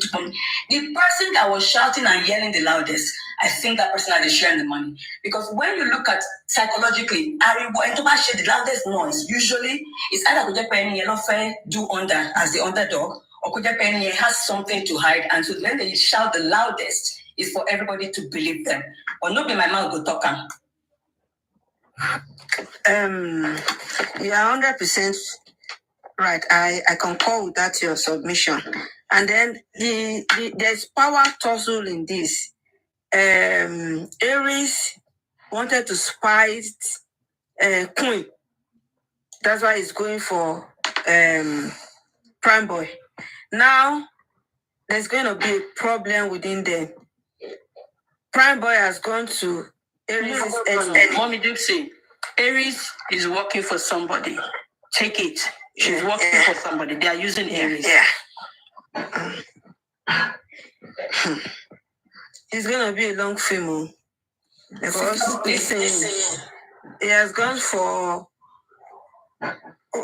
person that was shouting and yelling the loudest, I think that person had a share in the money. Because when you look at psychologically, the loudest noise, usually it's either do under as the underdog, or Kujapenye has something to hide, and so when they shout the loudest, is for everybody to believe them. Or not be my mouth go talk. You are 100% right. I concur with that your submission. And then there's power tussle in this. Aries wanted to spite Queen. That's why he's going for Prime Boy. Now, there's going to be a problem within them. Prime Boy has gone to Aries' extent. Mommy did say, Aries is working for somebody. Take it. She's working for somebody. They are using Aries. It's going to be a long film. Because he has gone for...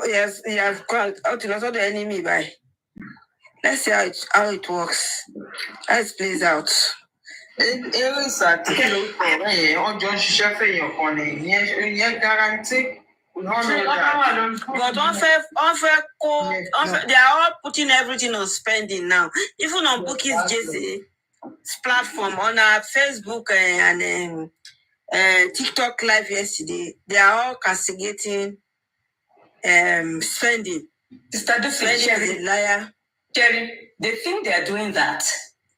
He has gone out to not the enemy by... Let's see how it works. How it plays out. Aries àti ọjọ́ ṣiṣẹ́ fẹ̀yàn kan ni ìyẹn guarantee. But they are all putting everything on spending now. Even on Bookie's JC's platform, on our Facebook and TikTok live yesterday, they are all castigating spending. Spending as a liar. Jerry, they think they are doing that,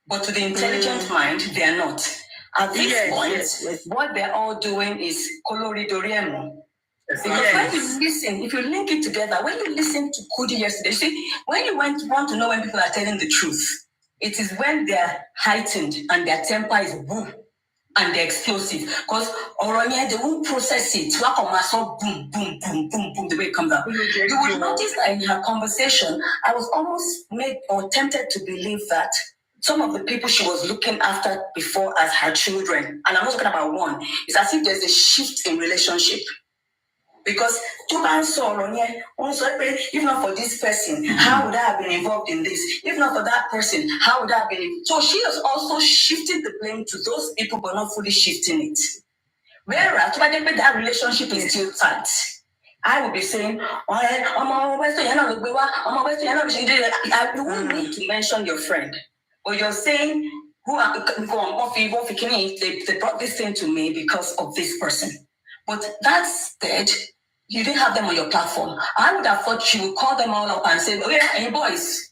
but to the intelligent mind, they are not. At this point, what they're all doing is coloridoriemo. Because when you listen, if you link it together, when you listen to Kudi yesterday, see, when you want to know when people are telling the truth, it is when they're heightened and their temper is boom and they're explosive. Because Oronia, they won't process it. Boom, boom, boom, boom, boom, the way it comes out. You will notice that in her conversation, I was almost made or tempted to believe that some of the people she was looking after before as her children, and I'm not talking about one, it's as if there's a shift in relationship. Because if not for this person, how would I have been involved in this? If not for that person, how would I have been? So she has also shifted the blame to those people, but not fully shifting it. Whereas that relationship is still tight. I would be saying, you won't need to mention your friend. But you're saying, they brought this thing to me because of this person. But that said, you didn't have them on your platform. I would have thought she would call them all up and say, oh yeah, hey boys,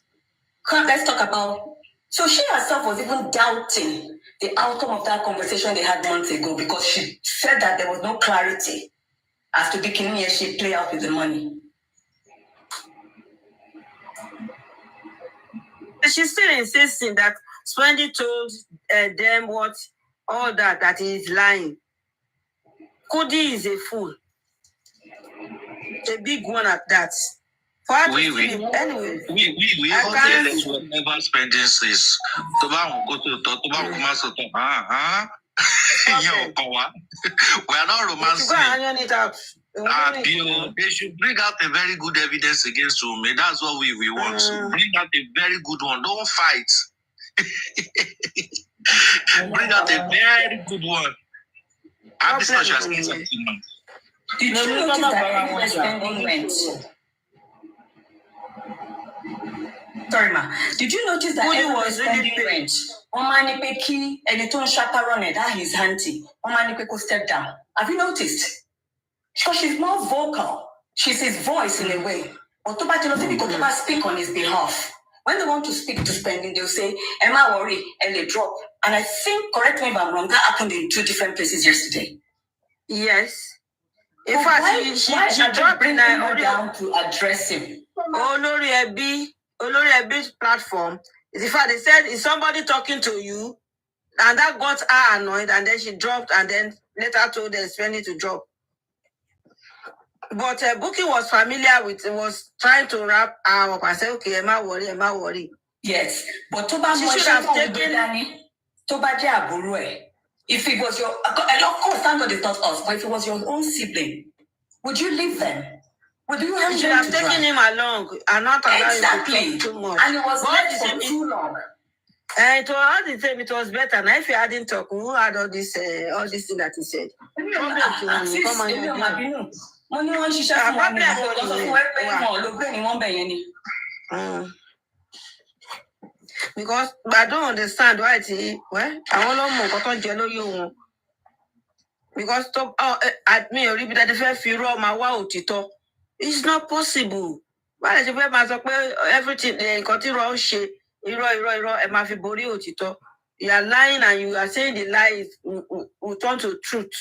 let's talk about... So she herself was even doubting the outcome of that conversation they had months ago because she said that there was no clarity as to the Kenya she play out with the money. She's still insisting that Spendy told them what all that he is lying. Kudi is a fool, a big one at that. We even never spending says. We are not romancing. They should bring out a very good evidence against Wunmi. That's what we want. Bring out a very good one. Don't fight. Bring out a very good one. At this much as it's Did you notice that people are spending rent? Sorry, ma. Did you notice that everyone was spending rent? Omanipeki and the chaperone, that his auntie. Omanipeko stepped down. Have you noticed? Because she's more vocal. She's his voice in a way. Or to speak on his behalf. When they want to speak to spending, they'll say, Emma worry, and they drop. And I think, correct me if I'm wrong, that happened in 2 different places yesterday. Yes. In fact, she dropped in her down to address him. Olori Ebi's platform. In fact, they said, is somebody talking to you? And that got her annoyed, and then she dropped, and then later told the spending to drop. But Bukky was familiar with, was trying to wrap her up and say, okay, Emma worry. Yes, but she should have taken Tobaji Aburue. If it was your, of course, thank God it's not us, but if it was your own sibling, would you leave them? Would you have should have taken him along and not allow him to talk too much? And it was left for too long. It was all the same. It was better. Now, if you hadn't talked, who had all this thing that he said? Because I don't understand why I want to know because it's not possible. Why did you everything you are lying and you are saying the lie will turn to truth.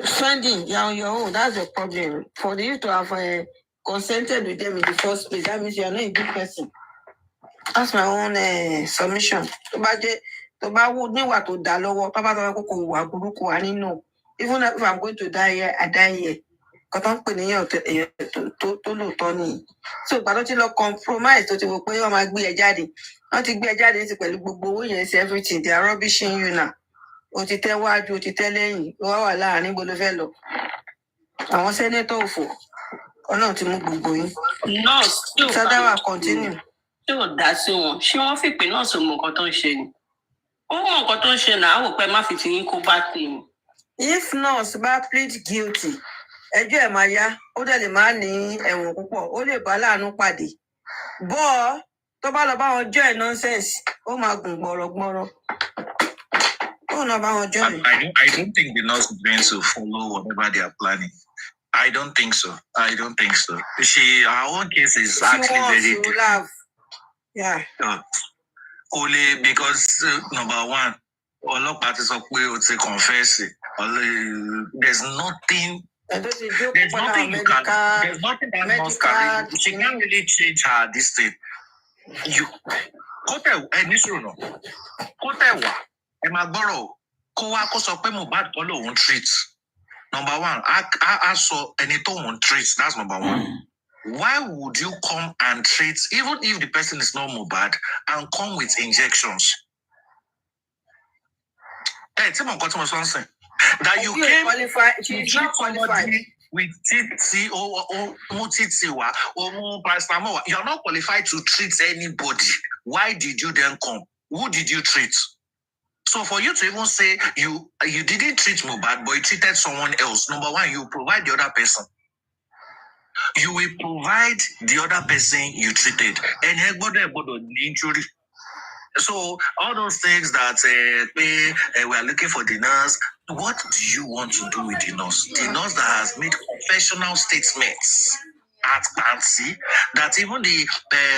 Spending, you're on your own. That's the problem. For you to have consented with them in the first place, that means you are not a good person. That's my own submission. Even if I'm going to die here, I die here. So, but don't compromise to everything. They are rubbishing you now. No, still continue. Still that's one. She won't fit pay no so mokoton. If not, but plead guilty. Ẹjọ́ ẹ̀ máa yá, ó dẹ̀ lè má ní ẹ̀wọ̀n púpọ̀, ó lè bá láàánú pàdé. Bọ́ tó bá lọ bá wọn jọ́ ẹ̀ nonsense, ó máa gùn gbọ̀rọ̀gbọ̀rọ̀. Ó náà bá wọn jọ́ ẹ̀. I don't think the nurse is going to follow whatever they are planning. I don't think so. Her own case is actually very different. Yeah. Only because number one, ọlọ́pàá ti sọ pé o ti confess. There's nothing that nurse can do. She can't really change her this thing. You Mohbad treat. Number one, I saw any treat. That's number one. Why would you come and treat, even if the person is not Mohbad, and come with injections? Hey, that you came to treat somebody with TT or paracetamol. You're not qualified to treat anybody. Why did you then come? Who did you treat? So for you to even say you didn't treat Mohbad, but you treated someone else, number one, you provide the other person. You will provide the other person you treated. And the injury. So all those things that we are looking for the nurse, what do you want to do with the nurse? The nurse that has made professional statements at Pansy that even the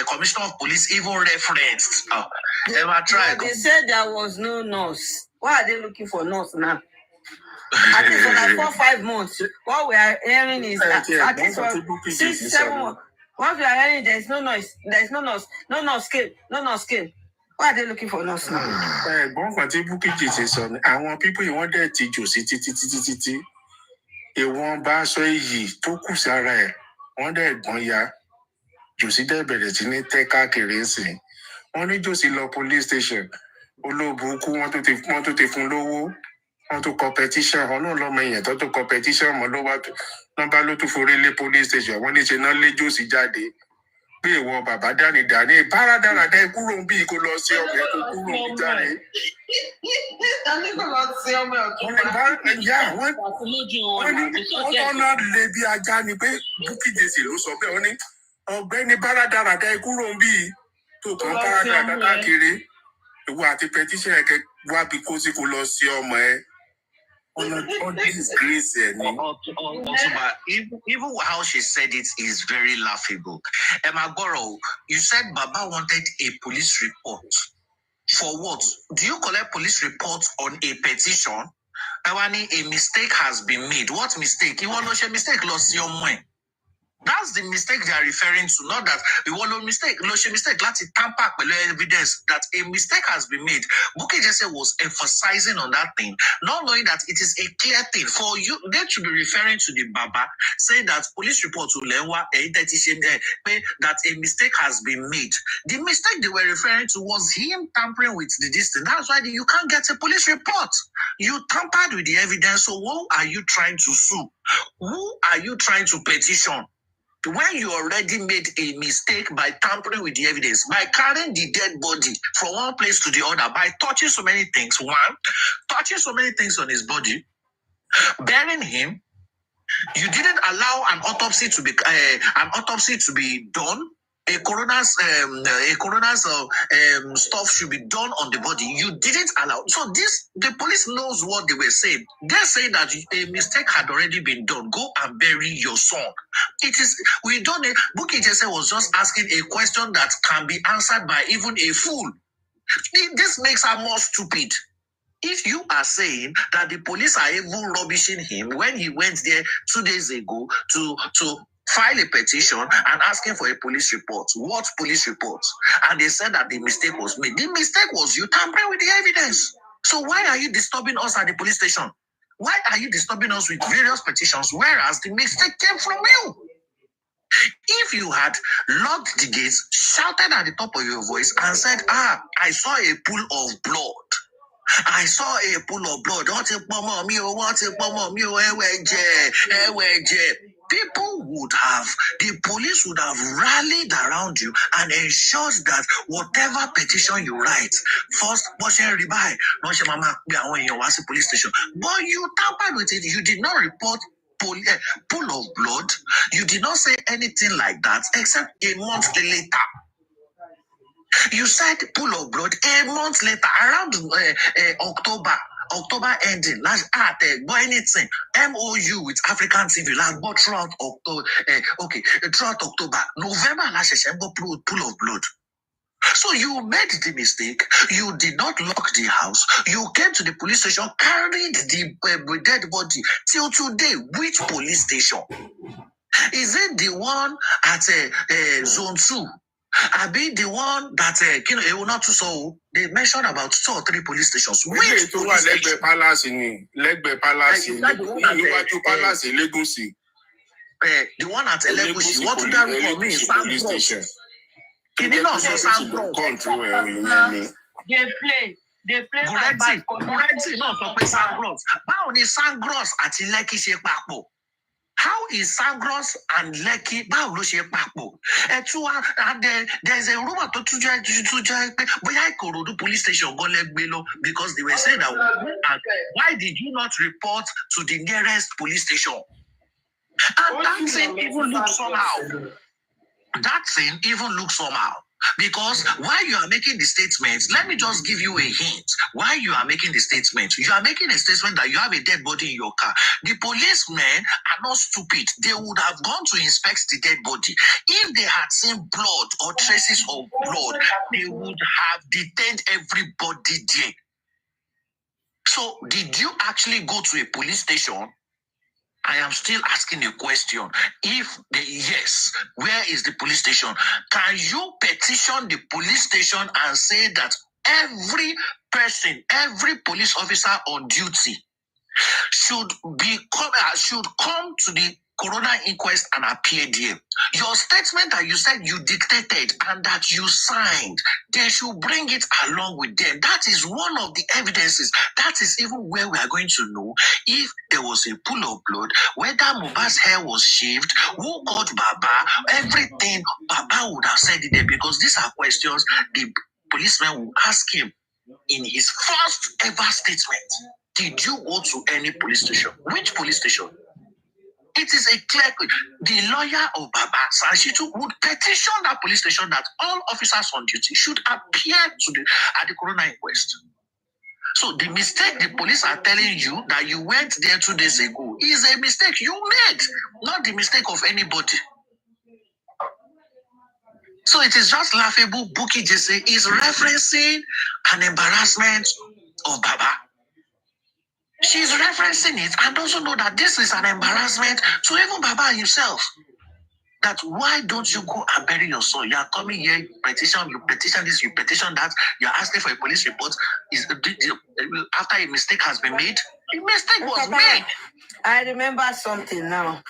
commissioner of police even referenced. Never tried. They said there was no nurse. Why are they looking for nurse now? At least for like 4 or 5 months. What we are hearing is that at least for 6, 7 months. Once we are hearing there's no noise, there's no nurse scale. Why are they looking for nurse now? Ẹ̀gbọ́n kan tí Bukky ṣe sọ ni àwọn pípọ̀ yìí wọ́n dẹ̀ ti jò sí títí. Ìwọ̀n bá aṣọ iyì tó kù sára ẹ̀ wọ́n dẹ̀ gbọ́n ya. Jòsí dẹ̀ bẹ̀rẹ̀ sí ní tẹ́ káàkiri ńsìn. Wọ́n ní Jòsí lọ police station. Olóòbùkú wọ́n tó ti fún lówó. Wọ́n tó competition. Wọ́n náà lọ́mọ èèyàn tó competition mọ́ ló wá tó. Wọ́n bá ló tún forí lé police station. Wọ́n ní ṣe náà lé Jòsí jáde. Pé ìwọ bàbá Dání báradáradá ẹ kúrò ń bí kó lọ sí ọmọ ẹ kó kúrò ń bí jáde. A ní kò lọ sí ọmọ ọ̀tún. Wọ́n náà lè bí ajá ni pé Bukky Jesse ló sọ bẹ́ẹ̀. Wọ́n ní ọ̀gbẹ́ni báradáradá ẹ kúrò ń bí tó kàn báradáradá káàkiri. Ìwọ àti petition ẹ̀kẹ́ wá bí kó sí kó lọ sí ọmọ ẹ. All this grace even how she said it is very laughable. Emma Goro, you said Baba wanted a police report. For what? Do you collect police reports on a petition? Ewani, a mistake has been made. What mistake? You want to share mistake? Lost your mind. That's the mistake they are referring to, not that we want no mistake. No mistake. Let's tamper with evidence that a mistake has been made. Bukky Jesse was emphasizing on that thing, not knowing that it is a clear thing for you. They should be referring to the Baba, saying that police report to Lewa that a mistake has been made. The mistake they were referring to was him tampering with the distance. That's why you can't get a police report. You tampered with the evidence. So who are you trying to sue? Who are you trying to petition? When you already made a mistake by tampering with the evidence, by carrying the dead body from one place to the other, by touching so many things, touching so many things on his body, burying him, you didn't allow an autopsy to be done. A coroner's stuff should be done on the body. You didn't allow. So the police knows what they were saying. They say that a mistake had already been done. Go and bury your son. Bukky Jesse was just asking a question that can be answered by even a fool. This makes her more stupid. If you are saying that the police are even rubbishing him when he went there 2 days ago to file a petition and asking for a police report. What police report? And they said that the mistake was made. The mistake was you tampering with the evidence. So why are you disturbing us at the police station? Why are you disturbing us with various petitions, whereas the mistake came from you? If you had locked the gates, shouted at the top of your voice and said, I saw a pool of blood. I saw a pool of blood. People would have, the police would have rallied around you and ensured that whatever petition you write, first, police station. But you tampered with it. You did not report pool of blood. You did not say anything like that, except a month later. You said pool of blood a month later, around October ending. Last anything MOU with African TV like but throughout October. Throughout October, November last pool of blood. So you made the mistake. You did not lock the house. You came to the police station, carried the dead body till today. Which police station? Is it the one at Zone 2? I be the one that they mentioned about 2 or 3 police stations. Which police station? Palace Legacy. The one at Legacy. What do that for me? Sandros. Can you not say Sandros? They play my bike. Correct. No, for Sandros. How is Sandros at Lekki ṣe papọ̀? How is Sangros and Lekki? Báwo ló ṣe papọ̀? And there's a rumor to bóyá Ìkòròdú police station gan lẹ́gbẹ́ lọ because they were saying that why did you not report to the nearest police station? And that thing even looks somehow. Because while you are making the statements, let me just give you a hint. While you are making the statement, you are making a statement that you have a dead body in your car. The policemen are not stupid. They would have gone to inspect the dead body. If they had seen blood or traces of blood, they would have detained everybody there. So, did you actually go to a police station I am still asking the question. If the yes, where is the police station? Can you petition the police station and say that every person, every police officer on duty should come to the coroner inquest and appear there? Your statement that you said you dictated and that you signed, they should bring it along with them. That is one of the evidences. That is even where we are going to know if there was a pool of blood, whether Mohbad's hair was shaved, who got Baba, everything. Baba would have said it there, because these are questions the policeman will ask him in his first ever statement. Did you go to any police station? Which police station? It is a clear. The lawyer of Baba Sanshitu would petition that police station that all officers on duty should appear at the coroner inquest. So the mistake the police are telling you that you went there 2 days ago is a mistake you made, not the mistake of anybody. So it is just laughable. Buki Jesse is referencing an embarrassment of Baba. She's referencing it and also know that this is an embarrassment to even Baba himself. That why don't you go and bury your son? You are coming here, you petition this, you petition that, you're asking for a police report. After a mistake has been made, a mistake was made. I remember something now,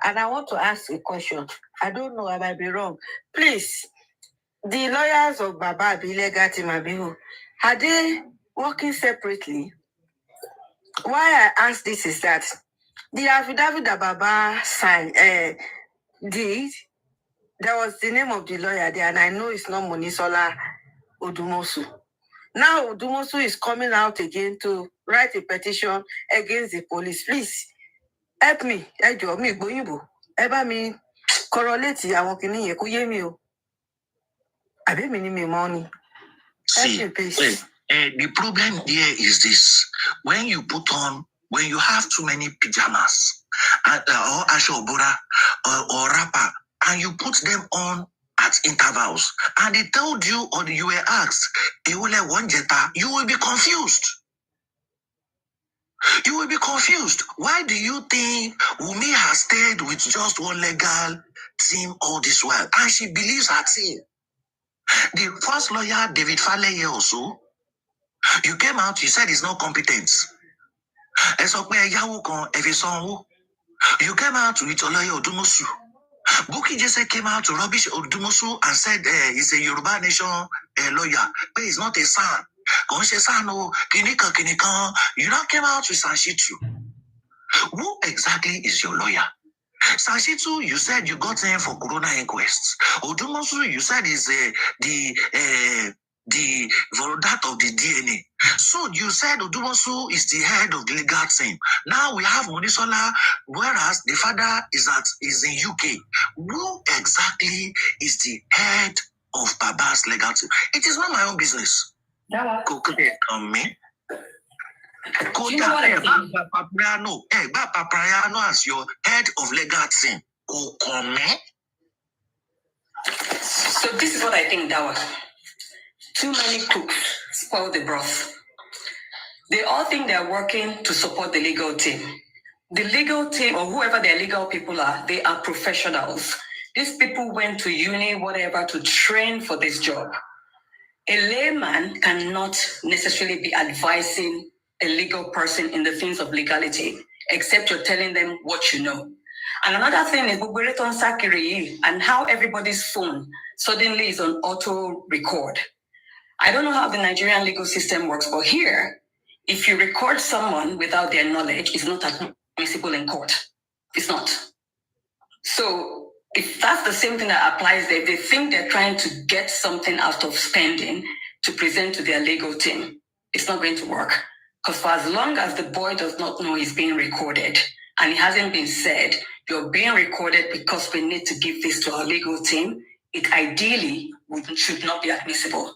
and I want to ask a question. I don't know, I might be wrong. Please, the lawyers of Baba legal team Abihu, are they working separately? Why I ask this is that the affidavit that Baba signed, did, there was the name of the lawyer there, and I know it's not Monisola Odumosu. Now Odumosu is coming out again to write a petition against the police. Please help me. Help me correlate àwọn kìíní yẹn kó yé mi o. Àbí mi ní mi money. See, the problem here is this: when you have too many pajamas or ashobura or wrapper, and you put them on at intervals, and they told you or you were asked, you will be confused. You will be confused. Why do you think Wumi has stayed with just one legal team all this while? And she believes her team. The first lawyer, David Faleye also, you came out, you said he's not competent. You came out with your lawyer Odumosu. Buki Jesse came out to rubbish Odumosu and said he's a Yoruba Nation lawyer, but he's not a son. You now came out with Sanshitu. Who exactly is your lawyer? Sanshitu, you said you got him for Corona inquest. Odumosu, you said is for that of the DNA. So you said Odumosu is the head of the legal team. Now we have Monisola, whereas the father is in UK. Who exactly is the head of Baba's legal team? It is not my own business. Me. Papriano as your head of legal team. So this is what I think, Dawa. Too many cooks spoil the broth. They all think they're working to support the legal team. The legal team, or whoever their legal people are, they are professionals. These people went to uni, whatever, to train for this job. A layman cannot necessarily be advising a legal person in the things of legality, except you're telling them what you know. And another thing is Buburiton Sakiri and how everybody's phone suddenly is on auto record. I don't know how the Nigerian legal system works, but here, if you record someone without their knowledge, it's not admissible in court. It's not. So if that's the same thing that applies there, they think they're trying to get something out of spending to present to their legal team. It's not going to work. Because for as long as the boy does not know he's being recorded, and it hasn't been said, you're being recorded because we need to give this to our legal team, it ideally should not be admissible.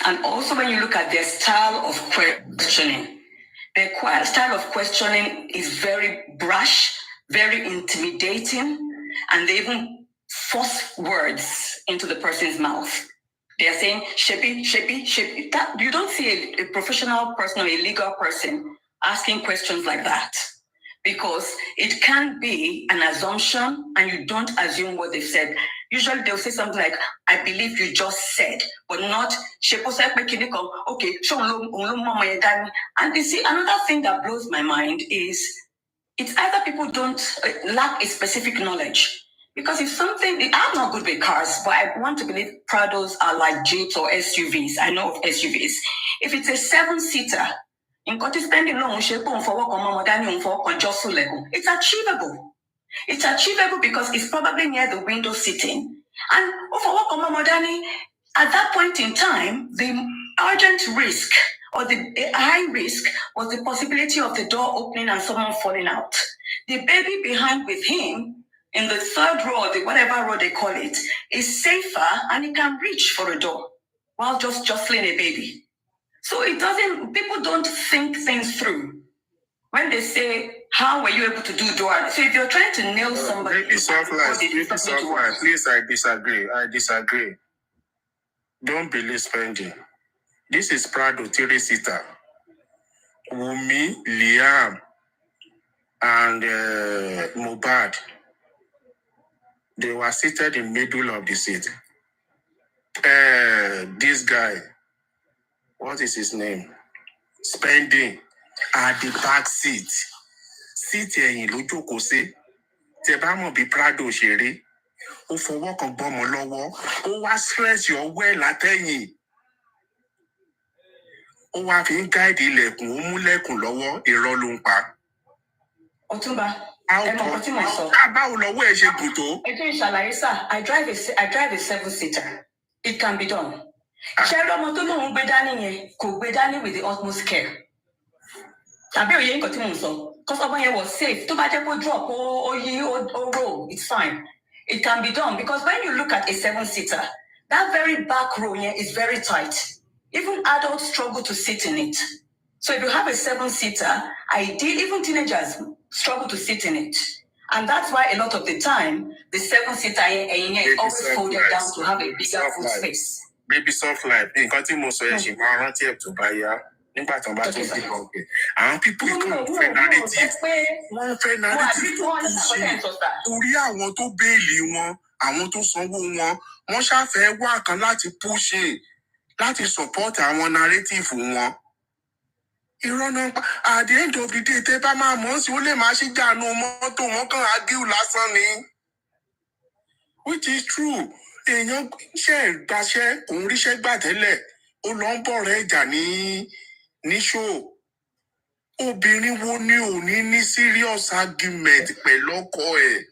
And also when you look at their style of questioning, their style of questioning is very brash, very intimidating, and they even force words into the person's mouth. They are saying, Shebi. That, you don't see a professional person or a legal person asking questions like that. Because it can be an assumption and you don't assume what they've said. Usually they'll say something like, I believe you just said, but not, okay, and you see, another thing that blows my mind is it's either people don't lack a specific knowledge. Because if something, I'm not good with cars, but I want to believe Prados are like Jeeps or SUVs. I know of SUVs. If it's a 7-seater, it's achievable. It's achievable because it's probably near the window sitting. And at that point in time, the urgent risk or the high risk was the possibility of the door opening and someone falling out. The baby behind with him in the third row, the whatever row they call it, is safer and he can reach for a door while just jostling a baby. So people don't think things through. When they say, how were you able to do door? So if you're trying to nail somebody... Please, I disagree. Don't believe spending. This is Prado, 3-seater. Wumi, Liam, and Mohbad. They were seated in the middle of the seat. This guy, what is his name? Spending at the back seat. Seat in lójókòó sí. Tẹ́ bá mọ̀ bí Prado ṣe rí. Ó fọwọ́ kan gbọ́mọ lọ́wọ́. Ó wá stress your well látẹ̀yìn. Ó wá fi ń guide ilẹ̀kùn. Ó mú lẹ̀kùn lọ́wọ́. Irọ́ ló ń pa. Ọ̀túnba. Báwo lọ́wọ́ ẹ ṣe gùn tó? I drive a 7-seater. It can be done. Ṣé ọmọ tó lóun gbé dání yẹn kò gbé dání with the utmost care? Àbí òye nǹkan tí mò ń sọ? Because ọmọ yẹn was safe. Tó bá jẹ́ kó drop ó roll, it's fine. It can be done because when you look at a 7-seater, that very back row yẹn is very tight. Even adults struggle to sit in it. So if you have a 7-seater, even teenagers struggle to sit in it. And that's why a lot of the time, the 7-seater is always folded down to have a bigger foot space. Baby soft life. Nǹkan tí mo sọ yẹn ṣì máa rántí ẹ̀ tó bá yá. Nígbà tí wọ́n bá tó bí ọ̀gbìn. Àwọn pípọ̀ ìkànnì fẹ́ narrative. Wọ́n fẹ́ narrative tó kù sí. Orí àwọn tó béèlì wọn, àwọn tó sanwó wọn, wọ́n ṣàfẹ́ wá kan láti push in, láti support àwọn narrative wọn. Irọ́ náà, at the end of the day, tẹ́ bá máa mọ̀ sí, ó lè máa ṣí jàánu mọ́tò wọn kàn argue lásán ni. Which is true. Èèyàn ṣe ìgbàṣẹ́, òun ríṣẹ́ gbà tẹ́lẹ̀, ó lọ ń bọ̀ rẹ̀ jà ní show. Obìnrin wo ni ò ní serious argument pẹ̀lú ọkọ ẹ̀?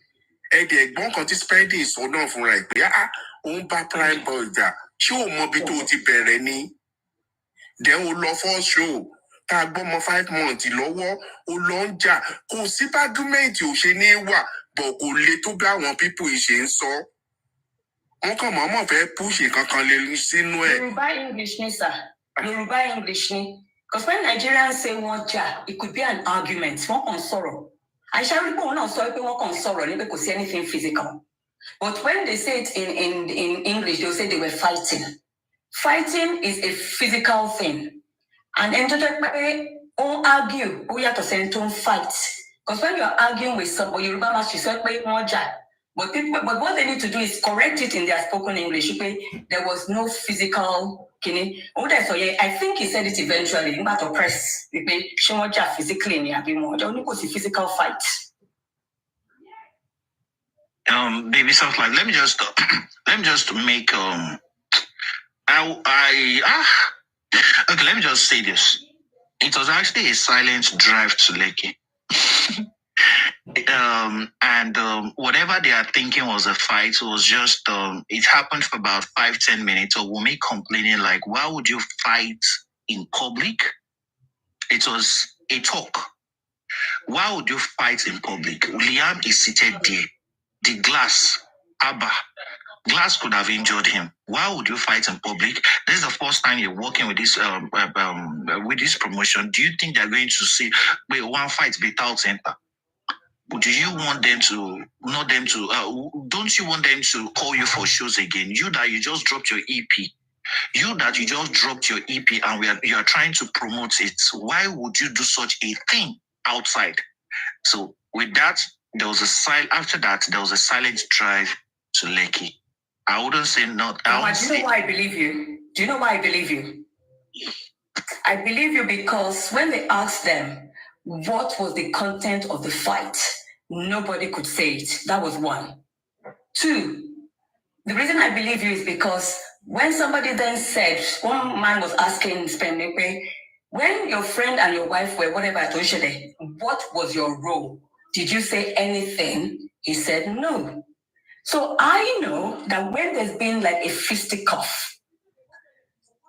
Ẹ̀dẹ̀ ẹ̀gbọ́n kan tí Spending sọ náà fúnra ẹ̀ pé òun bá Prime Boy jà, ṣé ò mọ ibi tó ti bẹ̀rẹ̀ ni? Then ó lọ first show. Tá a gbọ́mọ 5 months lọ́wọ́, ó lọ ń jà. Kò sí argument ò ṣe ní wà, bọ̀ kò le tó bí àwọn people ìṣe ń sọ. Wọ́n kàn mọ́mọ́ fẹ́ push kankan lè sínú ẹ̀. Yoruba English ni, sir. Yoruba English ni. Because when Nigerians say wọ́n jà, it could be an argument. Wọ́n kàn sọ̀rọ̀. Àìṣà rí pé òun náà sọ pé wọ́n kàn sọ̀rọ̀ ní pé kò sí anything physical. But when they say it in English, they'll say they were fighting. Fighting is a physical thing. And then don't argue, don't fight. Because when you're arguing with somebody, you remember she said, but what they need to do is correct it in their spoken English. There was no physical. I think he said it eventually. You to press. Physically, physical fight. Baby soft life. Let me just make okay, let me just say this. It was actually a silent drive to Lekki. Whatever they are thinking was a fight was just it happened for about 5-10 minutes of Wumi complaining like, why would you fight in public? It was a talk. Why would you fight in public? Liam is seated there. The glass could have injured him. Why would you fight in public? This is the first time you're working with this promotion. Do you think they're going to say, wait, one fight without center? Do you want them to, don't you want them to call you for shows again? You just dropped your EP. You that you just dropped your EP and you are trying to promote it. Why would you do such a thing outside? So with that, there was a silent drive to Lekki. I wouldn't say not. Do you know why I believe you? Do you know why I believe you? I believe you because when they asked them what was the content of the fight, nobody could say it. That was one. Two, the reason I believe you is because when somebody then said, one man was asking Spenekwe, when your friend and your wife were whatever at Oshede, what was your role? Did you say anything? He said no. So I know that when there's been like a fisticuff,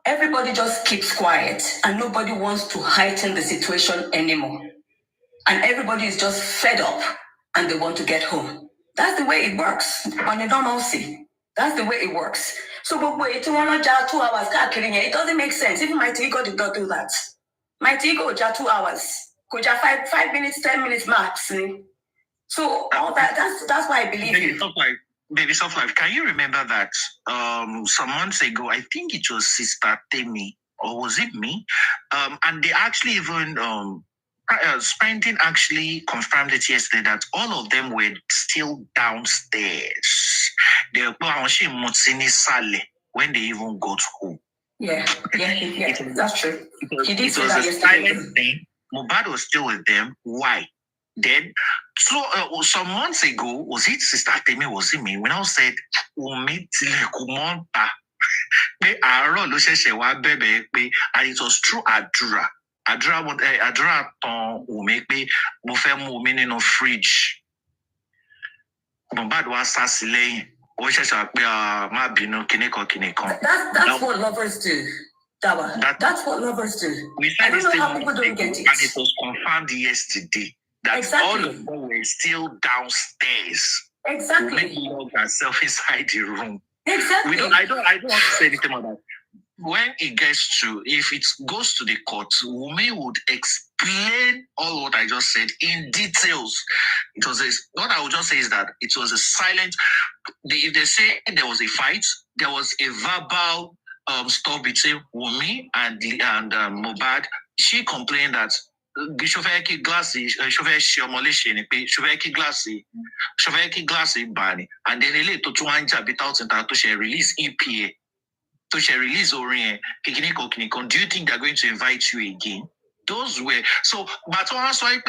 everybody just keeps quiet and nobody wants to heighten the situation anymore. And everybody is just fed up and they want to get home. That's the way it works on a normalcy. That's the way it works. So, but wait, 2 hours, it doesn't make sense. Even my ego did not do that. My ego, 2 hours, 5 minutes, 10 minutes max. So all that's why I believe you. Baby Soft Life, can you remember that some months ago, I think it was Sister Temi, or was it me? And they actually even Spending actually confirmed it yesterday that all of them were still downstairs. They were when they even got home. Yeah, that's true. It was a silent thing. Mohbad was still with them. Why? Then, so some months ago, was it Sister Temi, was it me? When I said, and it was true Adura. Adura will make me in a fridge. Mohbad was assassinated. That's what lovers do. That's what lovers do. I don't know how people don't get it. And it was confirmed yesterday that all of them were still downstairs. Exactly. We locked ourselves inside the room. Exactly. I don't want to say anything about that. When it gets to, if it goes to the court, Wumi would explain all what I just said in details. What I would just say is that it was a silent. If they say there was a fight, there was a verbal stuff between Wumi and Mohbad. She complained that Shofeki glassy, bani, and then they let to 200 bit out to share release EPA. To share release Orient, do you think they're going to invite you again? Those were so, but also I'm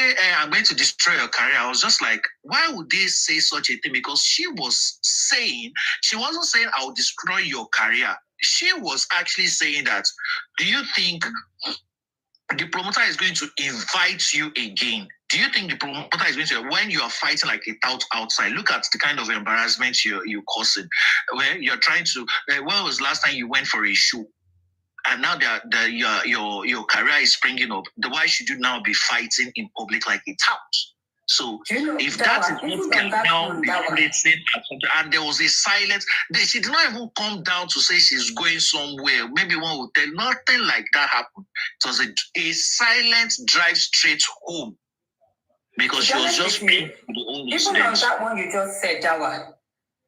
going to destroy your career. I was just like, why would they say such a thing? Because she wasn't saying I'll destroy your career. She was actually saying that, do you think the promoter is going to invite you again? Do you think the promoter is going to, when you are fighting like a tout outside, look at the kind of embarrassment you're causing, where you're trying to, when was the last time you went for a show? And now your career is springing up. Why should you now be fighting in public like a tout? So if that is what now and there was a silence, she did not even come down to say she's going somewhere. Maybe one would tell, nothing like that happened. It was a silent drive straight home because she was just being the only even on that one you just said, Dawa,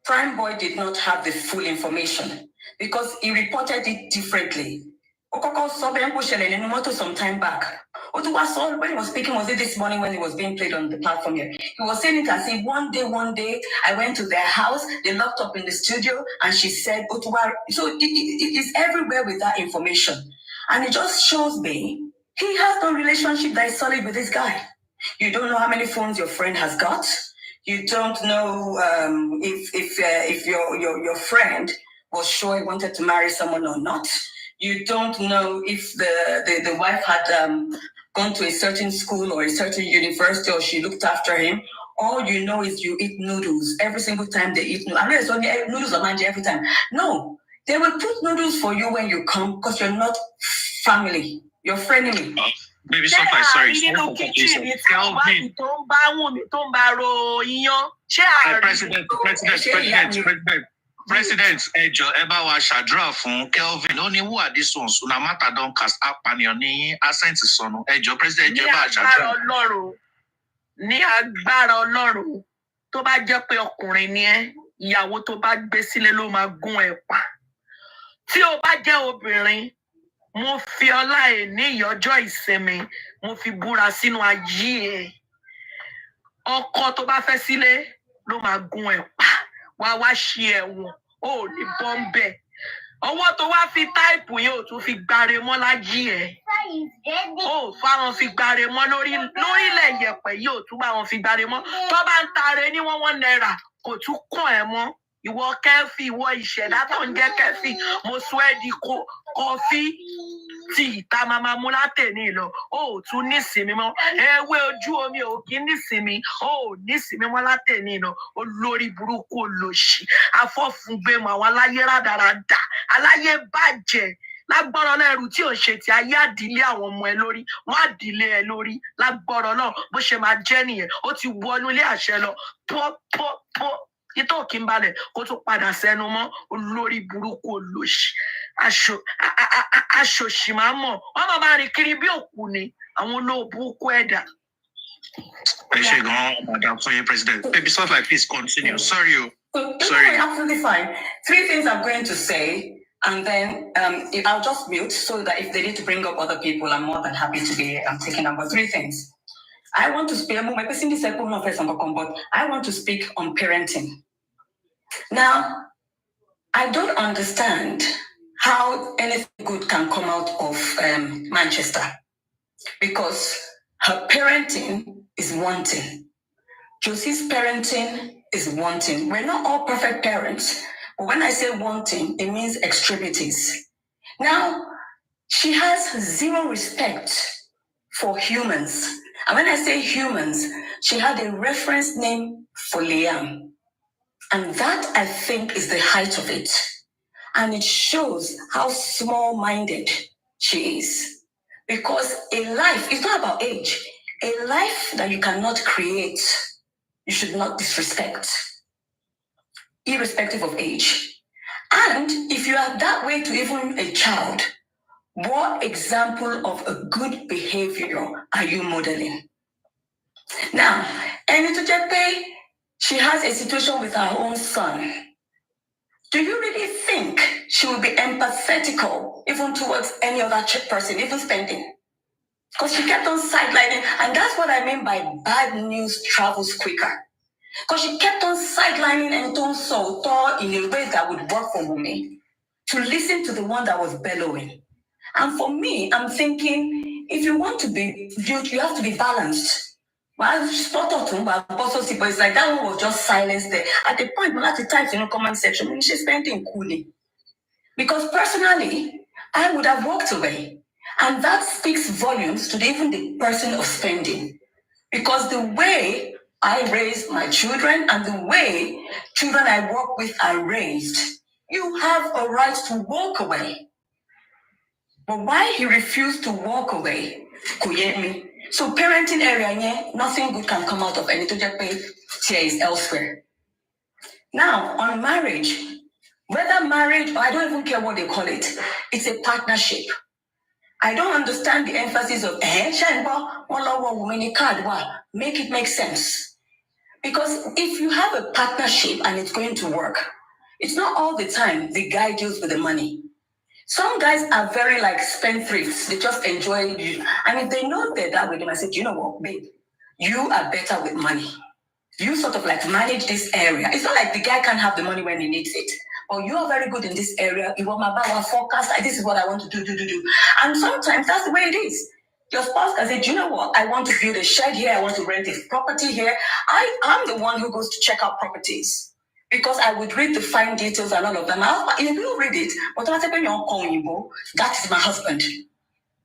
Prime Boy did not have the full information because he reported it differently. Okoko saw some time back. When he was speaking, was it this morning when he was being played on the platform here? He was saying it as if one day, I went to their house, they locked up in the studio, and she said, Otuwa. So it is everywhere with that information. And it just shows me he has no relationship that is solid with this guy. You don't know how many phones your friend has got. You don't know if your friend was sure he wanted to marry someone or not. You don't know if the wife had gone to a certain school or a certain university or she looked after him. All you know is you eat noodles every single time they eat noodles. I know it's only noodles or manja every time. No, they will put noodles for you when you come because you're not family. You're frenemy. Baby, so sorry. President, Eba wa Shadra fún Kelvin. Only who are these ones? Unamata don't cast up on your knee. Ascent is son. President Eba Shadra. Ní agbára Ọlọ́run tó bá jẹ́ pé ọkùnrin ni ẹ́, ìyàwó tó bá gbé sílé ló máa gún ẹ pa. Tí o bá jẹ́ obìnrin, mo fi ọlá ẹni ọjọ́ ìsinmi, mo fi búra sínú ayé ẹ. Ọkọ tó bá fẹ́ sílé ló máa gun ẹ̀ pa. Wá ṣe ẹ̀wọ̀n, ó ní bọ́m̀bẹ̀. Ọwọ́ tó wá fi táìpù yìí ò tún fi gbáre mọ́ lájí ẹ̀. Ó fáwọn fi gbáre mọ́ lórílẹ̀ yẹ̀pẹ̀ yìí ò tún bá wọn fi gbáre mọ́. Tó bá ń tare ní 1 náírà kò tún kàn ẹ́ mọ́. Ìwọ kẹ́fì, ìwọ ìṣẹ̀dá tó ń jẹ́ kẹ́fì, mo sọ ẹ́ di kọfí tí ìta máa mú látẹ̀ní lọ. Ó tún nísìmí mọ́. Ewé ojú omi ò kí nísìmí. Ó nísìmí mọ́ látẹ̀ní lọ. Olórí burúkú olòṣì. Afọ́fúngbẹ́mọ̀ àwọn aláyé rádaràda. Aláyé bàjẹ́. Lágbọ́rọ̀ náà ẹrù tí ò ṣe ti ayé àdílé àwọn ọmọ ẹ lórí. Wọ́n àdílé ẹ lórí. Lágbọ́rọ̀ náà bó ṣe máa jẹ́ nìyẹn. Ó ti wọnú ilé àṣẹ lọ. Pọ́. Ìtò kí n balẹ̀ kó tún padà sẹ́nu mọ́. Olórí burúkú olòṣì. Aṣòṣì máa mọ̀. Wọ́n máa rìn kiri bí òkú ni. Àwọn olóòbùkú ẹ̀dá. Madam President. Maybe stuff like please continue. Sorry. Sorry. Absolutely fine. 3 things I'm going to say, and then I'll just mute so that if they need to bring up other people, I'm more than happy to be taking number 3 things. I want to speak, but I want to speak on parenting. Now, I don't understand how anything good can come out of Manchester, because her parenting is wanting. Josie's parenting is wanting. We're not all perfect parents, but when I say wanting, it means extremities. Now, she has 0 respect for humans. And when I say humans, she had a reference name for Liam. And that, I think, is the height of it. And it shows how small-minded she is. Because a life, it's not about age. A life that you cannot create, you should not disrespect, irrespective of age. And if you are that way to even a child, what example of a good behavior are you modeling? Now, Enitojepe, she has a situation with her own son. Do you really think she will be empathetical even towards any other person, even spending? Because she kept on sidelining, and that's what I mean by bad news travels quicker. Because she kept on sidelining and doing so in a way that would work for me, to listen to the one that was bellowing. And for me, I'm thinking, if you want to be viewed, you have to be balanced. Well, but it's like that one was just silenced there. At the point, when I type in the comment section, she's spending coolly. Because personally, I would have walked away. And that speaks volumes to even the person of spending. Because the way I raise my children and the way children I work with are raised, you have a right to walk away. But why he refused to walk away, Kuyemi. So parenting area, nothing good can come out of any Tojape here is elsewhere. Now, on marriage, whether marriage, or I don't even care what they call it, it's a partnership. I don't understand the emphasis of make it make sense. Because if you have a partnership and it's going to work, it's not all the time the guy deals with the money. Some guys are very like spendthrifts. They just enjoy you. And if they know they're that with them, I said, you know what, babe, you are better with money. You sort of like manage this area. It's not like the guy can't have the money when he needs it. Or you are very good in this area. You want my power forecast. This is what I want to do. And sometimes that's the way it is. Your spouse can say, do you know what? I want to build a shed here. I want to rent a property here. I'm the one who goes to check out properties. Because I would read the fine details and all of them. If you read it, but that is my husband.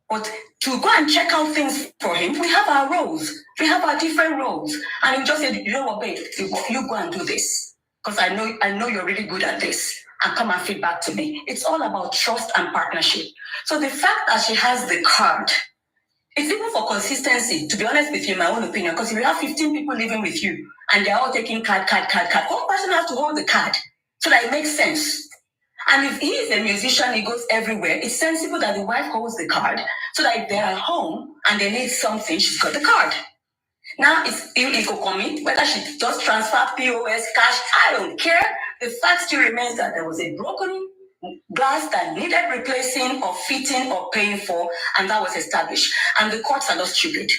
But to go and check out things for him, we have our roles. We have our different roles. And you just said, you know what, babe, you go and do this. Because I know you're really good at this. And come and feed back to me. It's all about trust and partnership. So the fact that she has the card, it's even for consistency, to be honest with you, my own opinion, because if you have 15 people living with you and they're all taking card, one person has to hold the card so that it makes sense. And if he is a musician, he goes everywhere, it's sensible that the wife holds the card so that if they're at home and they need something, she's got the card. Now it's illegal commit, whether she does transfer, POS, cash, I don't care. The fact still remains that there was a broken glass that needed replacing or fitting or paying for, and that was established. And the courts are not stupid.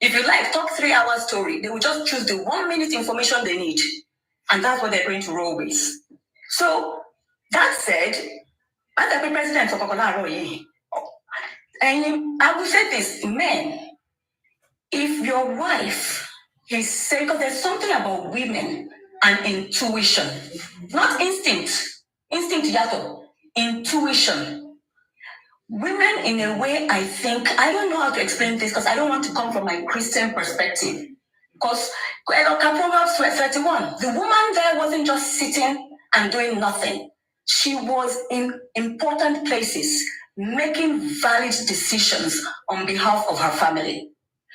If you like, talk 3-hour story, they will just choose the 1 minute information they need. And that's what they're going to roll with. So, that said, as the president of Kokonaro, and I will say this, men, if your wife is saying, because there's something about women and intuition, not instinct, yato, intuition. Women, in a way, I think, I don't know how to explain this because I don't want to come from my Christian perspective. Because Proverbs 31, the woman there wasn't just sitting and doing nothing. She was in important places, making valid decisions on behalf of her family.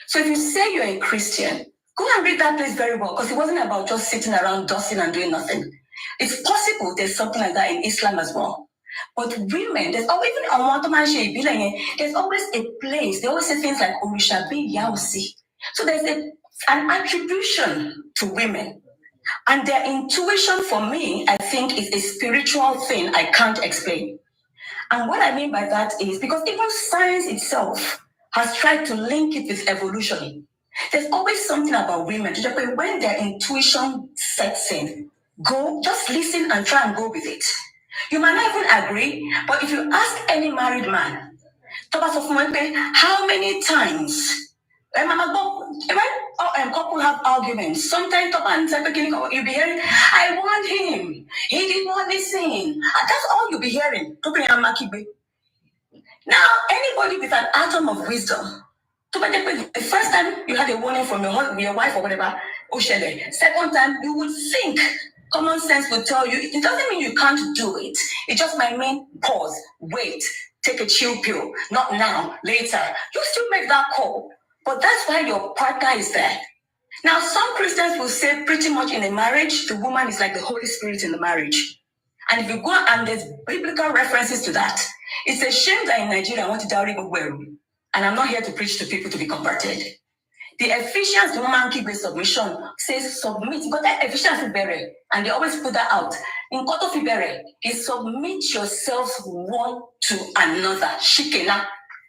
So if you say you're a Christian, go and read that place very well, because it wasn't about just sitting around dusting and doing nothing. It's possible there's something like that in Islam as well. But women, there's always, there's always a place. They always say things like Orishabi Yausi. So there's an attribution to women. And their intuition, for me, I think, is a spiritual thing I can't explain. And what I mean by that is because even science itself has tried to link it with evolution. There's always something about women. When their intuition sets in, just listen and try and go with it. You might not even agree, but if you ask any married man, how many times couple have arguments? Sometimes you'll be hearing, I want him. He did not listen. That's all you'll be hearing. Now, anybody with an atom of wisdom, the first time you had a warning from your wife or whatever, second time you would think, common sense would tell you, it doesn't mean you can't do it. It just might mean pause, wait, take a chill pill, not now, later. You still make that call, but that's why your partner is there. Now, some Christians will say pretty much in a marriage, the woman is like the Holy Spirit in the marriage. And if you go, and there's biblical references to that, it's a shame that in Nigeria I want to dowry Ogweru. And I'm not here to preach to people to be converted. The Ephesians, the woman keep a submission, says submit. You got that Ephesians Fibere, and they always put that out. In Koto Fibere, is submit yourselves one to another. Shikena,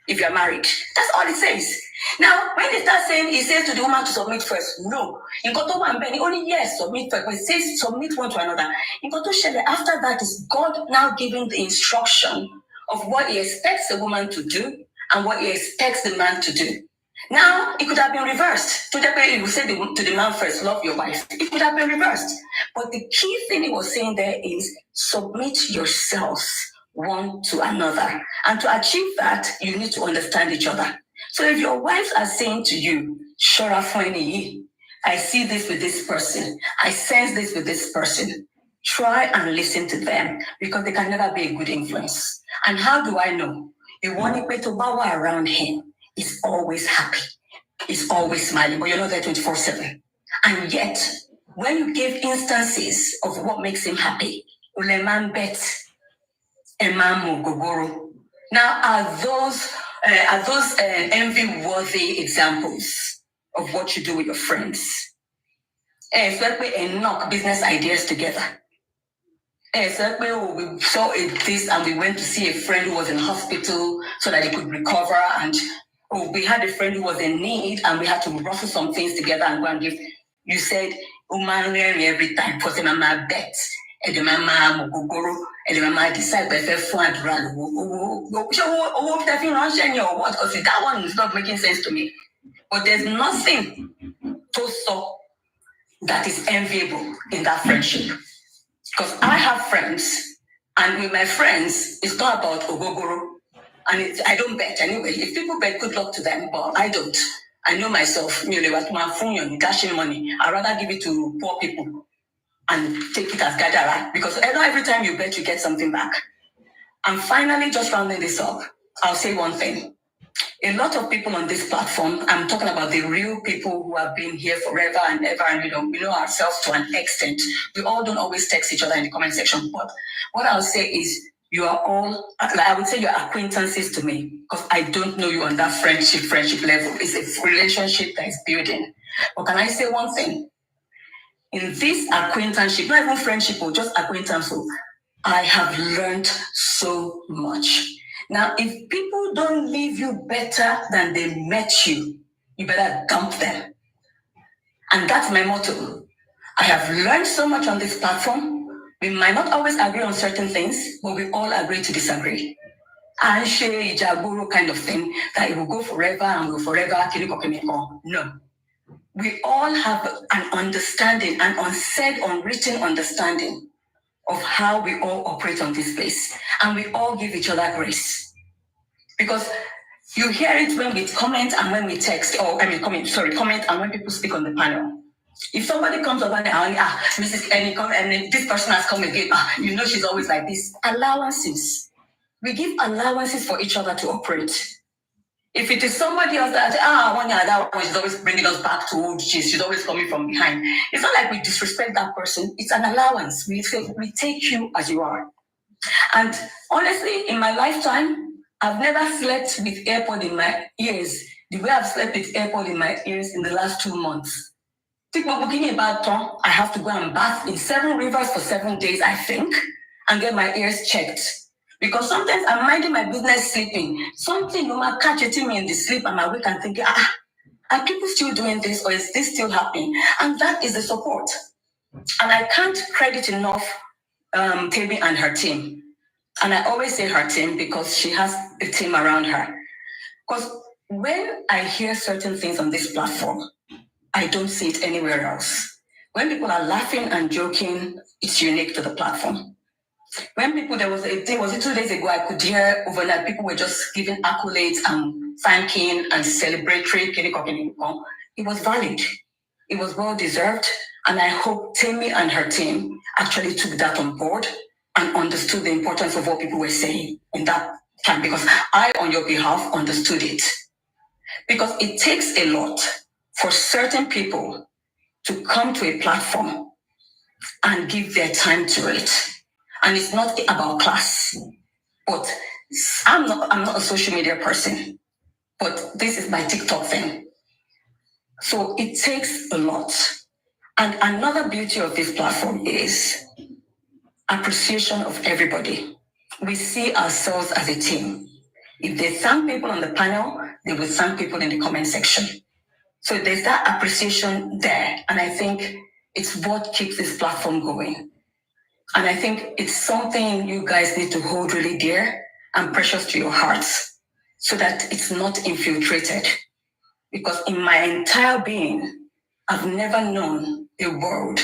if you're married. That's all it says. Now, when they start saying, it says to the woman to submit first. No. In Koto Wambeni, only yes, submit first. But it says submit one to another. In Koto Shele, after that is God now giving the instruction of what he expects the woman to do and what he expects the man to do. Now, it could have been reversed. Today, you say to the man first, love your wife. It could have been reversed. But the key thing he was saying there is submit yourselves one to another. And to achieve that, you need to understand each other. So if your wives are saying to you, Shora Fweni, I see this with this person, I sense this with this person, try and listen to them because they can never be a good influence. And how do I know? You want to to bow around him. Is always happy, is always smiling, but you're not there 24/7. And yet, when you give instances of what makes him happy, uleman bet, emamu gogoro. Now, are those envy-worthy examples of what you do with your friends? And knock business ideas together. We saw this and we went to see a friend who was in hospital so that he could recover, and we had a friend who was in need and we had to rustle some things together and go and give. You said, every time, for the mama bet, and the mama mugogoro, and the mama decide by fair fund run. Because that one is not making sense to me. But there's nothing so that is enviable in that friendship. Because I have friends, and with my friends, it's not about ogogoro. And I don't bet anyway. If people bet, good luck to them, but I don't. I know myself, cashing money. I'd rather give it to poor people and take it as gadara, because every time you bet, you get something back. And finally, just rounding this up, I'll say one thing. A lot of people on this platform, I'm talking about the real people who have been here forever and ever, and we know ourselves to an extent. We all don't always text each other in the comment section, but what I'll say is you are all, I would say you're acquaintances to me, because I don't know you on that friendship level. It's a relationship that is building. But can I say one thing? In this acquaintanceship, not even friendship, or just acquaintance, I have learned so much. Now, if people don't leave you better than they met you, you better dump them. And that's my motto. I have learned so much on this platform. We might not always agree on certain things, but we all agree to disagree. And share Ijaburo kind of thing that it will go forever and will forever. No. We all have an understanding, an unsaid, unwritten understanding of how we all operate on this place. And we all give each other grace. Because you hear it when we comment and when we text, comment and when people speak on the panel. If somebody comes over and Mrs. Annie, and this person has come again, you know she's always like this. Allowances. We give allowances for each other to operate. If it is somebody else that, that one, she's always bringing us back to old cheese, she's always coming from behind. It's not like we disrespect that person. It's an allowance. We say, we take you as you are. And honestly, in my lifetime, I've never slept with AirPod in my ears the way I've slept with AirPod in my ears in the last 2 months. I have to go and bath in 7 rivers for 7 days, I think, and get my ears checked. Because sometimes I'm minding my business sleeping. Something will catch me in the sleep and I wake and think, are people still doing this or is this still happening? And that is the support. And I can't credit enough Tabi and her team. And I always say her team because she has a team around her. Because when I hear certain things on this platform, I don't see it anywhere else. When people are laughing and joking, it's unique to the platform. When people, was it 2 days ago, I could hear overnight, people were just giving accolades and thanking and celebratory. It was valid. It was well deserved. And I hope Tammy and her team actually took that on board and understood the importance of what people were saying in that time, because I, on your behalf, understood it. Because it takes a lot for certain people to come to a platform and give their time to it. And it's not about class. But I'm not a social media person, but this is my TikTok thing. So it takes a lot. And another beauty of this platform is appreciation of everybody. We see ourselves as a team. If they thank people on the panel, they will thank people in the comment section. So there's that appreciation there. And I think it's what keeps this platform going. And I think it's something you guys need to hold really dear and precious to your hearts so that it's not infiltrated. Because in my entire being, I've never known a world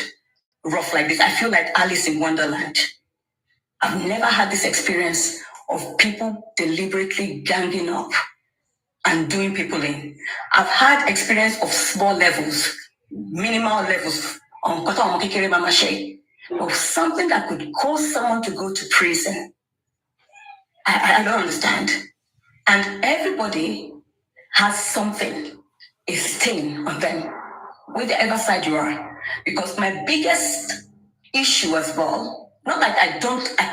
rough like this. I feel like Alice in Wonderland. I've never had this experience of people deliberately ganging up and doing people in. I've had experience of small levels, minimal levels, of something that could cause someone to go to prison. I don't understand. And everybody has something, a stain on them, whichever side you are. Because my biggest issue as well, not like I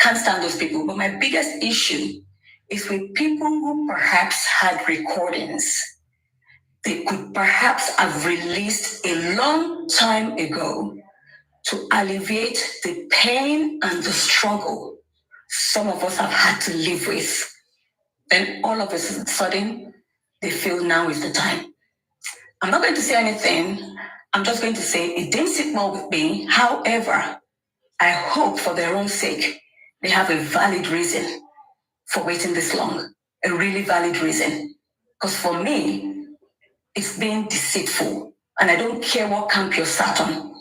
can't stand those people, but my biggest issue is with people who perhaps had recordings they could perhaps have released a long time ago to alleviate the pain and the struggle some of us have had to live with. Then all of a sudden, they feel now is the time. I'm not going to say anything. I'm just going to say it didn't sit well with me. However, I hope for their own sake, they have a valid reason for waiting this long. A really valid reason. Because for me, it's been deceitful. And I don't care what camp you're sat on.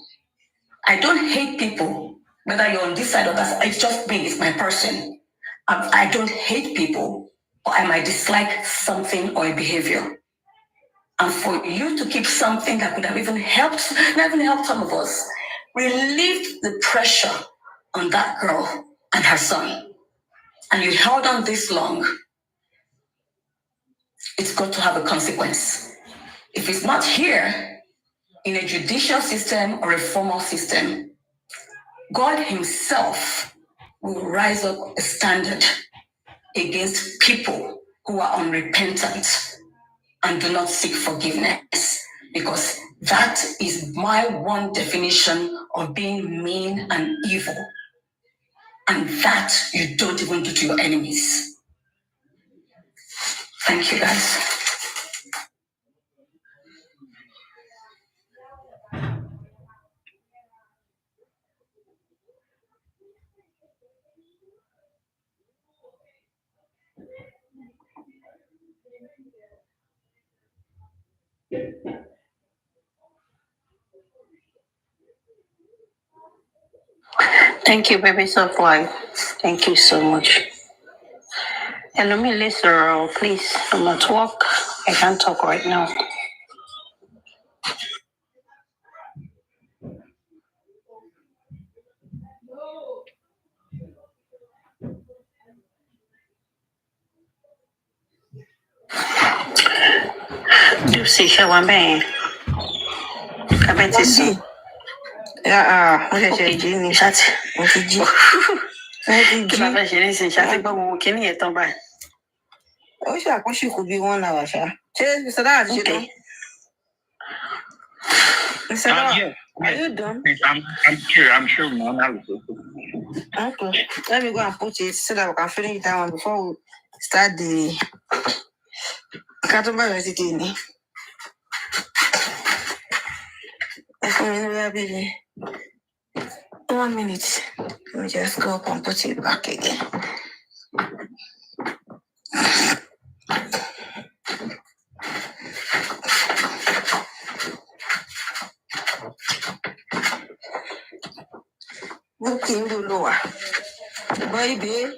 I don't hate people, whether you're on this side or that side. It's just me, it's my person. I don't hate people, but I might dislike something or a behavior. And for you to keep something that could have even helped, not even helped some of us, relieved the pressure on that girl and her son. And you held on this long, it's got to have a consequence. If it's not here, in a judicial system or a formal system, God himself will rise up a standard against people who are unrepentant and do not seek forgiveness, because that is my one definition of being mean and evil. And that you don't even do to your enemies. Thank you, guys. Thank you, baby Softwine. Thank you so much. And let me listen, please. I'm at work. I can't talk right now. You see, Shawambe. I bet it's so. Yeah, okay, Jenny. Chat. Okay, G. Kí la fẹ́ ṣe nísìnyí, ṣá ti gbọ́ gbogbo kíní yẹn tán báyìí. Ó ṣàkóso kò bí 1 hour, ṣá. Ṣé Mr. Dad ṣe tán? Mr. Dad, are you done? I'm sure Mona will. Okay. Let me go and put it so that we can finish that one before we start the Katumba Resident. Baby. 1 minute. Let me just go up and put it back again. Looking lower. Baby.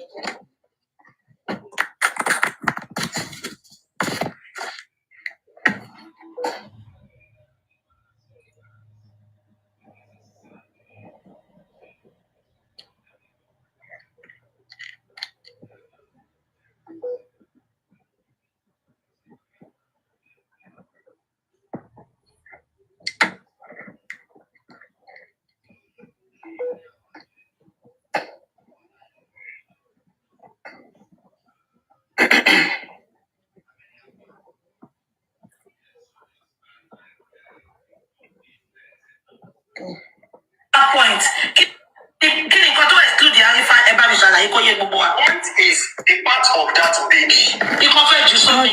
Point. Point is the part of that baby.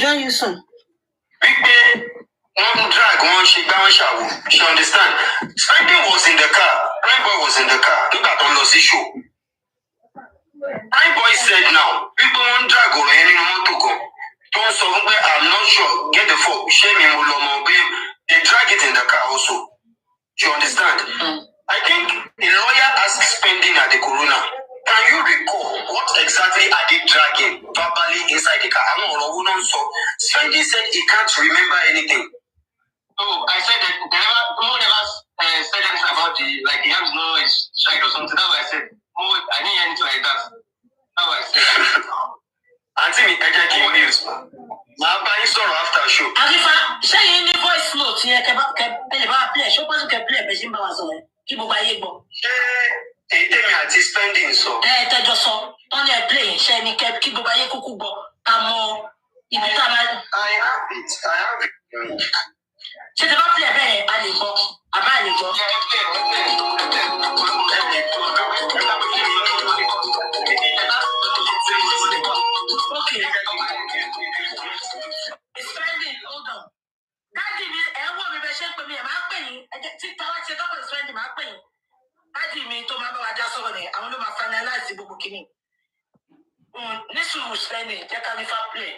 Join you soon. She understand. Spending was in the car. Prime Boy was in the car. Look at on Lossy show. Prime Boy said now, people won't drag or any more to go. Don't so I'm not sure. Get the fuck. Shame him will they drag it in the car also. You understand? I think the lawyer asked Spending at the corona. Can you recall what exactly I did dragging verbally inside the car? So Spending said he can't remember anything. Oh, I said that no one ever said anything about the hands no is strike or something. That's why I said, oh, I didn't hear anything like that. That's why I said. Auntie, I can't give news. My buying sorrow after show. Alifa, say in the voice note here, play. Show us can play, but Simba was on. Keep on buying. They tell me at Spending so. Tell just so. On your plane, say me keep on buying kukubo. I have it. Say the play, Okay. Spending, hold on. Daddy, everyone will be shaking for me. I'm paying. I get spending. I'm paying. Daddy, me to my brother just over there. I want to finalize the book. This will spending. Check out if I play.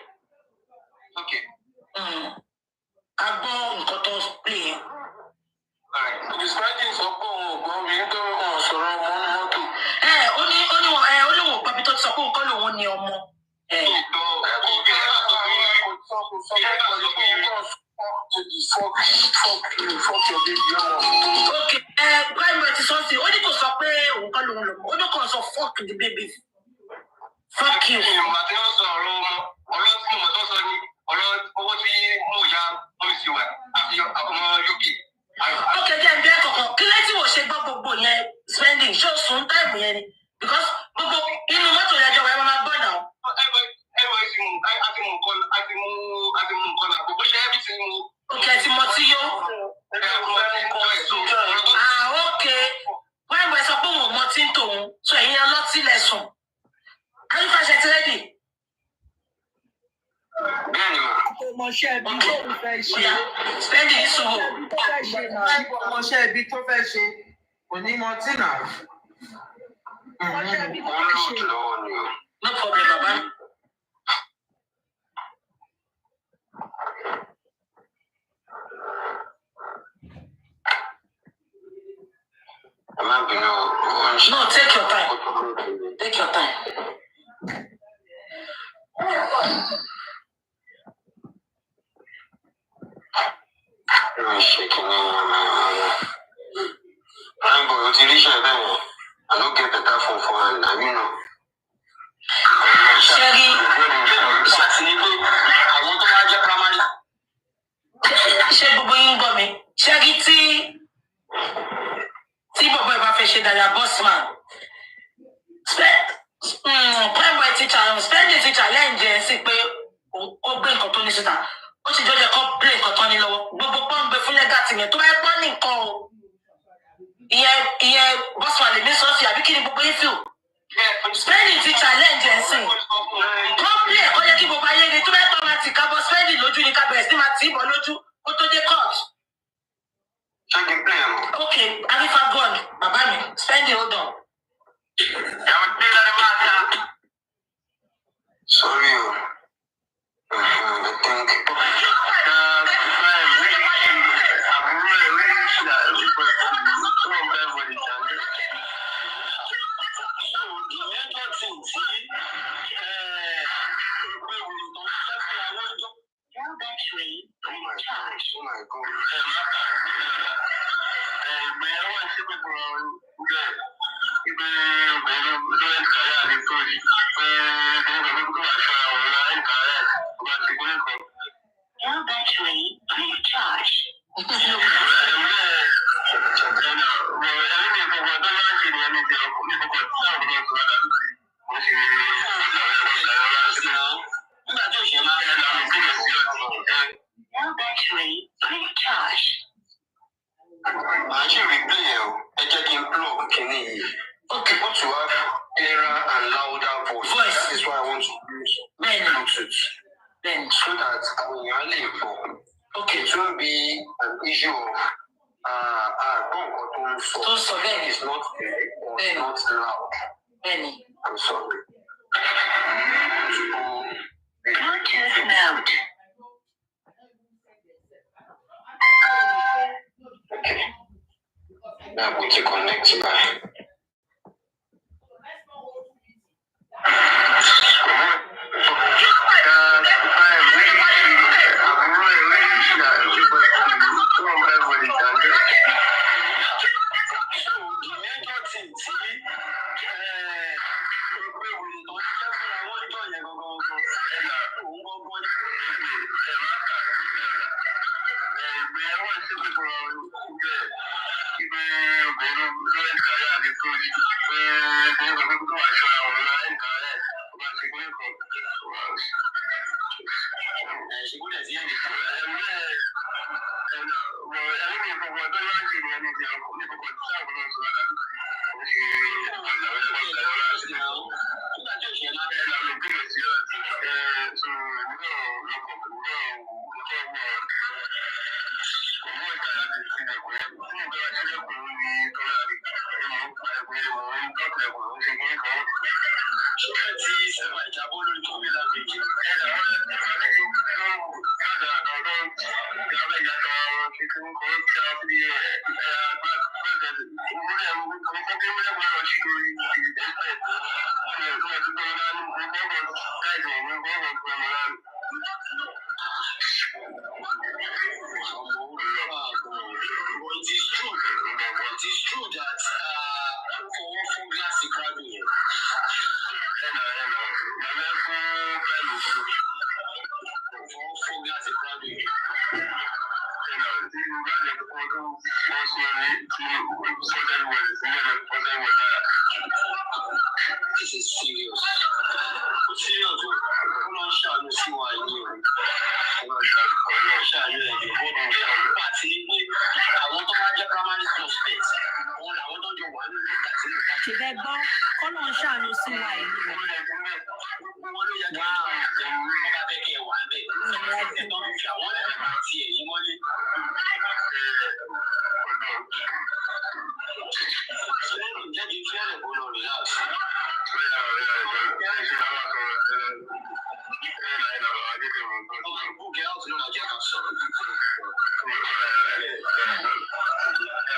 Okay. I'm going to play. Alright. The spending so only one. Papi to support call one year more. Okay, private is something. Only to support only cause of fuck the baby. Fuck you. Okay, then clarity was shape up spending show soon time because in the matter that you're going now. Okay, Timothy. Okay. When we're supposed to so you're not see lesson. ṣe ti ready. Spend it so. No problem, Baba. No, take your time. Take your time. I'm shaking. I'm going to reach out there. I don't get the phone for hand. I mean, Shaggy. I want to watch a primary. Shaggy T. Boy, if I fish that boss man. Primary teacher, spend the teacher, learn JNC, pay or bring Cotoni sister. What you just a play Cotoni low, Bobo before you got him to my morning call. Yeah, boss man, the miss you are beginning to pay you. Spend the teacher, learn JNC. Come play, or you keep buying it to my automatic, I was spending no Junica Best, my team or no to go to the court. Okay, and if I'm gone, Baba, spend it, hold on. Sorry, I think oh my God. Your battery recharge. Your battery recharge. Actually, replay, okay, want to have clearer and louder voice. That is why I want to use Bluetooth. Then, so that when you are able, okay, it won't be an issue of it's not clear or it's not loud. Benny. I'm sorry. Bluetooth mode. Okay. Now we can connect back. It is true that for glass grabbing this is serious. Serious.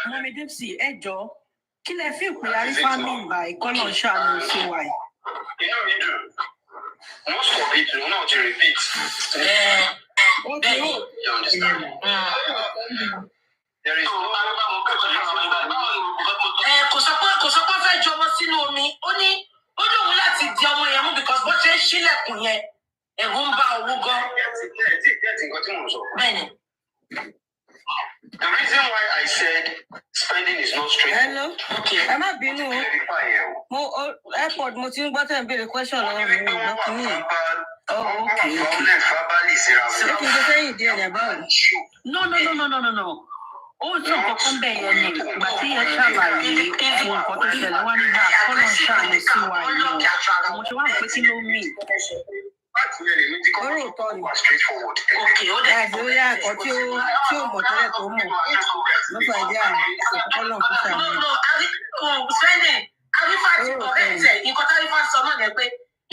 Mommy Dipsy, Joe. Kí lẹ fi pè Arifa mean by kọ́nà ṣàánú sí wa yìí? Most of it, you know, to repeat. Okay. You understand? There is kò sọ pé fẹ́ jọmọ sínú omi ó lóun láti di ọmọ yẹn mú because bó ṣe ń ṣílẹ̀kùn yẹn ẹ̀rù ń bá owó gan. Bẹ́ẹ̀ni. The reason why I said spending is not straight. Hello. Okay. Ẹ má bínú. Airport mo ti ń gbọ́ tẹ̀ ń béèrè question lọ́wọ́ mi ò gbọ́ kínní yẹn. Oh, okay. Ṣé kí n ṣe sẹ́yìn díẹ̀ ní àbáwọ̀? No. Ó sọ kankan bẹ́ẹ̀ yẹn ni ìgbà tí ẹ ṣàlàyé nǹkan tó ṣẹlẹ̀ wá nígbà kọ́nà ṣàánú sí wa yìí. Mo ṣe wá pé kí ló mì? Orí òótọ́ ni. Láti ó yá ẹ̀kọ́ tí ó mọ̀ tẹ́lẹ̀ tó mọ̀. Lọ́pàá ìdí àná kọ́nà kó ṣàánú. Sẹ́ni, Arifa ti kọ̀ bẹ́ẹ̀ tẹ̀, nǹkan tí Arifa sọ náà ni pé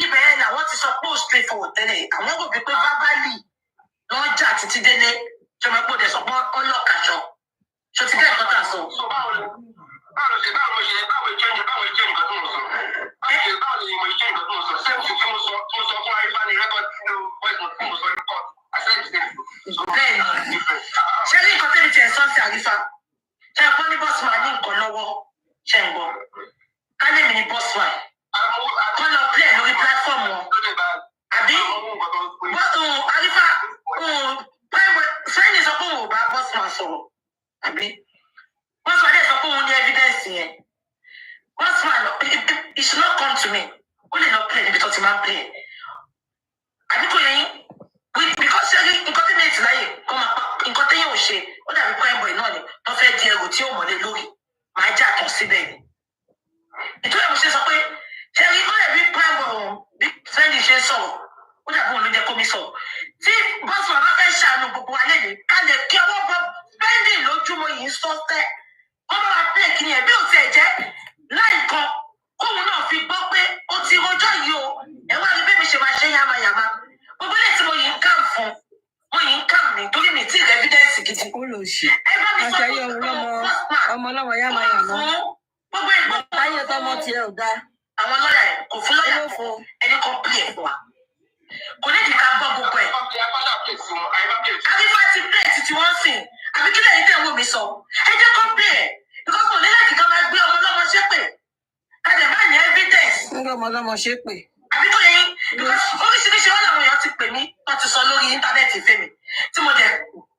ibẹ̀ yẹn làwọn ti sọ pé ó straight forward tẹ́lẹ̀. Àwọn kò bí pé bábálì wọ́n jà títí délé. Ṣé o máa gbọ́dọ̀ sọ pé ọlọ́kàjọ? Ṣé o ti dẹ́ ẹ̀kọ́ tà sọ? Bẹ́ẹ̀ni, ṣé ní nǹkan tẹ́lẹ̀ tiẹ̀ sọ́ọ̀sì Arifa? Ṣé ẹ kọ́ ní bọ́ọ̀sì máa ní nǹkan lọ́wọ́? Ṣé ń gbọ́? Kálí mi ní bọ́ọ̀sì máa. Kọ́ lọ play lórí platform wọn. Àbí? Arifa, Friday sọ pé òun ò bá bọ́ọ̀sì máa sọ̀rọ̀. Àbí? Bọ́ọ̀sì máa dẹ̀ sọ pé òun ní evidence yẹn. Bọ́ọ̀sì máa lọ, it should not come to me. Ó lè lọ play níbi tó ti máa play. Àbí kò yẹ yín? Because ṣé nǹkan tí mi ti láyè kọ́ máa pa nǹkan téèyàn ò ṣe ó dàbí crime boy náà ni wọ́n fẹ́ di ẹrù tí ó mọ̀lé lórí máa jà tán síbẹ̀ ni. Ìtúwẹ̀ mo ṣe sọ pé ṣé rí ó lè rí crime boy ọ̀hún bí Sunday ṣe sọ̀rọ̀ ó dàbí òun ló jẹ́ kó mi sọ̀rọ̀. Tí bọ́sùn bàbá fẹ́ ṣàánú gbogbo wa lẹ́yìn ká lè kí ọwọ́ bọ́ spending lójúmọ́ yìí sọ́tẹ́ wọ́n bá wa play kí ni ẹ̀ bí ò tiẹ̀ jẹ́ láì kan kóun náà fi gbọ́ pé ó ti rojọ́ yìí o ẹ̀ wá rí bẹ́ẹ̀ mi ṣe máa ṣe yàmàyàmà gbogbo ilé tí mo yìí ń kàn fún mo yìí ń kàn mí torí mi tí evidence gidi. Ó lò ṣe. Àṣàyẹ ọmọ ọlọ́mọ yàmàyàmà. Gbogbo ìgbà táyé tọmọ tiẹ̀ ò dáa. Àwọn lọ́yà ẹ̀ kò fún lọ́yà fún ẹni kan pè é fún wa. Kò ní ìdíkà gbọ́ gbogbo ẹ̀. Arifa ti pè é títí wọ́n sìn àbí kí lẹ́yìn tẹ̀ wò mí sọ. Ẹ jẹ́ kó pè é because kò ní láti ká máa gbé ọmọ ọlọ́mọ ṣépè. Ká dẹ̀ má ní evidence. Ń gbé ọmọ ọlọ́mọ ṣépè. Àbí kò yẹ yín oríṣiríṣi wọn làwọn èèyàn ti pè mí wọn ti sọ lórí íńtánẹ́ẹ̀tì fẹ́mi tí mo dẹ̀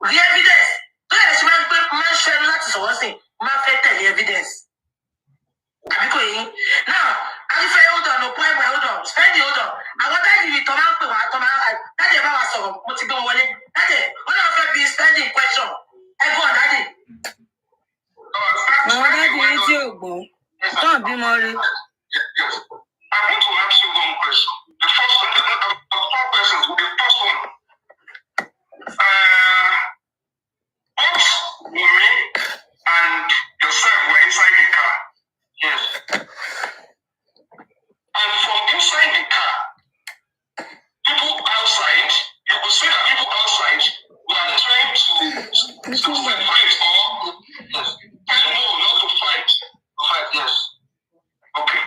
rí evidence tó yẹ ṣe máa ń gbé máa ń ṣọ ẹnu láti sọ̀rọ̀ sí máa fẹ́ tẹ̀lé evidence. Àbí kò yẹ yín now Arifa hold on Opoebo hold on Spending hold on àwọn dáàdì mi tó máa ń pè wá tó máa ń dáàdì ẹ bá wa sọ̀rọ̀ mo ti gbé wọn wọlé dáàdì wọn náà fẹ́ bí Spending question ẹ̀gbọ́n dáàdì. Àwọn dáàdì yìí tí ò gbọ́ tán bímọ rí. I want to ask you one question. The first one, the four questions. The first one. Both Wumi and yourself were inside the car. Yes. And from inside the car, people outside, you could see that people outside were trying to separate or yes. Tell no, not to fight. Fight, yes. Okay.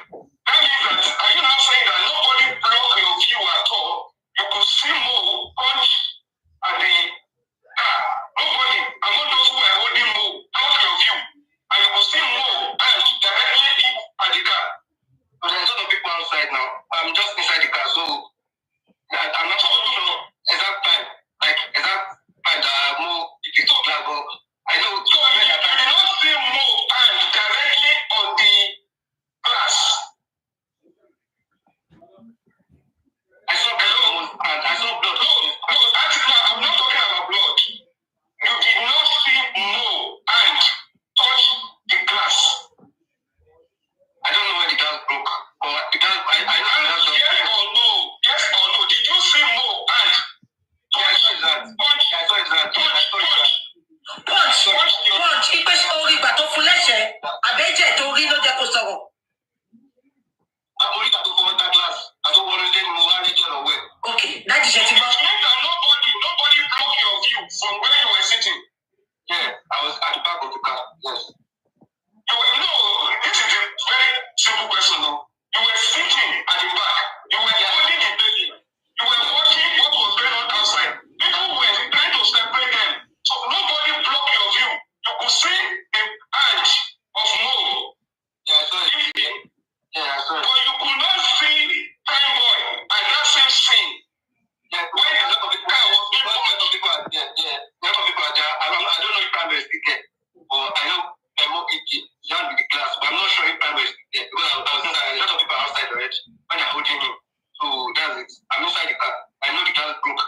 it. I'm inside the car. I know the car broke.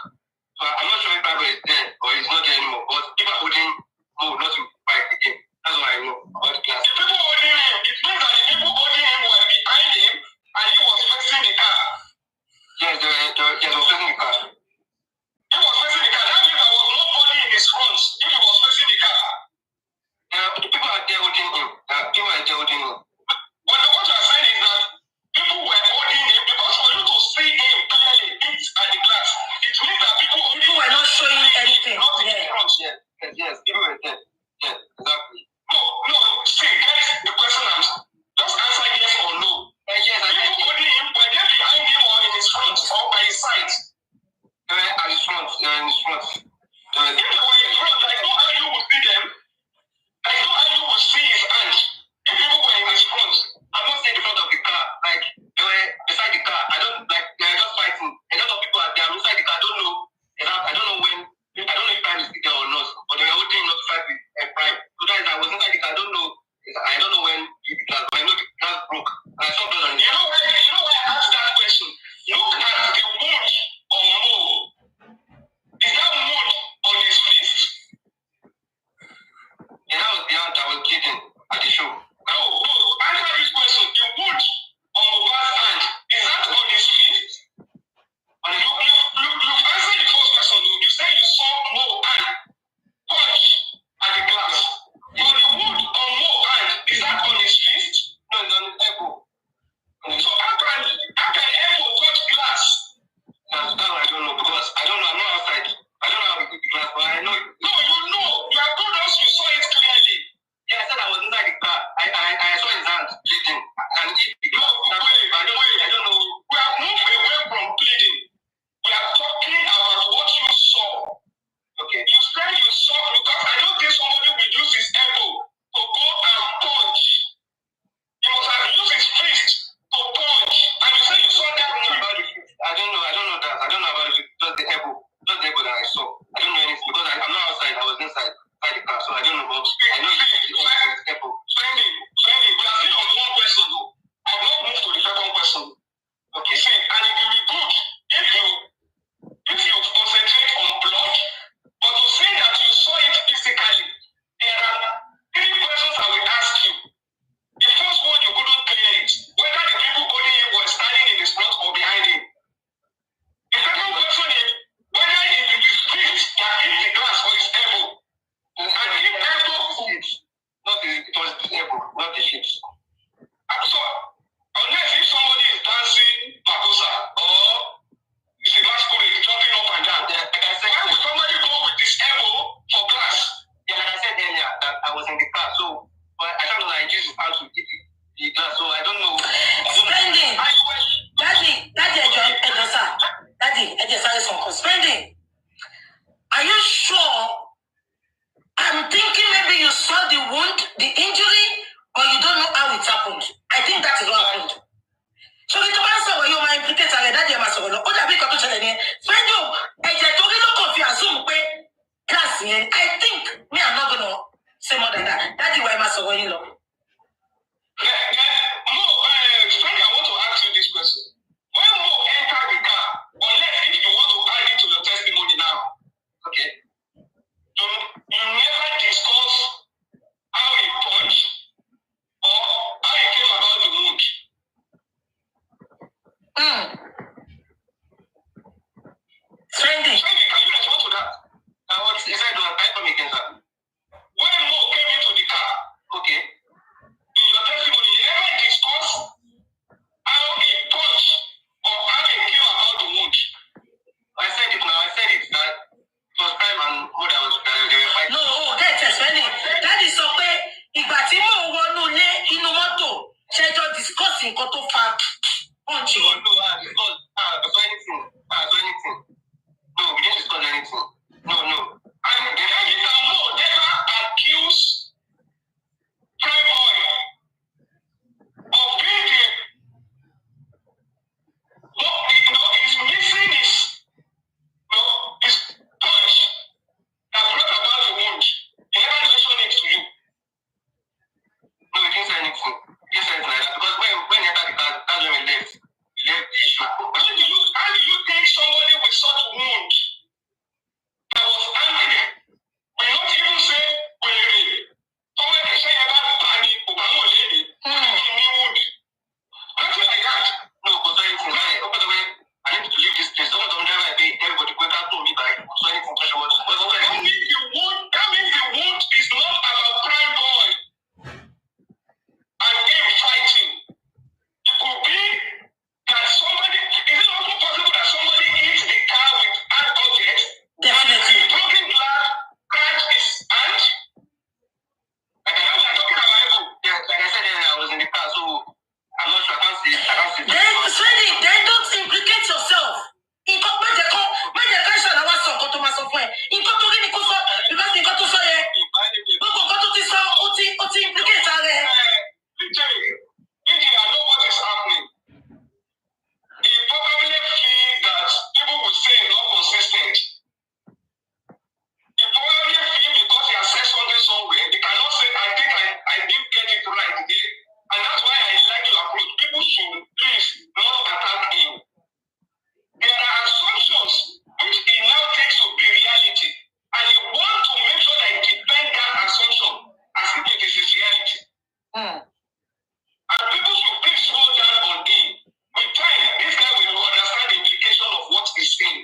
So I'm not sure if Bible is there or it's not there anymore. But people are holding Mo not to fight again. That's what I know about the class. The people holding him, it means that the people holding him were behind him and he was facing the car. Yes, they was facing the car. He was facing the car. That means there was nobody in his front if he was facing the car. The people are there holding him. People are there holding him. But what you are saying is that people were holding him because for you to see him clearly, it's at the glass. It means that people were not showing anything. Not in front, yes, people were there. seen.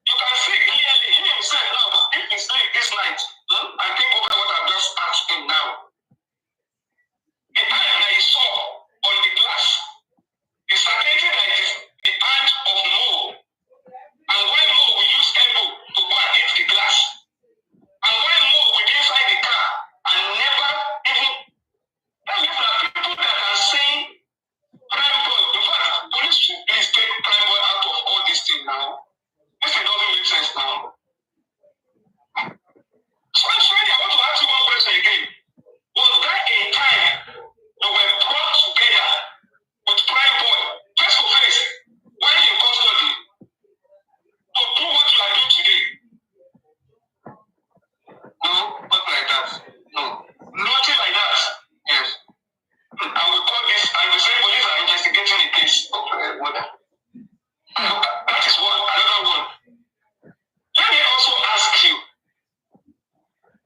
You can see clearly, he himself now, if he sleep this night, and think over what I've just asked him now. The hand that he saw on the glass, the certainty that it is the hand of Mo, and when Mo will use elbow to go and hit the glass, and when Mo will be inside the car and never even, that means that people that are saying Prime Boy, in fact, police should please take Prime Boy out of all this thing now. This thing doesn't make sense now. So I want to ask you one question again. Was that a time you were brought together with Prime Boy, face to face, while in custody, to do what you are doing today? No, not like that. No, nothing like that. Yes. I will call this, I will say police are investigating the case of water. That is one, another one. Let me also ask you,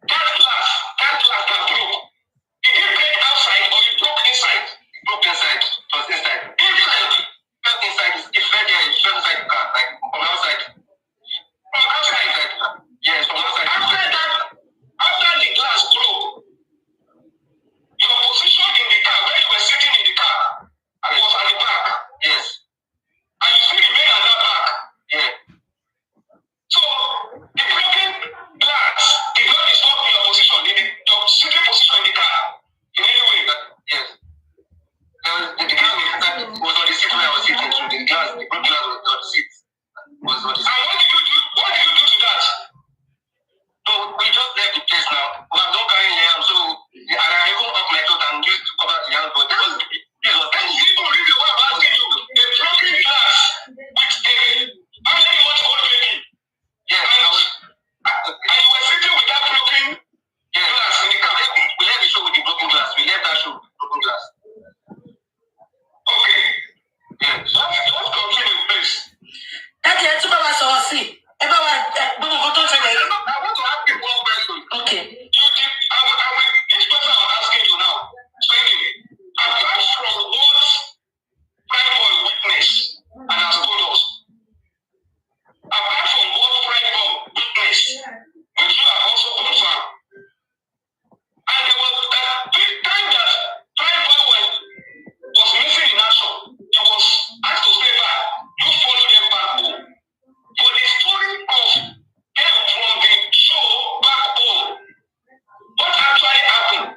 that glass that broke, did it break outside or you broke inside? It broke inside. It was inside. Inside. Not inside. It's right there. It's inside the car. Like from outside. From outside. Like, yes, from outside. After the glass broke, your position in the car, where you were sitting in the car, was at the back. Yes. And you still remain at that back. Yeah. So the broken glass did not disturb your position, your sitting position in the car in any way. Yes. The glass was on the seat where I was sitting. So the broken glass was on the seat. Was on the seat. And what did you do? What did you do to that? So we just left the place now. We have done carrying the arm, so and I even up my coat and used to cover the arm, but because this was kind of people really what I'm asking you. A broken glass with a how many months old baby? Yes, and you were sitting with that broken glass in the car. We left the show with the broken glass. We left that show with the broken glass. Okay. Yeah. Let's continue, please. That's it. Super was all see. I want to ask you one question. Okay. This question I'm asking you now, speaking, apart from what Prime Boy witnessed and has told us, apart from what Prime Boy witnessed, which you have also confirmed, and there was the time that Prime Boy was missing in action, he was asked to stay back. You follow them back home. For the story of them from the show back home, what actually happened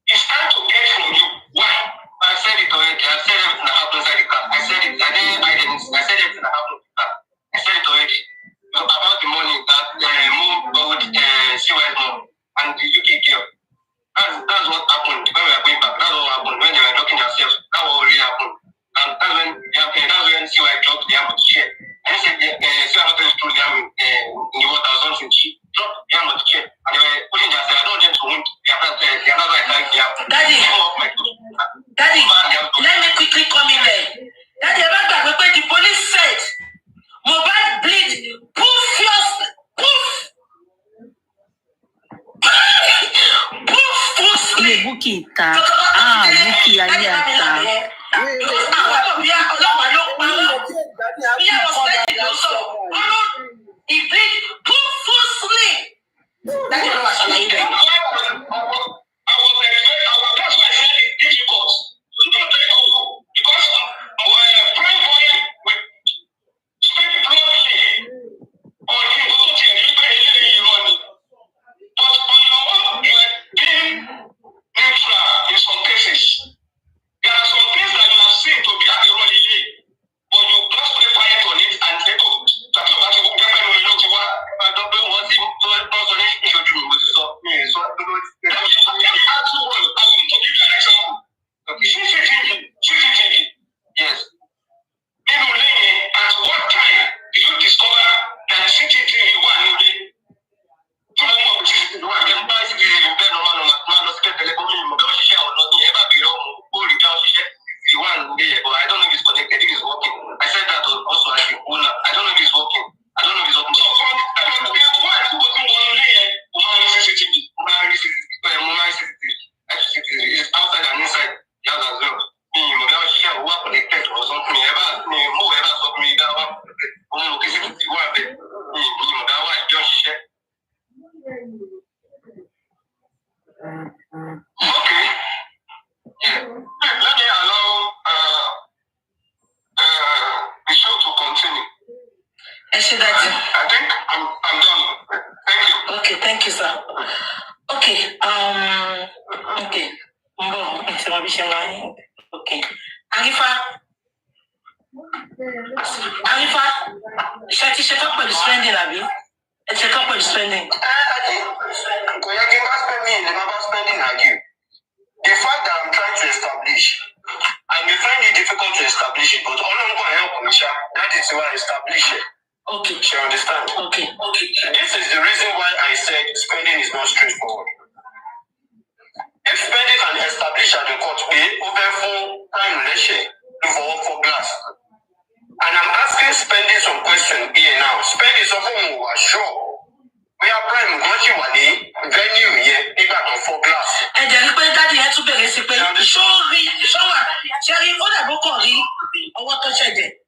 is hard to get from you. Why? I said it already. I said everything that happened inside the car. I said it. I didn't hide anything. I said everything that happened in the car. I said it already. So about the money that Mo owed CY's mom and the UK girl. That's what happened when we were going back. That's what happened when they were talking themselves. That's what really happened. And that's when CY dropped the arm of the chair. And he said, CY wanted to throw the arm in the water or something. She dropped the arm of the chair. And they were pushing themselves. I don't want them to wound. They are not like the arm. Daddy, let me quickly come in there. Daddy, about that, the police said, Mohbad bleed, poof, Bukita. Buki Aliata. He bleed, poof, that's what I was saying. That's why I said it's difficult. It's not very cool. Because Prime Boy will speak bluntly on him also to you but on your own, you are being neutral in some cases. There are some things that you have seen to be at the role but you just stay quiet on it and say, oh, that's what you get when you know what I don't know what you should do with so let me ask you one. I want to give you an example. Okay. CCTV. Yes. At what time do you discover that the CCTV one in the I don't know if it's connected, if it's working. I said that also as the owner. I don't know if it's working. I don't know if it's working. So from why is it working one day? CCTV. CCTV is outside and inside the house as well. Connected or something. Ever stop me that I think I'm done. Thank you. Okay, thank you, sir. Okay, okay. Okay. Alifa, check up with the spending, Abi. Check up with the spending. I think Koyaki must spend me in the number spending again. The fact that I'm trying to establish, I may find it difficult to establish it, but all I'm going to help Misha, that is why I establish it. Okay. She understand? Okay. This is the reason why I said spending is not straightforward. If spending can establish at the court, pay over full time for glass. And I'm asking spending some question here now. Spending something who are sure. We are prime country venue here, people for glass. And then when that you had to be received, show Sherry, what I book on or what to check it.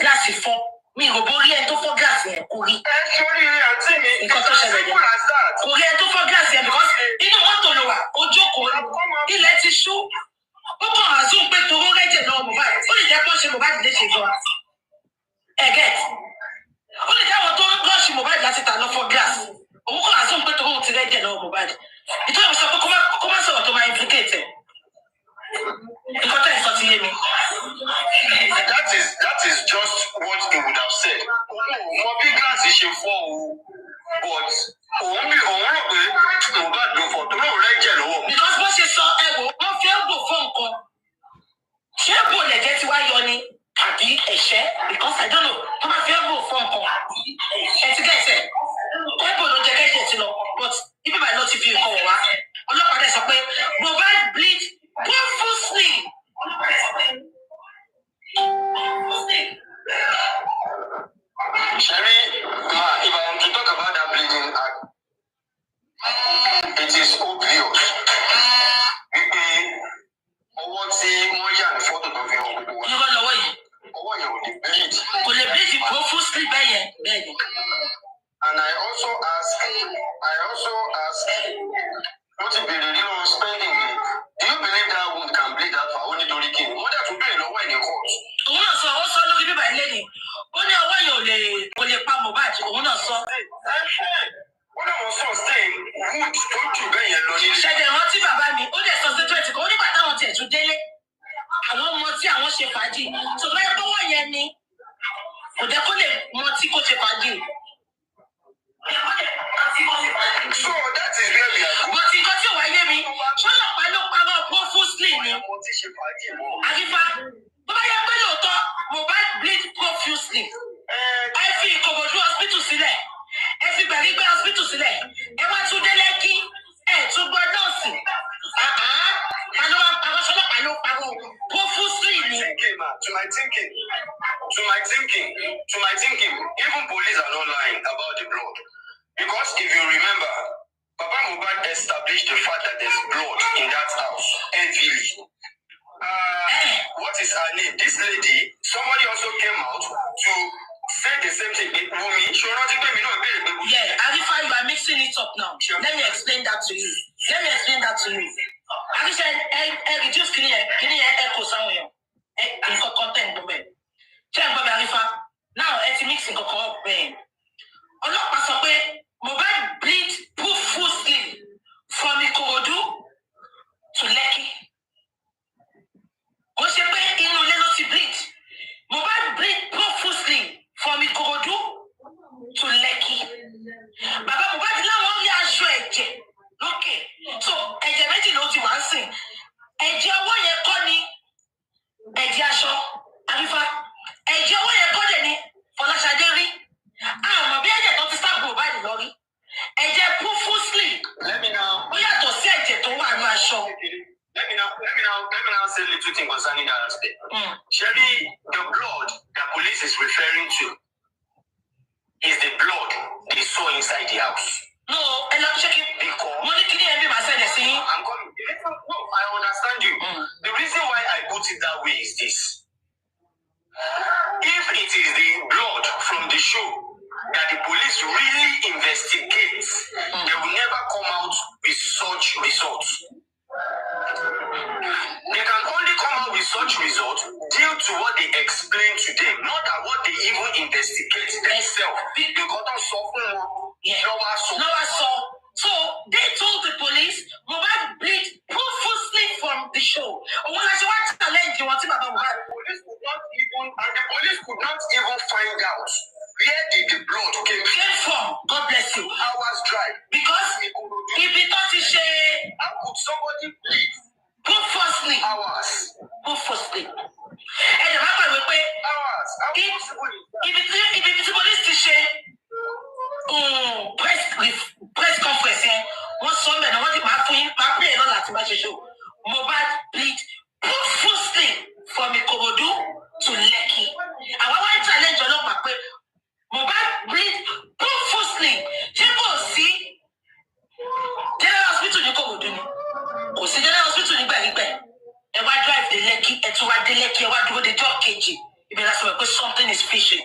Glass is for me, go and to for glass here. Sorry, I'm saying it's as simple as that. And to for glass here because you don't want to know what Ojoko, he lets it show. Open a zoom back to go right and no mobile. Only that person mobile this is one. Again. Only that one don't rush mobile that it not for glass. Open a zoom back to go to right and no mobile. It was a come to my implicated. That is just what he would have said. Mobi glass is a fall, but only Mohbad go for to know right. Because what you saw, what feel go phone call. She put the get why you Abi a share because I don't know. How feel go phone call. And to get it, people don't get it, but even by not if you call, I'm not going to say, Mohbad bleed profusely. Sherry, if I am to talk about that bleeding act, it is obvious. You got no way. Bleed profusely, and I also ask, what if you spending it? Do you believe that wound can bleed that far? Only Dori King. What that will be in the way in the court? Also look at my lady. Only a way you lay palm about you. When I was so staying, wound don't you be alone? Said the hot tip about me. Only a substitute. Only but I want it today. I don't want to. I want to party. So my power yenny. Could they call it multi coach party? So that is where we are going. But you got your way, me. Shut up, I know profusely. Agifa, but I am going to Mohbad bleed profusely. I feel covered to hospital today. Everybody go hospital today. And what to the lucky? To go nursing. I know, profusely. To my thinking, even police are not lying about the blood. Because if you remember, Papa Mohbad established the fact that there's blood in that house heavily. What is her name? This lady, somebody also came out to say the same thing. Yeah, Arifa, you are mixing it up now. Let me explain that to you. Arifa, I reduce clear echo somewhere. In content, check Arifa. Now, it's mixing up. Ọlọ́pàá sọ pé Mohbad bleed profusely from Ikorodu to Lekki. Ó ṣe pé inú ilé ló ti bleed. Mohbad bleed profusely from Ikorodu to Lekki. Bàbá Mohbad láwọn rí aṣọ ẹ̀jẹ̀ lókè. So ẹ̀jẹ̀ méjì ló ti wá ń sìn. Ẹ̀jẹ̀ ọwọ́ yẹn kọ́ ni ẹ̀jẹ̀ aṣọ. Àrífà ẹ̀jẹ̀ ọwọ́ yẹn kọ́ dẹ̀ ni Fọláṣadé rí. Bí ẹ̀jẹ̀ tó ti sábò báyìí lọ rí. Ẹ̀jẹ̀ profusely. Ó yàtọ̀ sí ẹ̀jẹ̀ tó wà ní aṣọ. Let me now say a little thing concerning that aspect. Sherry, the blood that police is referring to is the blood they saw inside the house. No, and I'm checking. Money clear me myself. I'm coming. No, I understand you. The reason why I put it that way is this. If it is the blood from the show that the police really investigate, they will never come out with such results. They can only come out with such results due to what they explained to them, not that what they even investigate. investigate themselves. Because don't suffer. So they told the police, Mohbad bleed profusely from the show. When I want to challenge you, what about Mohbad? The police could not even find out where did the blood came from. God bless you. Hours drive. Because if how could somebody bleed profusely? Hours. Profusely. And the rapper will pay hours. If it's police station, press conference, one Sunday, I want to play on that match show. Mohbad bleed profusely from Ikorodu to Lekki. And I want to challenge your local Mohbad bleed profusely. People see General Hospital in Ikorodu. Kò sí General Hospital nígbà nígbà. Ẹ wá drive the Lekki, ẹ tún wá dé Lekki, ẹ wá dúró de job kejì. Ibi láti mọ̀ pé something is fishy.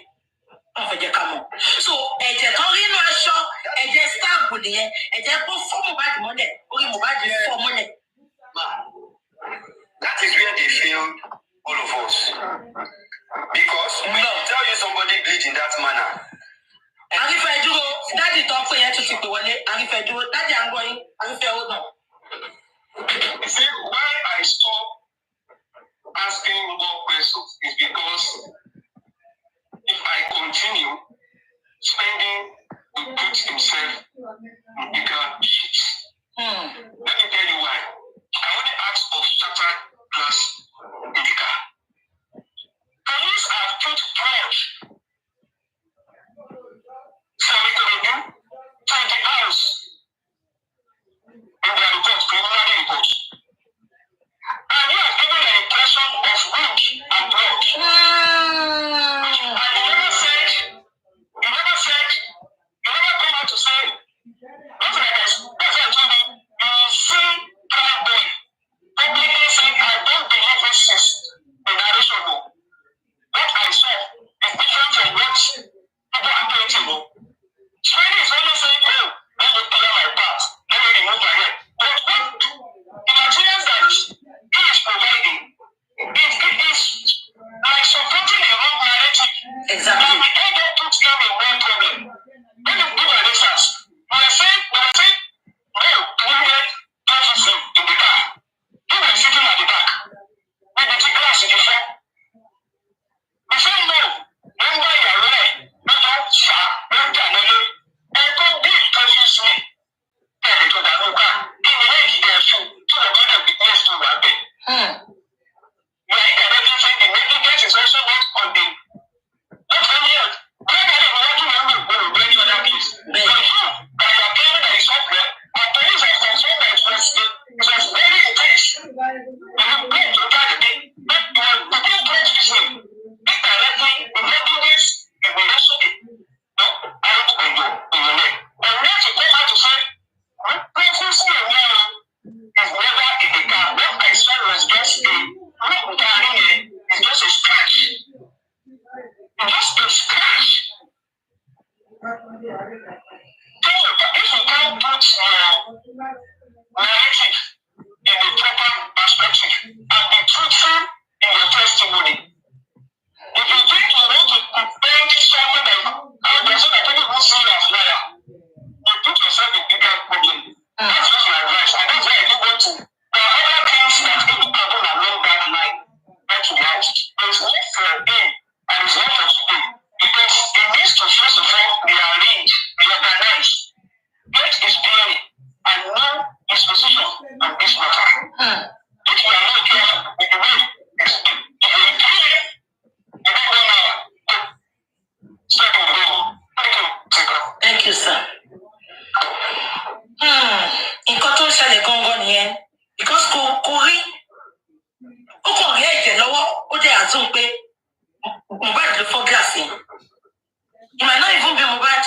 So, ẹ̀jẹ̀ tó rí inú aṣọ, ẹ̀jẹ̀ stamp nìyẹn, ẹ̀jẹ̀ kó fọ́ Mohbad mọ́lẹ̀, orí Mohbad fọ́ mọ́lẹ̀. That is where they failed all of us. Because we tell you somebody bleed in that manner. Àrífẹ́ dúró, dáàdì tó pé yẹn tún ti pè wọlé, àrífẹ́ dúró, dáàdì à ń gbọ́ yín, àrífẹ́ ó nà. You see, why I stop asking more questions is because if I continue, spending will put himself in bigger shit. Let me tell you why. I only ask of shattered glass in the car. Police have put brush from Ikorodu to the house in their report, criminal report. And you have given an impression of wound and blood. And you never come out to say, that's like I told you, you see Prime Boy publicly saying, I don't believe this is the narration. What I saw is different from what people are painting. Sweden is only saying, oh, let me clear my path, let me remove my head. But what the materials that he is providing is like supporting a wrong narrative. Exactly. And the end up puts them in one problem. When you do an instance, we are saying, no, wounded officer in the car. You were sitting at the back with the glass in the front. We say no, remember you are right. Not that sharp, not that another. And go deep confuse me. Tell it to the car. Give me that their shoe. To the God of the earth to my bed. Right, and everything, the negligence is also not on the. Not on the earth. Why are they working on the road when you are that case? But you, by your claim that is up there, and police are concerned that it was very intense. And I'm going to try to get, but the thing is to say, directly, the negligence, and we also get out in your neck. And once you come out to say, previously a man is never in the car. What I saw was just it's just a scratch. Just a scratch. So if you can't put your narrative in the proper perspective and be truthful in your testimony, if you think you want to defend something that there's so many people who see you as liar, you put yourself in bigger problem. That's just my advice, and that's why I do want to. There are other things that people happen along that line that you watch. There's no for him, and it's not for today. Because it needs to first of all be arranged, be organized, get his bearing, and know his position on this matter. If we are not careful with the way it's done, if we do it, you don't go now. Second of all, thank you, sir. Nǹkan tó ń ṣẹlẹ̀ gangan nìyẹn because kò rí ó kàn rí ẹ̀jẹ̀ lọ́wọ́ ó dẹ̀ àtún pé Mohbad ló fọ́ gíláàsì yẹn. It might not even be Mohbad.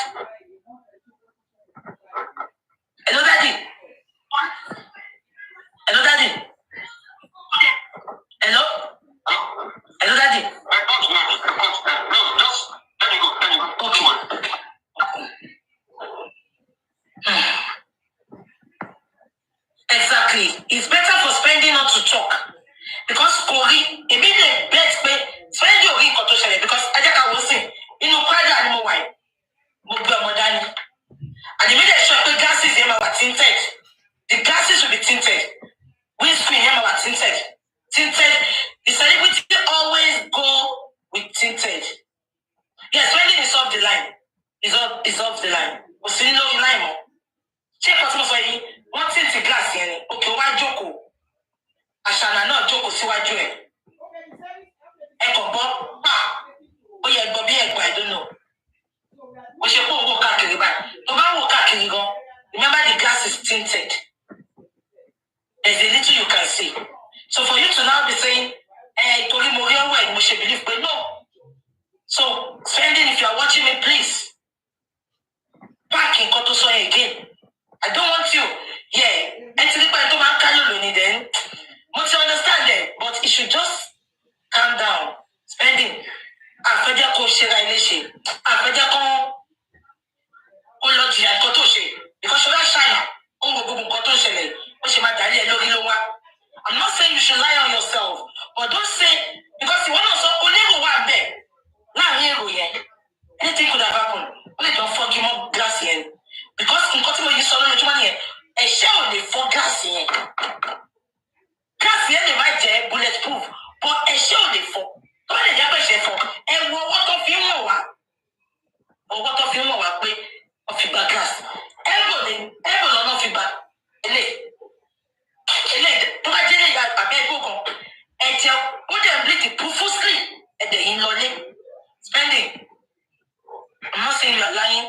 Hello, daddy. Hello, daddy. Hello. Hello, daddy. Okay. Exactly. It's better for spending not to talk. Because Corey, immediately, let's pay, spend your ring because I just can't see. You know, Yes, spending is off the line. Is off the line. But still no line more. Check what most of you want to glass here. Okay, why joko? Ashana not joko see why joy. Echo Bob, oh yeah, Bobby, I don't know. We should go back to the back. Remember the glass is tinted. There's a little you can see. So for you to now be saying, Tori Morion way, we should believe, but no. So spending, if you are watching me, please. Back in Kotosoy again. I don't want you. Yeah. And to the point of my then. Must you understand them? But it should just calm down. Spending. Afedia ko share relation. Afedia ko Ology and Kotoshe. Because you're not China. Kotoshe. I'm not saying you should lie on yourself. But don't say because you want to only go one there. Now here. Anything could have happened. Only don't forgive more glass here. Because in Kotimo you saw no money. A shell only for glass here. Glass here they might be bulletproof. But a shell only for. What did you have for? And what of you more? Or what of you more? Of your glass. Everybody not feedback. To I did a bad book. And tell what they bleed the proof sleep at the in spending. I'm not saying you're lying.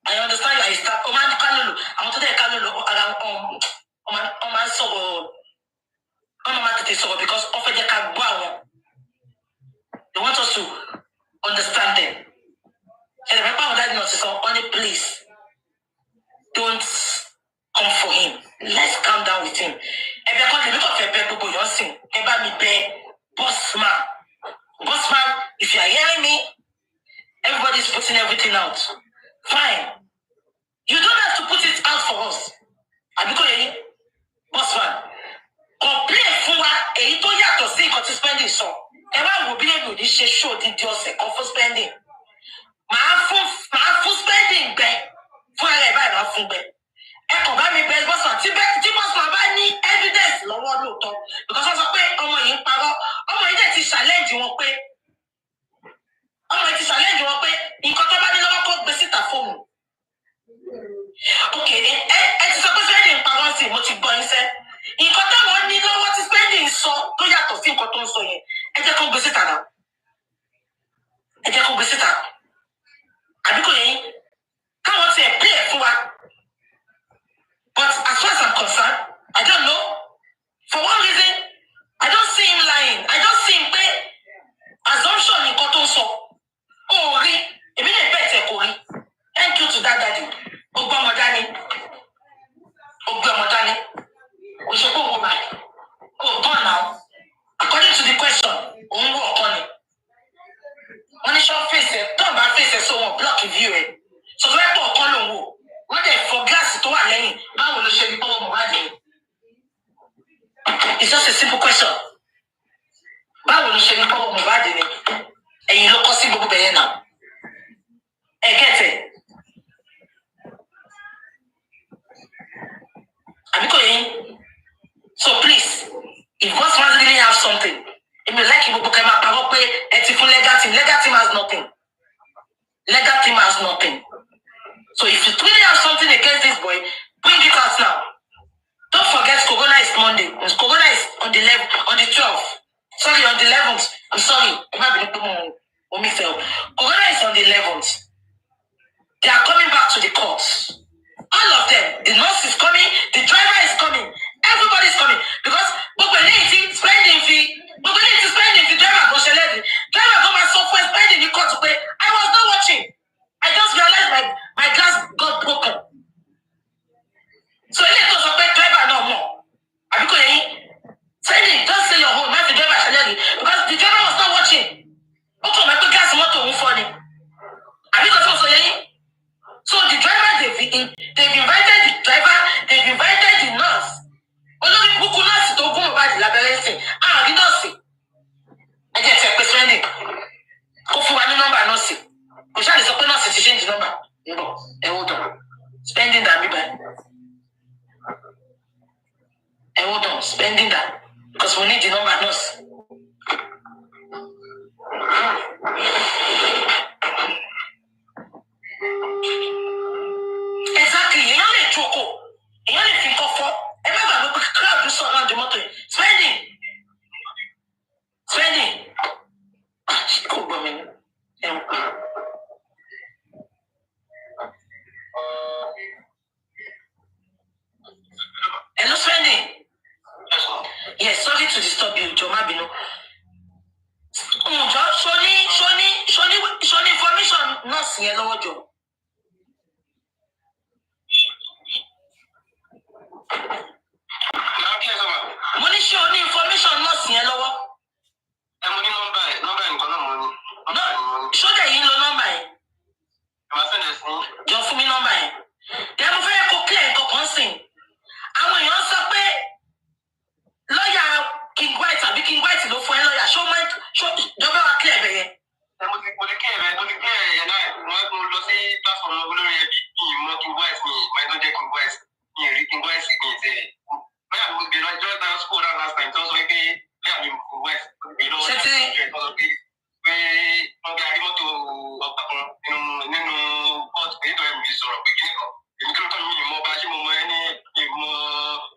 I understand you are stuck. Oh man, I want to take Kalulu on my soul. Because often they can wow. They want us to understand them. And remember that notice on only please don't come for him. Let's calm down with him. And because the look of a bad people, you're saying, about me, boss man, if you are hearing me, everybody's putting everything out. Fine. You don't have to put it out for us. And because you boss man, complain for a to ya to see what spending so. Everyone will be able to show the just for spending. My full spending back for a full back. And come back me best boss man. Boss man buy me evidence no one no talk. Because I was like, oh my power, oh my that is challenge you want pay. Oh my challenge you want pay. In Kotoba no one visit a phone. Okay, it's supposed to be in Paransi, what you going say. In Kotoba one need know what is spending so to ya to think Koton so ye. And they come visit now. And they come visit now. And because ye can't want to play for what. But as far as I'm concerned, I don't know. For one reason, I don't see him lying. I don't see him pay assumption in Koton so. Oh, really? Even a better Kori. Thank you to that daddy. Ogbamodani. We should go back. Oh, gone now. According to the question, on it. When you show face, turn back face, so one block the view. So we have to call on who. When they for glass to one lane, how will you show the power of Mohbad? It's just a simple question. How will you show the power of Mohbad? And you look possible now. And get it. So please, if boss man really have something, it may like you book legal team has nothing. Legal team has nothing. So if you really have something against this boy, bring it out now. Don't forget Corona is Monday. Corona is on the 12th. Sorry, on the 11th. I'm sorry. Corona is on the 11th. They are coming back to the courts. All of them. The nurse is coming. The driver is coming. Everybody is coming. Because spending fee. Driver go my software spending the court to pay. I was not watching. I just realized my glass got broken. So let us pay driver no more. Spending, don't say your home. Not the driver because the driver was not watching. Okay, my glass motor won't funny. So the driver they Hello, Svenny. Yes, sorry to disturb you, Jomabino. Shoni information nurse yẹn lọ́wọ́ jọ. Mo ní ṣé o ní information nurse yẹn lọ́wọ́. Ẹ mo ní nọ́mbà ẹ̀ nǹkan náà mo ní. Ṣọ́jà yìí ń lo nọ́mbà ẹ̀. Jọ fún mi nọ́mbà ẹ̀. Ẹ mo fẹ́ kó clear nǹkan kan sìn. Àwọn èèyàn sọ pé lọ́ọ̀yà King White àbí King White ló fún ẹ lọ́ọ̀yà ṣó jọba wa clear bẹ̀ yẹn. Mo ti clear yẹn náà mo lọ sí platform olórí ẹbí mi mọ King White mi máa ń jẹ́ King White mi rí King White mi tẹ̀. Bẹ́ẹ̀ mo gbé lọ Jordan school náà last time tó sọ pé bẹ́ẹ̀ mi King White gbé lọ ṣé tí pé wọ́n gbé arímọ́tò ọgbà kan nínú court èyí tó ẹ̀ mi sọ̀rọ̀ pé kí nìkan èmi kí ló tọ́ mi mọ bá ṣé mo mọ ẹni ìmọ̀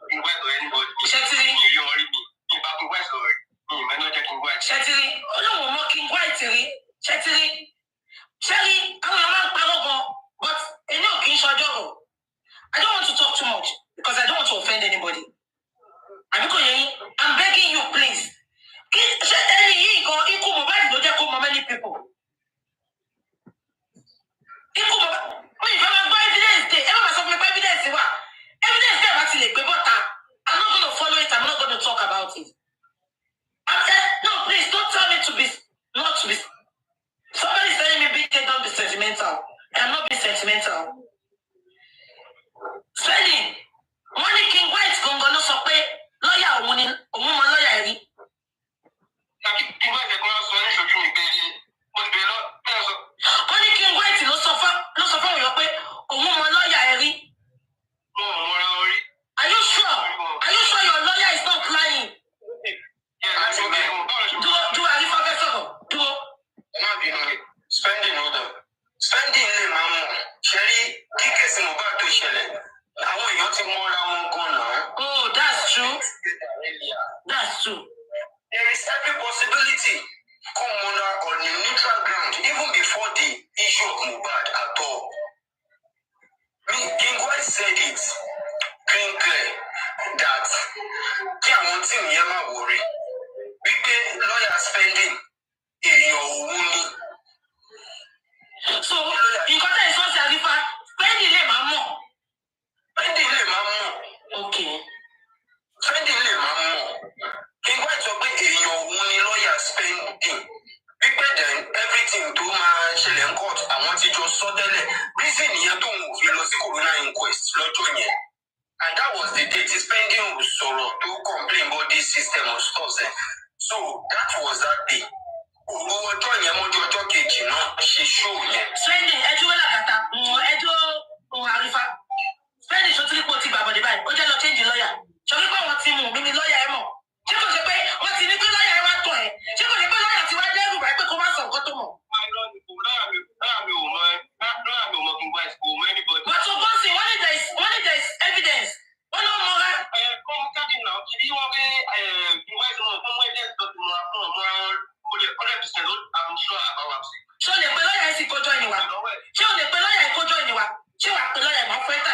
King White or anybody. Ṣé tí mi rí wọn rí mi ìbá King White sọ̀rọ̀ mi ìmọ̀ ẹni ọjọ́ King White. Ṣé tí olóhùn mọ King White rí ṣé tí ṣẹ́rí àwọn ọmọ ń parọ́ gan but èmi ò kì í ṣọjọ́ o. I don't want to talk too much because I don't want to offend anybody. Àbíkò yẹn I'm begging you please. Kí ṣé ẹni yìí gan ikú Mohbad ló jẹ́ kó mọ many people. Ikú Mohbad mi ìfẹ́ máa gbọ́ evidence dé ẹ má máa sọ fún mi pé evidence wà. Evidence dé bá ti lè gbé bọ́ta. I'm not going to follow it. I'm not going to talk about it. No, please don't tell me to be not to be. Somebody is telling me big day don't be sentimental. I'm not being sentimental. Spending money King White gangan ló sọ pé lọ́ọ̀yà òun ni òun mọ lọ́ọ̀yà rí. King White ẹ̀kọ́ sọ ní ṣojú mi pé mo ti bẹ̀rẹ̀ lọ bẹ́ẹ̀ sọ. Wọ́n ní King White ló sọ fún òyìnbó pé òun mọ lọ́ọ̀yà rí. Mo ò mọra orí. Are you sure your lawyer is not lying? Dúró àrífọ́fẹ́ sọ̀rọ̀ dúró. Spending lè máa mọ̀ ṣe rí kíkẹ́sì Mohbad tó ṣẹlẹ̀ àwọn èèyàn ti mọ́ra wọn gan náà. Oh, that's true. That's true. There is every possibility come on a neutral ground even before the issue of Mohbad at all. King White said it clear that kí àwọn tí ìyẹn máa wọrí wípé lawyer Spending èèyàn òun ni. So nǹkan tẹ̀ sọ́ọ̀sì àrífà Spending lè máa mọ̀. Spending lè máa mọ̀. Okay. Spending lè máa mọ̀. King White sọ pé èèyàn òun ni lawyer Spending. Wípé then everything tó máa ṣẹlẹ̀ ń court àwọn ti jọ sọ tẹ́lẹ̀. Reason ìyẹn tó ń fi lọ sí coroner inquest lọ́jọ́ yẹn. And that was the date Spending sọ̀rọ̀ to complain about this system of stuff. So that was that day. Òru ọjọ́ yẹn mọ́jú ọjọ́ kejì náà ṣe ṣó yẹn. Spending ẹjọ́ làkàtà ẹjọ́ àrífà. Spending ṣó tírípò ti gbàgbọ́dé báyìí. Ó jẹ́ lọ change lawyer. Ṣé wípé wọ́n ti mú mi ní lawyer ẹ̀ mọ̀? Ṣé kò ṣe pé wọ́n ti ní pé lawyer ẹ̀ wá tọ̀ ẹ̀? Ṣé kò ṣe pé lawyer ti wá dẹ́rù báyìí pé kó má sọ nǹkan tó mọ̀? Lawyer mi ò mọ King White kò mọ anybody. But to go see, when there is evidence, wọ́n ló mọ ra. Kọ́míkàdì náà kì í wọ́n pé King White náà fún evidence tó ti mọ fún ọmọ 100% I'm sure about it. Ṣé o lè pe lọ́yà ẹ̀ sì kójọ́ ìníwá? Ṣé o lè pe lọ́yà ẹ̀ kójọ́ ìníwá? Ṣé wàá pe lọ́yà ẹ̀ máa fẹ́ tà?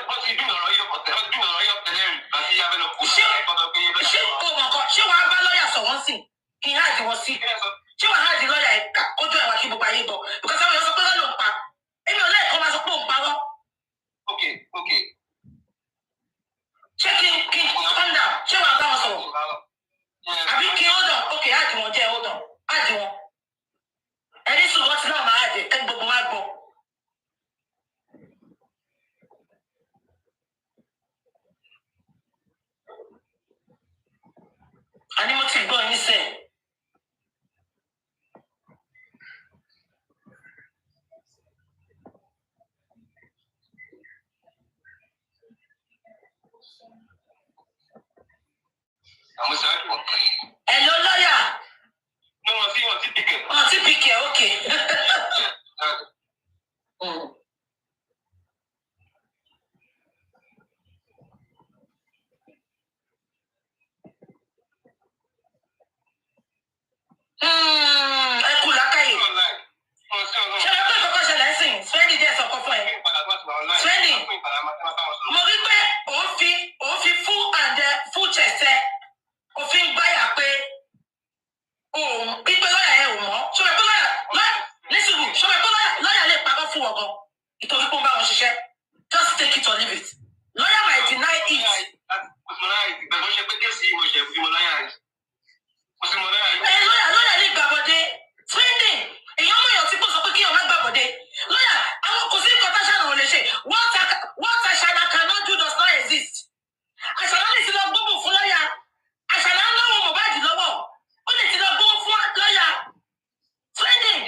Wọ́n ti dùn ọ̀rọ̀ yóò tẹ̀lé rìn àti abẹ́lẹ̀ kú. Ṣé o mọ̀ kọ́? Ṣé wàá bá lọ́yà sọ̀rọ̀ sí? Kì í háàdì wọn sí. Ṣé wàá háàdì lọ́yà ẹ̀ kójọ́ ìwà kí gbogbo ayé bọ̀? Because àwọn èèyàn sọ pé lọ́yà ò pa. Èmi ò lẹ́ẹ̀kọ́ máa sọ pé òun parọ́. Okay. Ṣé kí n calm down? Ṣé wàá bá wọn sọ̀rọ̀? Àbí kí n hold on? Okay, háàdì wọn jẹ́ hold on. Háàdì wọn. Ẹni sùn wọ́n ti náà máa háàdì kí gbogbo máa gbọ́. Àní mo ti gbọ́ yín sẹ́ẹ̀. Hello, lawyer. No, wọ́n ti pick it. Wọ́n ti pick it, okay. Oh, people lawyer more. So lawyer, listen, so lawyer let power for go. It will come back on share. Just take it or leave it. Lawyer might deny it. Lawyer lè gbàbọ̀dé. Training. Èèyàn mọ̀ èèyàn tí kò sọ pé kí èèyàn má gbàbọ̀dé. Lawyer, àwọn kò sí nǹkan táṣà náà lè ṣe. What Ashana cannot do does not exist. Ashana lè ti lọ gbóbò fún lọ́yà. Ashana ń lọ́wọ́ Mohbad lọ́wọ́. Ó lè ti lọ gbóbò fún lọ́yà. Training.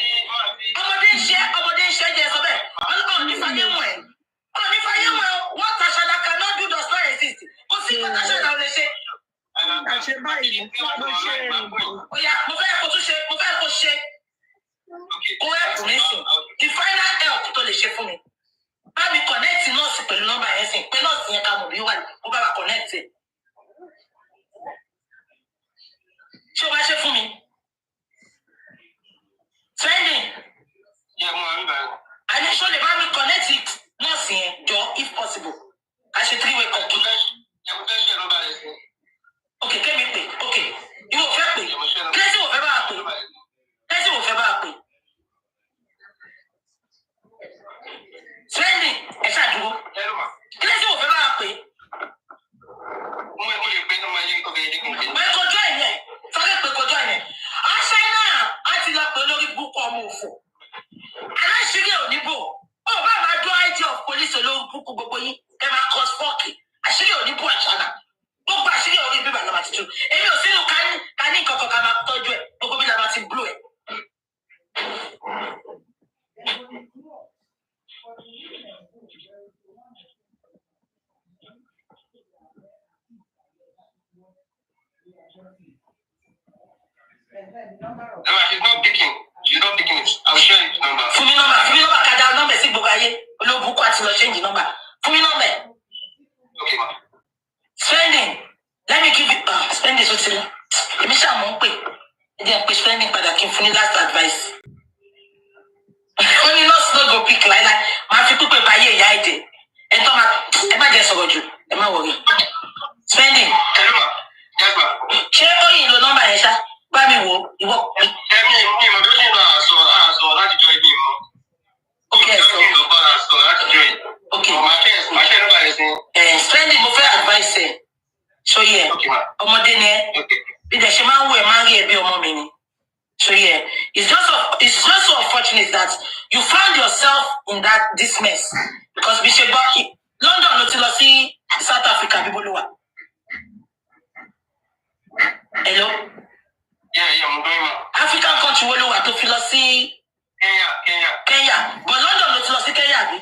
Ọmọdé ń ṣe jẹ sọ bẹ́ẹ̀. Ọlọ́run ní fàyè wọ̀ ẹ́. Ọlọ́run ní fàyè wọ̀ ẹ́. What Ashana cannot do does not exist. Kò sí nǹkan táṣà náà lè ṣe. Àṣẹ báyìí mo ṣe Oya, mo fẹ́ kó tún ṣe, mo fẹ́ kó ṣe. Kó help mi sùn. The final help tó lè ṣe fún mi. Bá mi connect nọ́ọ̀sì pẹ̀lú nọ́mbà yẹn sìn. Pé nọ́ọ̀sì yẹn ká mọ̀ bí wà ní. Ó bá wa connect ẹ̀. Ṣé o máa ṣe fún mi? Training. Àní ṣó lè bá mi connect nọ́ọ̀sì yẹn jọ if possible. A ṣe 3-way computer. Okay, kémi pè. Okay, ìwọ fẹ́ pè. Kílẹ̀sì wò fẹ́ bá a pè. Kílẹ̀sì wò fẹ́ bá a pè. Training ẹ ṣàdúró. Kílẹ̀sì wò fẹ́ bá a pè. Bẹ́ẹ̀ kọjọ́ ẹ̀ yẹn. Sáré pé kọjọ́ ẹ̀ yẹn. Aṣọ náà á ti lọ pé olórí búkọ ọmọ òfò. Aláṣírí ò ní bò. Ó bá máa dún IG of police olórí búkú gbogbo yín. Ẹ máa kọ́ spọ́ọ̀kì. Àṣírí ò ní bò Àṣànà. Gbogbo àṣírí orí bíbà lọ́ba ti tú. Èmi ò sínú ká ní kankan ká máa tọ́jú ẹ̀. Gbogbo bí lọ́ba ti blú ẹ̀. She's not picking it. I'll share it number. Fún mi nọ́mbà kájà nọ́mbà sí gbogbo ayé. Olóògùn kó àti lọ change nọ́mbà. Fún mi nọ́mbà. Okay, ma. Spending. Let me give you spending so till. Èmi ṣáà mọ̀ ń pè. Ẹ jẹ́ pé spending padà kí n fún ní last advice. Ó ní nọ́ọ̀sì náà go pick láíláí. Màá fi pípé báyé ìyá èdè. Ẹ má jẹ́ sọ̀rọ̀ jù. Ẹ má wọrí. Spending. Hello, ma. Yes, ma. Ṣé ó yìn lo nọ́mbà yẹn ṣá? Bá mi wò ìwọ. Mi ò bí ó ṣe máa sọ láti jọ ibi mọ́. Okay, so. Okay. Màá ṣe nọ́mbà yẹn sí. Spending mo fẹ́ advice ẹ̀. So yeah. Okay, ma. Ọmọdé ni ẹ. Bí dẹ̀ ṣe máa ń wò ẹ̀ máa ń rí ẹ bí ọmọ mi ni. So yeah, it's just so unfortunate that you found yourself in this mess because Bishop London ló ti lọ sí South Africa bíbó ló wà. Hello. Yeah, I'm going, ma. African country wo ló wà tó fi lọ sí Kenya, but London ló ti lọ sí Kenya bí.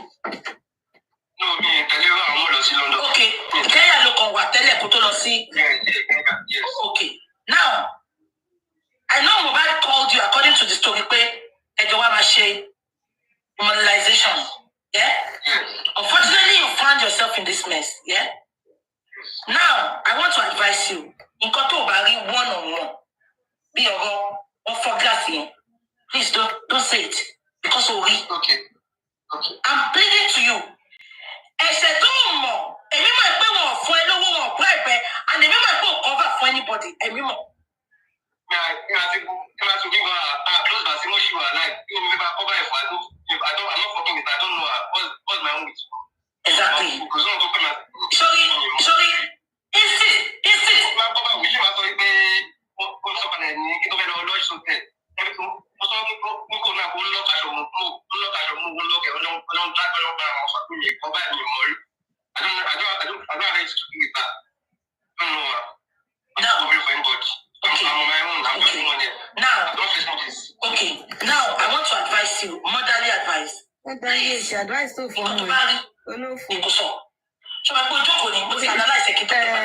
No, mi tẹ̀lé àwọn ọmọ lọ sí London. Okay, Kenya ló kàn wà tẹ́lẹ̀ kó tó lọ sí. Kenya, yes. Okay, now. I know Mohbad called you according to the story pé ẹjọ́ wa máa ṣe immunization. Yeah? Yes. Unfortunately, you found yourself in this mess. Yeah? Now, I want to advise you. Nǹkan tó bá rí one-on-one. Bí ọ̀rọ̀ wọn fọ́ gíláàsì yẹn. Please don't say it. Because o rí. Okay. I'm pleading to you. Ẹ̀ṣẹ̀ tó mọ̀, èmi mọ̀ pé wọn ò fún ẹ lówó wọn ò bọ́ ẹ̀bẹ̀, and èmi mọ̀ pé ò cover for anybody. Èmi mọ̀. I'm not forgiving her. I'm not forgiving it. I don't know her. What's my own with? Exactly. Sorry. Insist. Okay. Now I want to advise you, motherly advice. Advice tó fún mi. Olófò. So I go jókòó ni mo ti analyze kí tó tẹ bá.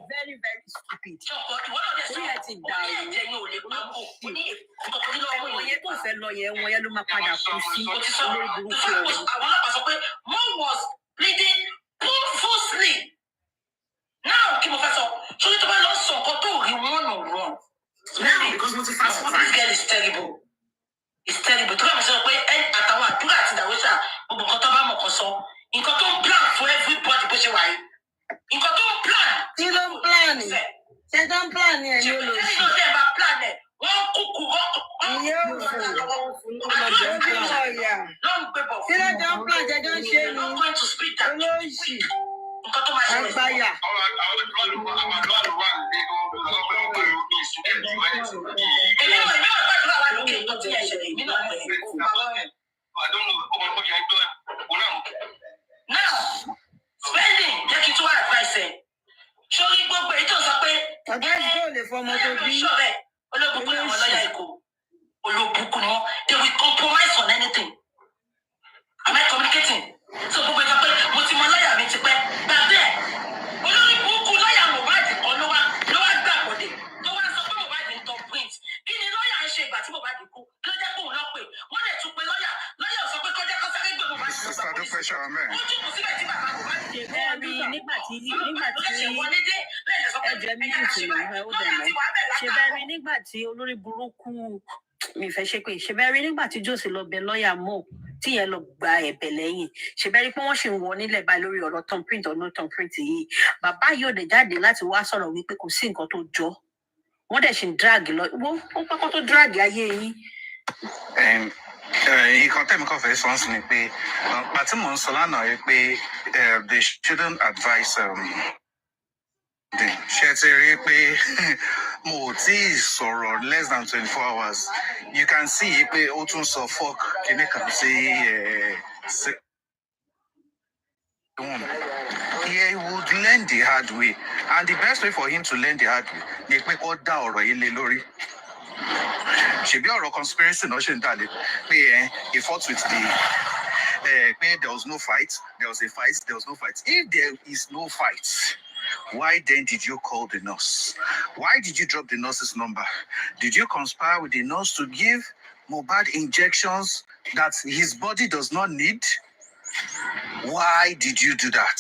Very, very stupid. Oye tó fẹ́ lọ yẹn wọn yẹn ló máa padà kú sí olórí burúkú ọ̀hún. Àwọn ọlọ́pàá sọ pé mom was bleeding profusely. Now kí mo fẹ́ sọ, ṣé tó bá lọ sọ nǹkan tó rí wọ́n nù wrong. Now because mo ti fast forward. This girl is terrible. It's terrible. Tó bá mi sọ pé àtàwọn àdúrà àti ìdàwẹ́sà gbogbo nǹkan tó bá mọ̀ kan sọ. Nǹkan tó ń plan for everybody bó ṣe wà They don't plan it. They never plan it. Now, spending, take it to advice. Surely, gbogbo èyí tó sọ pé olóbùkún àwọn lọ́yà Èkó olóbùkún ni wọ́n they will compromise on anything. Am I communicating? So gbogbo ìjọ pé mo ti mọ lọ́yà mi ti pẹ́ gbàgbé ẹ̀ olórí burúkú lọ́yà Mohbad kan ló wá gbàgbọ́dé tó wá sọ pé Mohbad ń tọ́ print kí ni lọ́yà ń ṣe ìgbà tí Mohbad kú kí ló jẹ́ kó òun lọ pé wọ́n lè tún pé lọ́yà sọ pé kọjá kó sáré gbé Mohbad lọ sọ pé ó jókòó síbẹ̀ tí bàbá Mohbad ṣe bẹ́ẹ̀ bí nígbà tí ẹjẹ méjì tí mo fẹ́ ó dẹ̀mọ́ ṣe bẹ́ẹ̀ rí nígbà tí olórí burúkú mi fẹ́ ṣe pé ṣe bẹ́ẹ̀ rí nígbà tí Jose lọ bẹ lọ́ọ̀yà mọ́ tí yẹn lọ gba ẹ̀bẹ̀ lẹ́yìn ṣe bẹ́ẹ̀ rí pé wọ́n ṣì ń wọ nílẹ̀ báyìí lórí ọ̀rọ̀ tom print or no tom print yìí bàbá yóò dẹ̀ jáde láti wá sọ̀rọ̀ wípé kò sí nǹkan tó jọ wọ́n dẹ̀ ṣì ń drag lọ ó pápá tó drag ayé yín. Nǹkan tẹ́mi kan fẹ́ sọ ń sìn ni pé pàtí mò ń sọ lánàá yìí pé they shouldn't advise ṣe ti rí pé mo ò tí ì sọ̀rọ̀ less than 24 hours you can see pé ó tún sọ fuck kíní kan sí he would learn the hard way and the best way for him to learn the hard way ni pé kó dá ọ̀rọ̀ yìí lé lórí ṣebí ọ̀rọ̀ conspiracy náà ṣe ń dàlẹ́ pé he fought with the pé there was no fight there was a fight there was no fight if there is no fight why then did you call the nurse? Why did you drop the nurse's number? Did you conspire with the nurse to give Mohbad injections that his body does not need? Why did you do that?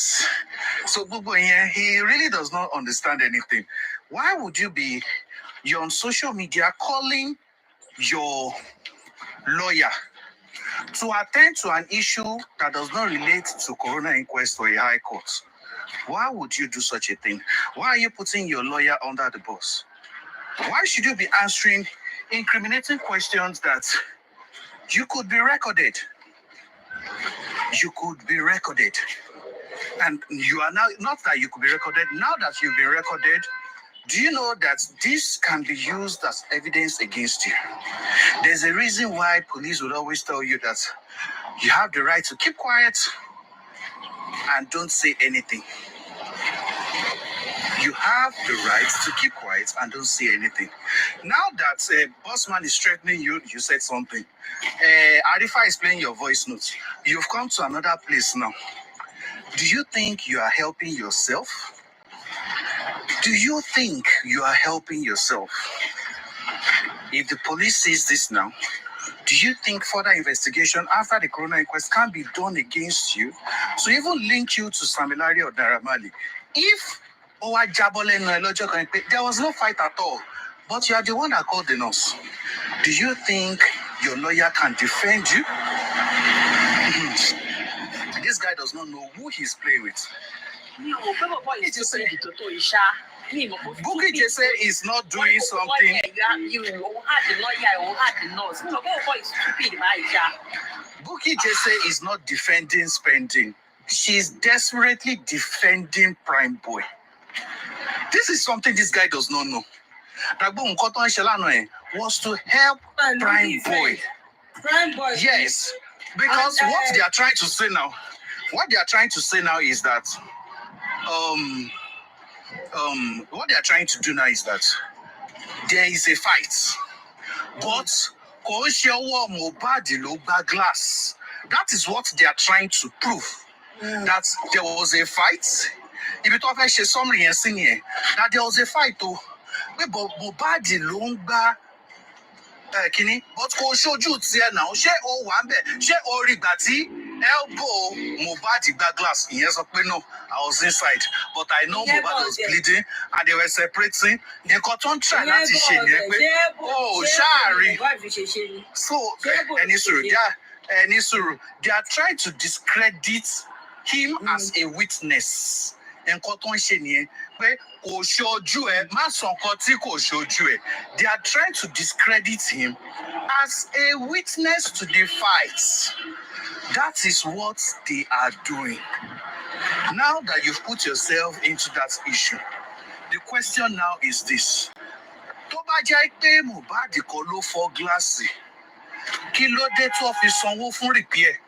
So Bubu, he really does not understand anything. Why would you're on social media calling your lawyer to attend to an issue that does not relate to coroner inquest or a high court? Why would you do such a thing? Why are you putting your lawyer under the bus? Why should you be answering incriminating questions that you could be recorded? You could be recorded. And you are now, not that you could be recorded, now that you've been recorded, do you know that this can be used as evidence against you? There's a reason why police would always tell you that you have the right to keep quiet and don't say anything. You have the right to keep quiet and don't say anything. Now that Bossman is threatening you, you said something. Arifa is playing your voice notes. You've come to another place now. Do you think you are helping yourself? Do you think you are helping yourself? If the police sees this now, do you think further investigation after the coroner inquest can be done against you to even link you to Samilari or Daramali? If there was no fight at all, but you are the one that called the nurse, do you think your lawyer can defend you? This guy does not know who he's playing with. Bukky Jesse is not doing something. Bukky Jesse is not defending spending. She's desperately defending Prime Boy. This is something this guy does not know. Was to help Prime Boy. Prime Boy. Yes. Because what they are trying to say now is that what they are trying to do now is that there is a fight, but glass. That is what they are trying to prove. That there was a fight. If you talk about summary and senior, that there was a fight. Mohbad longba kini, but kò ṣojú tiẹ̀ now. Ṣé o wà ńbẹ̀? Ṣé o rí gbà tí elbow Mohbad gba glass? Ìyẹn sọ pé no, I was inside, but I know Mohbad was bleeding and they were separating. Nǹkan tó ń try láti ṣe yẹn pé oh ṣáàrin. So they are trying to discredit him as a witness. nǹkan tó ń ṣe nìyẹn pé kò ṣojú ẹ má sọ nǹkan tí kò ṣojú ẹ. They are trying to discredit him as a witness to the fight. That is what they are doing. Now that you've put yourself into that issue, the question now is this. Tó bá jẹ́ pé Mohbad kọ́ ló fọ́ gíláàsì, kí ló dé tó fi sanwó fún repair?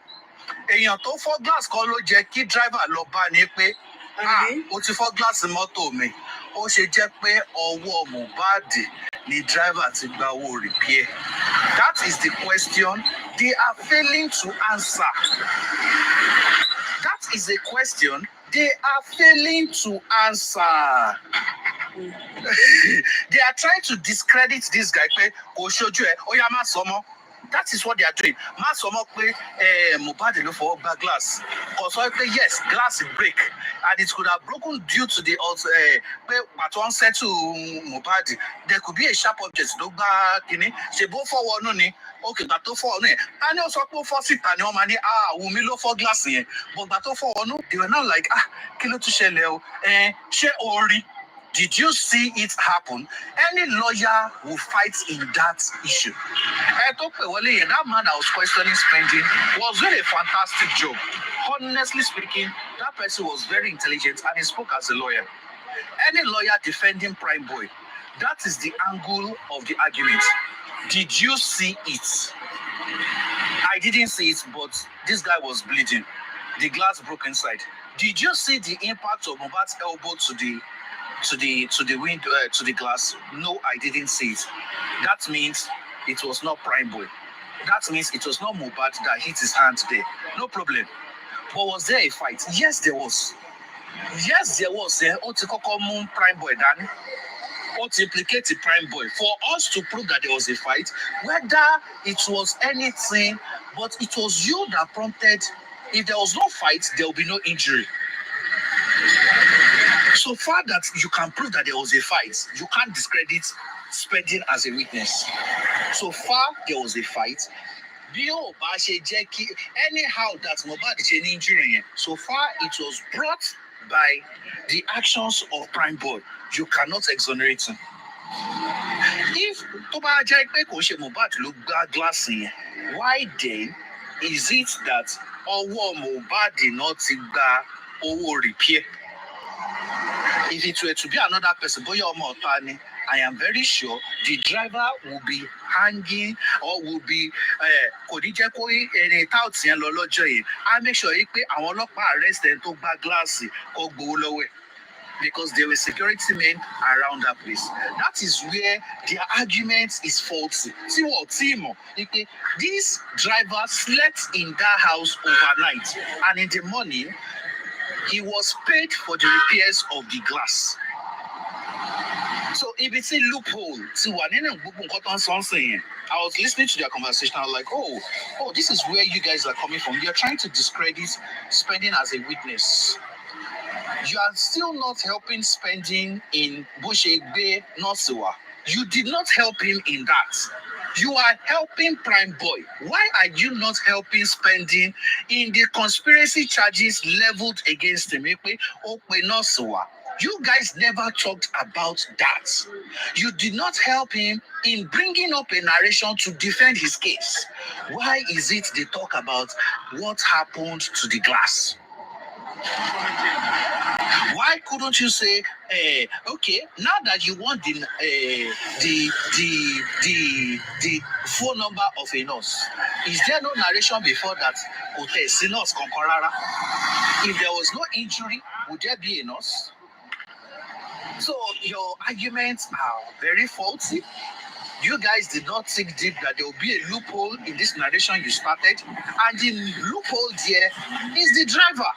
Èèyàn tó fọ́ glass kọ́ ló jẹ́ kí driver lọ bá ní pé ó ti fọ́ gíláàsì mọ́tò mi. Ó ṣe jẹ́ pé ọwọ́ Mohbad ni driver ti gba owó repair. That is the question they are failing to answer. That is a question they are failing to answer. They are trying to discredit this guy. Pé kò ṣojú ẹ, ó yá má sọ mọ́. That is what they are doing. Má sọ mọ́ pé Mohbad ló fọwọ́ gba glass. Kò sọ pé yes, glass break and it could have broken due to the pé pàtó ń settle Mohbad. There could be a sharp object ló gbá kínní. Ṣé bó fọwọ́ nù ni? Okay, gbà tó fọwọ́ nù yẹn. A ní ó sọ pé ó fọ́ síta ni wọ́n máa ní Wùmí ló fọ́ glass yẹn. But gbà tó fọwọ́ nù, they were now like kí ló tún ṣẹlẹ̀ o? Ṣé o rí? Did you see it happen? Any lawyer will fight in that issue. That man that was questioning spending was doing a fantastic job. Honestly speaking, that person was very intelligent and he spoke as a lawyer. Any lawyer defending Prime Boy, that is the angle of the argument. Did you see it? I didn't see it, but this guy was bleeding. The glass broke inside. Did you see the impact of Mohbad's elbow to the window, to the glass? No, I didn't see it. That means it was not Prime Boy. That means it was not Mohbad that hit his hand there. No problem. But was there a fight? Yes, there was. Yes, there was. Prime Boy, Danny. Or to implicate the Prime Boy. For us to prove that there was a fight, whether it was anything, but it was you that prompted. If there was no fight, there will be no injury. So far that you can prove that there was a fight, you can't discredit spending as a witness. So far there was a fight. Anyhow, that Mohbad is an injury. So far it was brought by the actions of Prime Boy. You cannot exonerate him. If Mohbad look glass, why then is it that Mohbad did not repair? If it were to be another person, I am very sure the driver will be hanging or will be I'll make sure arrest them to back glass because there were security men around that place. That is where their argument is faulty. This driver slept in that house overnight, and in the morning he was paid for the repairs of the glass. So if it's a loophole, I was listening to their conversation. I was like, oh, this is where you guys are coming from. You're trying to discredit spending as a witness. You are still not helping spending in Bushegbe, Nosiwa. You did not help him in that. You are helping Prime Boy. Why are you not helping spending in the conspiracy charges leveled against him? You guys never talked about that. You did not help him in bringing up a narration to defend his case. Why is it they talk about what happened to the glass? Why couldn't you say, okay, now that you want the phone number of a nurse, is there no narration before that? If there was no injury, would there be a nurse? So your arguments are very faulty. You guys did not think deep that there will be a loophole in this narration you started, and the loophole there is the driver.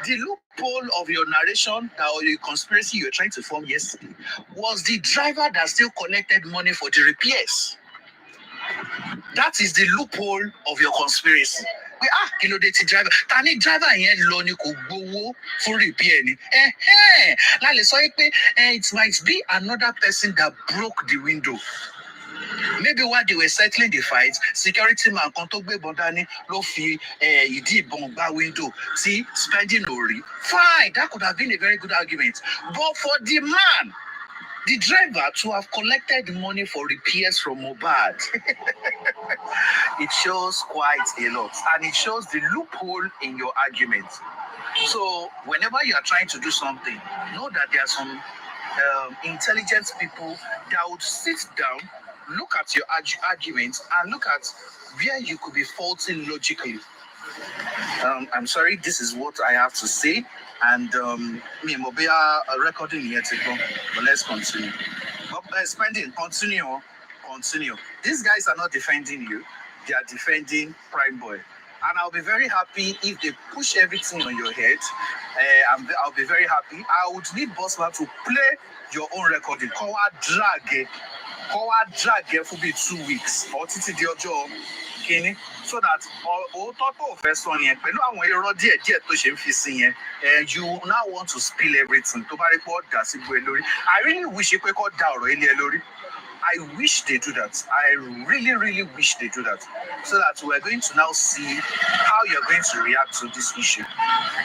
The loophole of your narration or your conspiracy you were trying to form yesterday was the driver that still collected money for the repairs. That is the loophole of your conspiracy. Driver. Tani driver yẹn lọ ni kò gbowó fún repair ni. It might be another person that broke the window. Maybe while they were settling the fight, security man kan tó gbé bọ́dání ló fi ìdí ìbọn gbá window tí spending lórí. Fine, that could have been a very good argument. But for the man, the driver, to have collected the money for repairs from Mohbad, it shows quite a lot. And it shows the loophole in your argument. So whenever you are trying to do something, know that there are some intelligent people that would sit down, look at your arguments, and look at where you could be faulting logically. I'm sorry, this is what I have to say. And me and Mobia are recording here to go, but let's continue. Spending, continue. These guys are not defending you, they are defending Prime Boy. And I'll be very happy if they push everything on your head. I'll be very happy. I would need Bossman to play your own recording. Kowa drag for be 2 weeks. Or titi di ojo kini. So that all of first one here, you now want to spill everything. I really wish you could call down. I wish they do that. I really wish they do that. So that we're going to now see how you're going to react to this issue.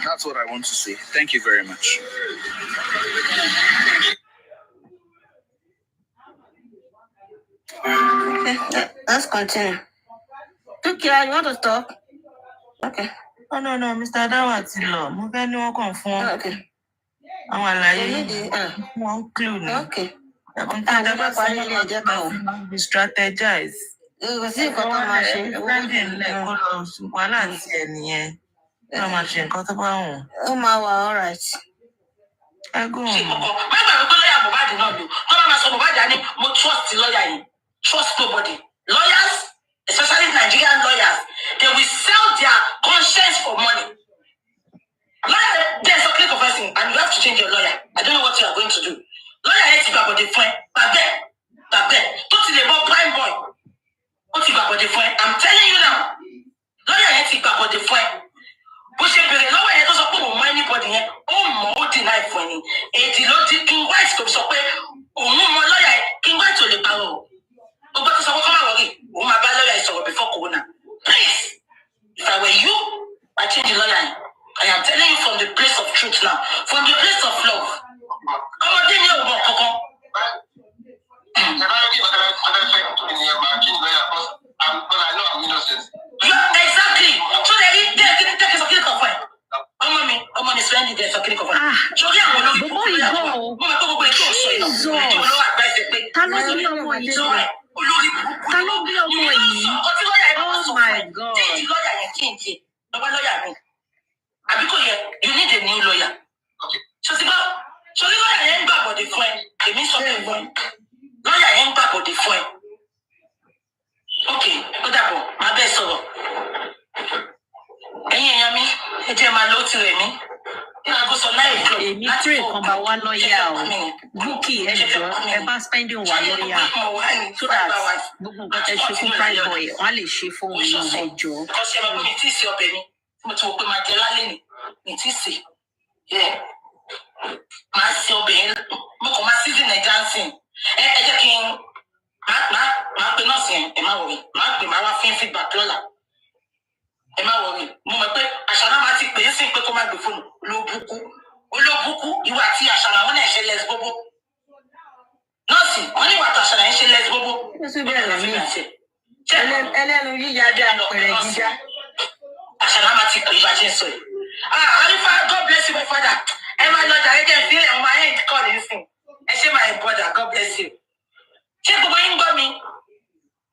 That's what I want to say. Thank you very much. Okay, let's continue. Okay, you want to talk? Okay. Oh, no, Mr. Dawatilo. Mo fẹ́ ní wọ́n kàn fún. Okay. Àwọn àlàyé wọ́n clue ni. Okay. Strategize. Sí nǹkan tó máa ṣe. Spending lẹ̀ kó lọ wàhálà ti ẹ̀ nìyẹn. Tó máa ṣe nǹkan tó bá wù. Ó máa wà all right. Ẹ gùn. Má gbàgbé pé lọ́yà Mohbad náà lò. Tó bá máa sọ Mohbad á ní mo trust lọ́yà yìí. Trust nobody. Lawyers, especially Nigerian lawyers, they will sell their conscience for money. Lawyer, there's a click of person, and you have to change your lawyer. I don't know what you are going to do. Lawyer yẹn ti gbàgbọ́ de fún ẹ, tàbẹ́, tó ti lè bọ́ Prime Boy, ó ti gbàgbọ́ de fún ẹ. I'm telling you now, lawyer yẹn ti gbàgbọ́ de fún ẹ. Bó ṣe bèrè lọ́wọ́ yẹn tó sọ pé òun mọ anybody yẹn, ó mọ̀ ó deny fún ẹ ni. Èdè ló di King White tó sọ pé òun mọ lawyer yẹn, King White ò lè parọ́ o. Ó gbọ́ tó sọ pé kọ́ máa wọ̀rí, òun máa bá lawyer yẹn sọ̀rọ̀ before Corona. Please, if I were you, I change the lawyer yẹn. I am telling you from the place of truth now, from the place of love. Ọmọdé ní òun kankan. Exactly. So they take a click of it. Ọmọ mi spend the click of it. Sori àwọn olórí kúkú yà wọ́n. Mo máa tó gbogbo ètò ọ̀sọ̀ yìí. Ètò olówó àgbáyé pé. Ta ló bí ọmọ yìí? Olórí kúkú. Ta ló bí ọmọ yìí? Oh my God. Change lawyer yẹn change. Lọ́wọ́ lawyer mi. Àbíkò yẹ, you need a new lawyer. Sori lawyer yẹn ń gbàgbọ́dé fún ẹ. Èmi sọ pé fún ẹ. Lawyer yẹn ń gbàgbọ́dé fún ẹ. Ok, ó dàbọ̀, màá bẹ́ẹ̀ sọ̀rọ̀. Ẹ̀yin èèyàn mi, ẹ jẹ́ máa lọ tirẹ̀ mi. Èmi pray kan bá wá lọ́ọ̀yà o. Bukky ẹ jọ ẹ bá Spending wà lọ́ọ̀yà. So that gbogbo nǹkan tẹ ṣe fún Prime Boy wọ́n á lè ṣe fún òun náà ẹ jọ. Ọ̀sẹ̀ ẹ̀rọ mi tí ì sí ọbẹ̀ mi. Mo ti wò pé máa jẹ lálẹ́ ni. Mi tí ì sè. Màá ṣe ọbẹ̀ yẹn. Mo kàn máa season ẹ̀ dancing. Ẹ jẹ́ kí n máa pe nọ́ọ̀sì yẹn. Ẹ má wọrí. Máa wá fín feedback lọ́la. Ẹ má wọrí. Mo mọ̀ pé àṣàrà máa ti pè é sí pé kó má gbé fóònù. Olóbùkú ìwà àti àṣàrà wọn náà ṣe lẹ́sì gbogbo. Nọ́ọ̀sì wọn ní ìwà àti àṣàrà yẹn ṣe lẹ́sì gbogbo. Ẹlẹ́nu yíya dé àpẹẹrẹ jíjá. Àṣàrà máa ti pè é bá ṣe ń sọ yìí. Àrífà, God bless you my father. Ẹ máa lọ jàre jẹ́ ìdílé ọmọ ayé ìkọ́lé ńsìn. Ẹ ṣe my brother, God bless you. Ṣé gbogbo yín gbọ́ mi?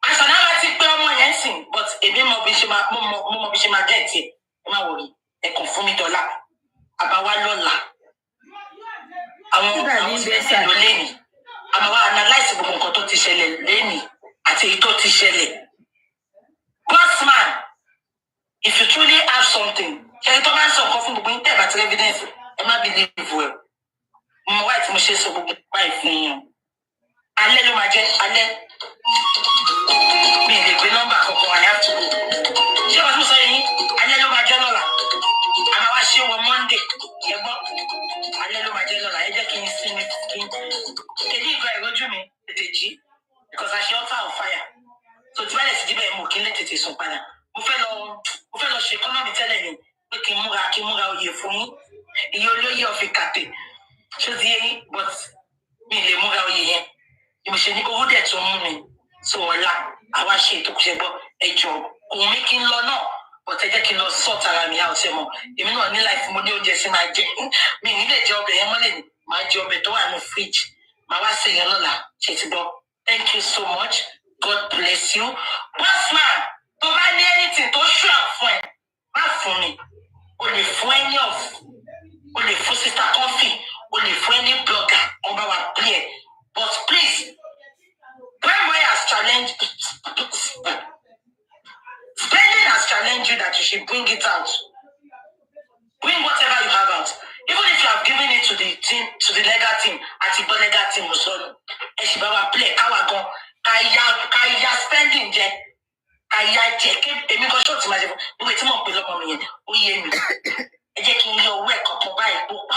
Àṣàrà máa ti pé ọmọ yẹn sìn, but èmi mọ bí ṣe máa gẹ̀ẹ́tì ẹ̀. Ẹ má wọrí, ẹ kàn fún mi dọ́là. Àbáwá lọ́la. Àwọn ìṣẹ̀lẹ̀ ló lé ní. Àmọ́ wa analyse gbogbo nǹkan tó ti ṣẹlẹ̀ lẹ́nìí àti èyí tó ti ṣẹlẹ̀. Bossman, if you truly have something, ṣe tó bá ń sọ nǹkan fún gbogbo yín àti evidence, ẹ má believe ẹ. Mo wá tí mo ṣe sọ gbogbo ìpá ìfún yín. Alẹ́ ló máa jẹ́ alẹ́. Mi ì lè gbé nọ́mbà kankan, I have to go. Ṣé wọ́n tún sọ yín? Alẹ́ ló máa jẹ́ lọ́la. Àmọ́ wá ṣé wọ Monday. Ẹ gbọ́. Alẹ́ ló máa jẹ́ lọ́la. Ẹ jẹ́ kí n sinmi kí n. Èyí ìgbà ìrọ́jú mi tètè jí. Because I ṣe ọ́fà ò fà síbẹ̀ mo kí n lè tètè sùn padà. Mo fẹ́ lọ ṣe economy tẹ́lẹ̀ ni pé kí n múra oyè fún yín. Iye olóyè ọ̀fìnkàtè. Ṣé ti yé yín? But mi lè múra oyè yẹn. Mo ṣe ní owó dẹ̀ tó mú mi. So ọ̀la àwa ṣe ètò kùsẹ̀bọ̀ ẹjọ́ òun mi kí n lọ náà. But ẹ jẹ́ kí n lọ sort ara mi out ẹ̀ mọ́. Èmi náà ní life mo ní oúnjẹ sí máa jẹ. Mi ní lè jẹ ọbẹ̀ yẹn mọ́lẹ̀ ni. Màá jẹ ọbẹ̀ tó wà ní fridge. Màá wá sí yẹn lọ́la. Ṣé ti gbọ́? Thank you so much. God bless you. Bossman, tó bá ní anything tó ṣùà fún ẹ, má fún mi. O lè fún any of. O lè fún Sister Coffee. O lè fún any blogger. Ọba wa play. But please, Prime has challenged. Spending has challenged you that you should bring it out. Bring whatever you have out. Even if you have given it to the team, to the legal team, at the legal team, also, Eshibawa play, Kawagon, Kaya spending, Jack, Kaya Jack, Emi go short to my wait a moment, oh, yeah, a jacking your work or buy a book,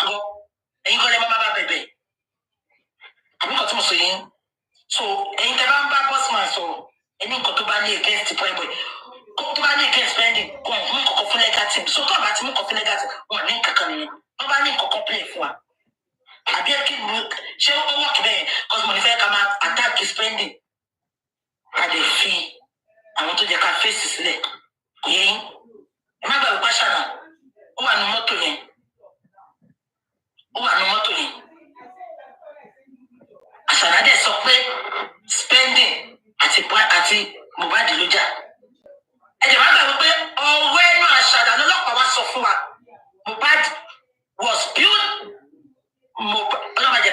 and you got a mama baby. I'm not saying so, ain't the bamba bossman, so, any Kotubani against the point. Kotubani against spending, go on, for legal team. So, come back to me, for legal team, one link a coming. Nobody can play for. I get to show work there because money fair come out attack is spending. I dey fee. I want to get a face is leg. Yeah. Remember the passion. Who are no motor yen? Who are no motor yen? As another so spending at Mohbad Loja. And the matter we oh when you are shada no look power so far. Mohbad was built. Mohbad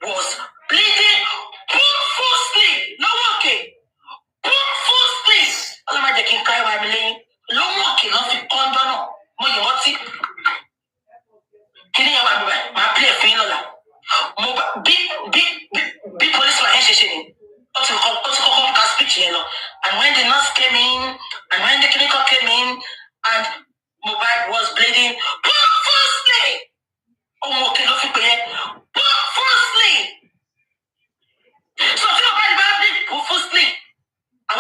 was bleeding profusely. No working. Profusely. No working. Nothing condone. More you want it? Can you have my play for you? Big policeman HSN. And when the nurse came in, and when the clinical came in, and Mohbad was bleeding profusely. Oh, okay, nothing profusely. So if nobody bleed profusely, I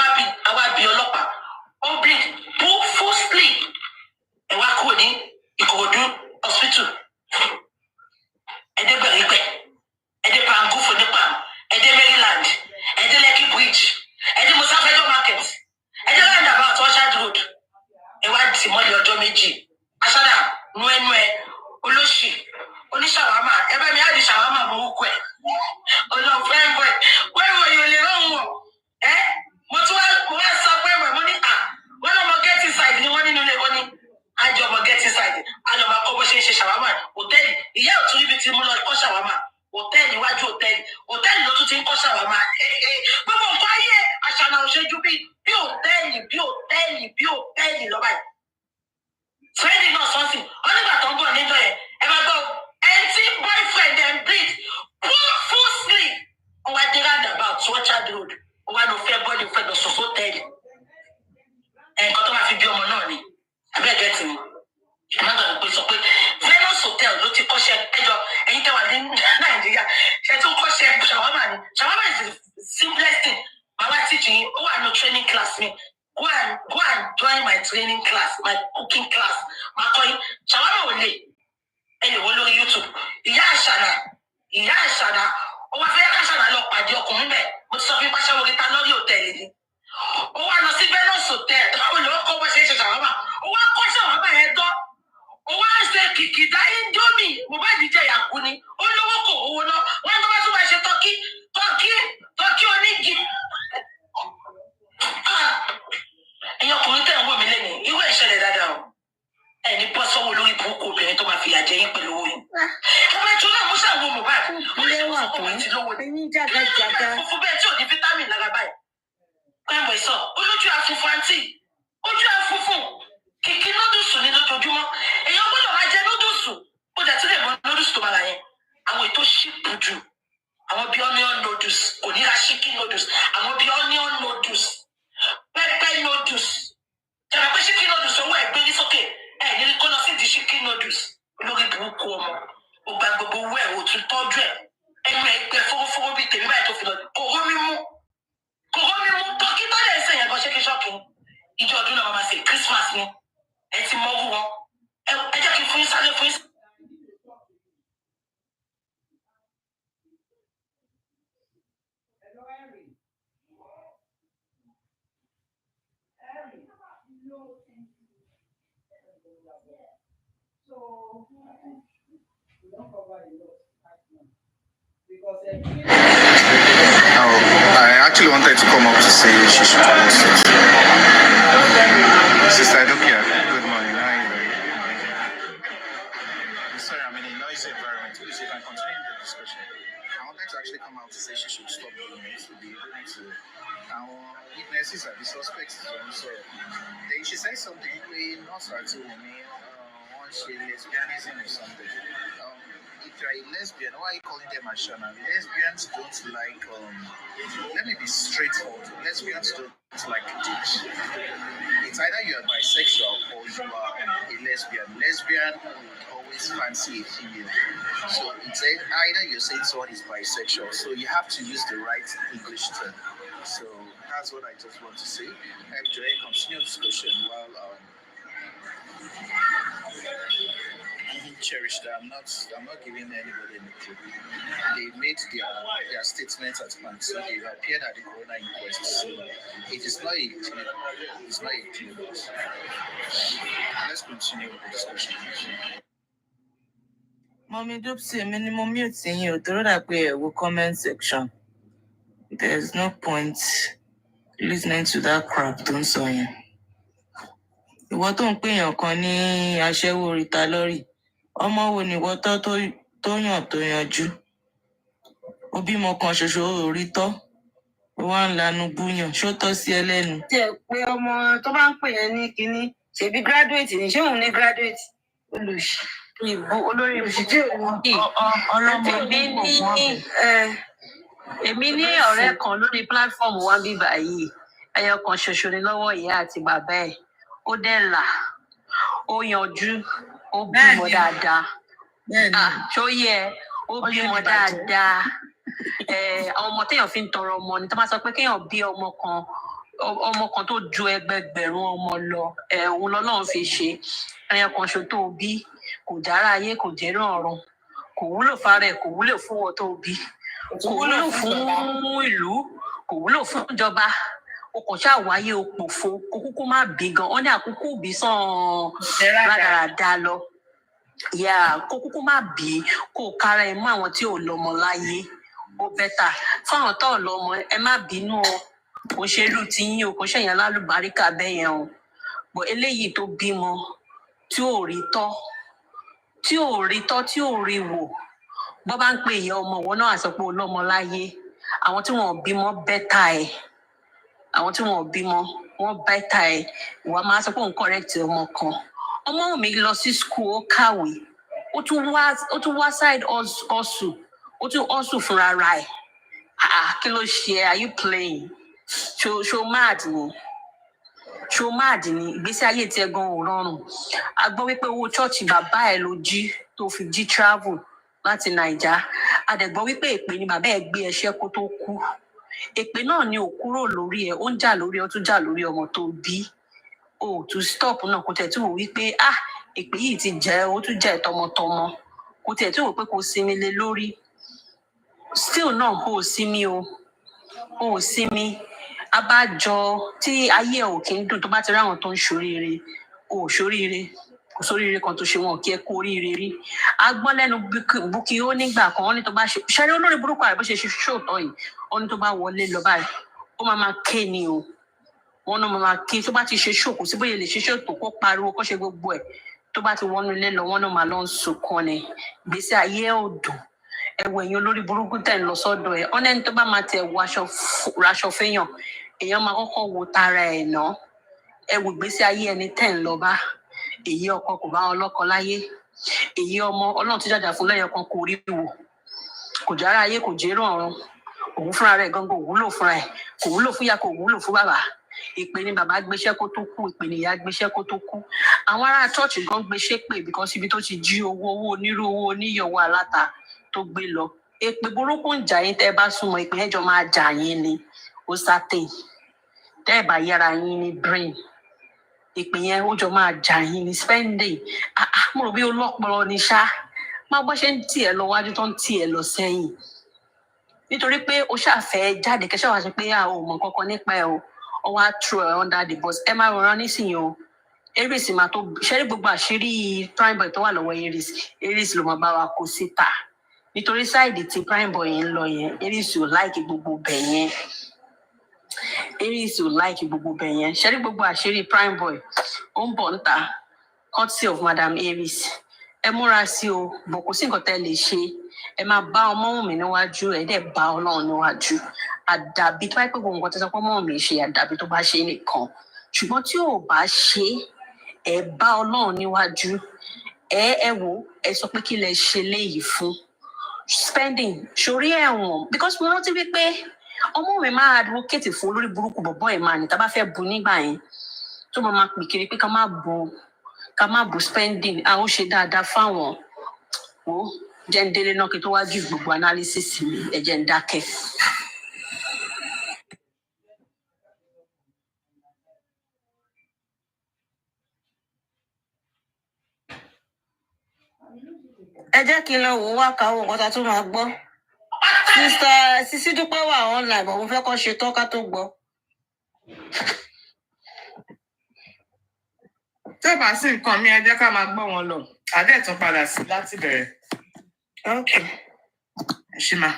will be a lopa. Oh, bleed profusely. And what could you could do hospital? And they bury it. And they pan go for the pan. And they Maryland. And they Lucky Bridge. And they Mosafedo Market. And they land about Orchard Road. And what the money or Jomeji? Asada, Nwe, Oloshi, Onishawama, ever me had the Shawama Mukwe. Oh no, friend boy, where were you living? Eh? What's where my money are? When I'm get inside, you want to know the money. I just get inside. I know my conversation Shawama. Hotel, yeah, to be to Mulo Shawama. Hotel, you want hotel, you to think Shawama. But quiet, I shall not show you be hotel, Spending not something. Only that don't go and enjoy it. Ever go empty boyfriend and bleed profusely. Or what they ran about Swatchard Road. Or one of fair body for the society. And got to have to be on money. I bet getting me. I'm not going to put up with Venus Hotel. Look at Kosher. And you tell me, Nigeria. She told Kosher Shawama. Shawama is the simplest thing. My wife teaching you. Oh, I'm no training class me. Go and join my training class, my cooking class. My coin, Shawama will lay. And you will look YouTube. Iya Shana. Oh, I feel Shana look by your community. But some people shall get another hotel. Oh, I know see Venus Hotel. Oh, no conversation, Shawama. Oh, I call Shawama head door. Oh, I say Kiki, that Indomie. Mohbad DJ Yakuni. Oh, no, oh, no. When do I say Turkey only. And your community and women, you will share that down. And the person will look at the to my fear, Jane below him. But you know, what's a woman back? We don't want to need that. For better, the vitamin that I buy. Come by so, what do you have for fancy? What do you have for food? Kiki no do so, no do you? And you're going to have no do so. But that's the noodles to my I will to ship to you. I will be onion noodles, Onira chicken noodles. I will be onion noodles. Pepper noodles. Can I put chicken noodles somewhere? Bring it okay. Hey, you can see the chicken noodles. Look at the book. Obagobo where would you touch it? And make the 4 bit and right of it. Go home, shocking. Ìjọ ọdún náà máa ṣe Christmas ni. Ẹ ti mọ owó wọn. Ẹ jẹ́ kí fún yín sáré fún yín. I actually wanted to come up to say she should post it. Sister Edokia, good morning. How are you doing? Sorry, I'm in a noisy environment. Please, if I continue the discussion, I wanted to actually come out to say she should stop doing it to be able to. Our witnesses are the suspects. So she said something not to me. Once she lesbianism or something. If you're a lesbian, why are you calling them Ashana? Lesbians don't like, let me be straightforward. Lesbians don't like dicks. It's either you are bisexual or you are a lesbian. Lesbian would always fancy a female. So it's either you're saying someone is bisexual, so you have to use the right English term. So that's what I just want to say. Enjoy, continue discussion while cherish that. I'm not giving anybody anything. They made their statements at hand. So they appeared at the coroner inquest. So it is not a clue. It's not a clue. Let's continue with the discussion. Mommy Dupsy, minimum mute saying you throw that way comment section. There's no point listening to that crap, don't say it. Ìwọ tó ń pèèyàn kan ní aṣẹ́wó oríta lórí ọmọ wo ni ìwọ tó yàn tó yanjú ó bímọ kan ṣoṣo orí tọ́ ó wá ń lanu búyàn ṣó tọ́ sí ẹ lẹ́nu. Tí ẹ pé ọmọ tó bá ń pè yẹn ní kinní ṣèbí graduate ni ṣé òun ní graduate olùṣí ìbò olórí ìbùdí ọlọ́mọ èmi ní ọ̀rẹ́ kan lórí platform wa bíbá yìí ẹyọ kan ṣoṣo ni lọ́wọ́ ìyá àti bàbá ẹ̀ ó dẹ̀ là ó yanjú ó bímọ dáadáa ṣó yẹ ó bímọ dáadáa àwọn ọmọ téèyàn fi ń tọrọ ọmọ ni tó máa sọ pé kéèyàn bí ọmọ kan tó ju ẹgbẹgbẹ̀rún ọmọ lọ òun lọ́lọ́run fi ṣe ẹyọ kan ṣo tó bí kò dára ayé kò jẹ́rán ọ̀run kò wúlò fara ẹ̀ kò wúlò fún wọn tó bí kò wúlò fún ìlú kò wúlò fún ìjọba o kò ṣáà wáyé o pòfo kó kúkú má bí gan wọn ní àkókò bí sàn rádaràda lọ kó kúkú má bí kó kára ẹ mọ́ àwọn tí ò lọ́mọ láyé ó bẹ́tà fáwọn tó lọ́mọ ẹ má bínú o kò ṣe irú tí yín o kò ṣèyàn lálùbáríkà bẹ́yẹn o bọ̀ eléyìí tó bímọ tí ò rí tọ́ tí ò rí wò bọ́ bá ń pè ìyá ọmọ wọn náà àsọpọ̀ ọlọ́mọ láyé àwọn tí wọn ò bímọ bẹ́tà ẹ̀ àwọn tí wọn ò bímọ wọn bẹ́tà ẹ̀ ìwà máa sọ pé òun correct ọmọ kan ọmọ mi lọ sí school ó kàwé ó tún wá side hustle ó tún hustle fúnra ra ẹ̀ kí ló ṣe are you playing ṣo mad ni ìgbésí ayé tiẹ̀ gan ò rọrùn a gbọ́ wípé owó ṣọ́ọ̀ṣì bàbá ẹ̀ ló jí tó fi jí travel láti naija a dẹ̀ gbọ́ wípé èpè ni bàbá ẹ̀ gbé ẹṣẹ́ kó tó kú èpè náà ni ò kúrò lórí ẹ̀ ó ń jà lórí ó tún jà lórí ọmọ tó bí ó tún stop náà kó tẹ̀ tí wò wípé èpè yìí ti jẹ́ ó tún jẹ́ tọmọtọmọ kó tẹ̀ tí wò pé kò sinmi lé lórí still náà ó sinmi abájọ tí ayé ò kí ń dùn tó bá ti ráwọn tó ń ṣoríire kò sóríire kan tó ṣe wọn kí ẹ kó oríire rí a gbọ́ lẹ́nu Bukky ó nígbà kan wọ́n ní tó bá ṣeré olórí burúkú àrẹ bó ṣe ṣòótọ́ yìí wọ́n ní tó bá wọlé lọ báyìí ó máa ké ni o wọ́n náà máa ké tó bá ti ṣe ṣòkò sí bóyá lè ṣe ṣòtò kó pariwo kó ṣe gbogbo ẹ̀ tó bá ti wọnú ilé lọ wọ́n náà máa lọ ń sunkún ni gbèsè ayé ò dùn ẹwọ èèyàn olórí burúkú tẹ̀ ń lọ sọ́dọ̀ ẹ̀ ọ́n ẹni tó bá máa tẹ̀ wọ aṣọ fẹ́yàn èèyàn máa kọ́kọ́ wo tara ẹ̀ ná ẹ wò gbèsè ayé ẹni tẹ̀ ń lọ bá èyí ọkọ kò bá ọlọ́kọ láyé èyí ọmọ Ọlọ́run tó jàjà fún lẹ́yìn ọkàn kò rí wò kò jára ayé kò jẹ́rọ ọ̀run òun fúnra rẹ̀ gangan kò wúlò fúnra ẹ̀ kò wúlò fún ìyá kò wúlò fún bàbá ìpè ní bàbá gbéṣẹ́ kó tó kú ìpè ní ìyá gbéṣẹ́ kó tó kú àwọn ará chọ́ọ̀chì gan gbéṣẹ́ pè because ibi tó ti jí owó onírú owó oníyọ̀wó aláta tó gbé lọ èpè burúkú ń jà yín tẹ́ bá súnmọ́ ìpè ẹjọ́ máa jà yín ni ó sátẹ̀ tẹ́ ẹ̀ bá yára yín ní brain ìpè yẹn ó jọ máa jà yín ní spending mo rò bí ọlọ́pọlọ ní ṣá máa bọ́ ṣe ń tì ẹ́ lọ wájú tó ń tì ẹ́ lọ sẹ́yìn nítorí pé ó ṣàfẹ́ jáde kẹ́sẹ́ wá sí pé a ò mọ̀ kankan nípa ẹ̀ o ọ wá throw ẹ̀ under the bus ẹ máa rọra nísìnyí o Aries máa tó ṣẹ́rí gbogbo àṣírí prime boy tó wà lọ́wọ́ Aries ló máa bá wa kó síta nítorí sáìdì tí prime boy yẹn ń lọ yẹn Aries ò láìkì gbogbo bẹ̀ yẹn Aries ò láìkì gbogbo bẹ̀ yẹn ṣẹ́rí gbogbo àṣírí prime boy ó ń bọ̀ níta courtesy of Madam Aries ẹ múra sí o bọ̀ kò sí nǹkan tẹ́ lè ṣe ẹ máa bá ọmọ mi níwájú ẹ dẹ̀ bá Ọlọ́run níwájú àdàbí tó bá pẹ́ gbogbo nǹkan tó sọ pé ọmọ mi ṣe àdàbí tó bá ṣe nìkan ṣùgbọ́n tí ò bá ṣe ẹ bá Ọlọ́run níwájú ẹ wò ẹ sọ pé kí lẹ ṣe léyìí fún spending sórí ẹ̀wọ̀n because mo rántí wípé ọmọ mi máa advocate fún olórí burúkú bọ̀bọ́ ẹ̀ máa ní tá bá fẹ́ bu nígbà yẹn tó máa pè kiri pé ká má bu spending a ó ṣe dáadáa fáwọn o jẹ́ ń délé náà kí tó wá jù gbogbo analysis mi ẹ jẹ́ ń dákẹ́. ẹ jẹ́ kí n lọ wò wá káwọn nǹkan tá a tún máa gbọ́ Sisi Dúpẹ́ wà online bọ̀ mo fẹ́ kọ́ ṣe tán ká tó gbọ́. tó bá sí nǹkan mi ẹ jẹ́ ká máa gbọ́ wọn lọ àdé tún padà sí láti bẹ̀rẹ̀. ok ẹ ṣí ma.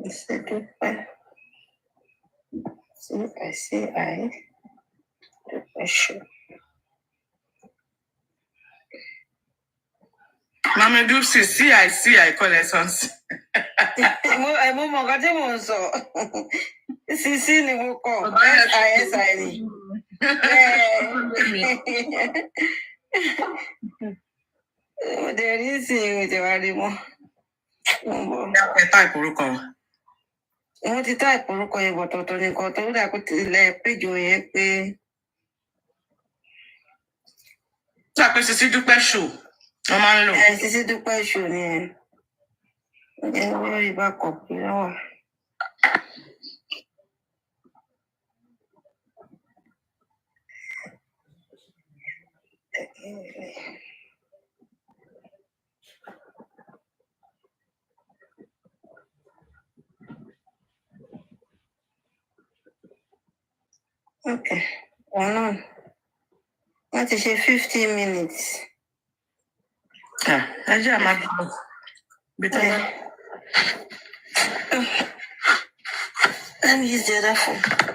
Sisi Dúpẹ́ CI Dúpẹ́ show. Mami Dupsy CI collections. mo mọ nǹkan tí mò ń sọ Sisi ni mo kọ SI ni. mo dẹ̀ rí sí i ìjọba rí mọ́. ẹ táìpù orúkọ wọn. wọ́n ti táìpù orúkọ yẹn bọ̀ tọ̀tọ̀ nìkan tó dà kó tilẹ̀ péjọ yẹn pé. tí a pè Sisi Dúpẹ́ show wọ́n máa ń lò. Sisi Dúpẹ́ show ni ẹ wọ́n rí bá kọ̀ pé lọ́wọ́. Okay, wọ́n ti ṣe 15 minutes. ẹ jẹ́ àmà bí tó bá. Let me use the other phone.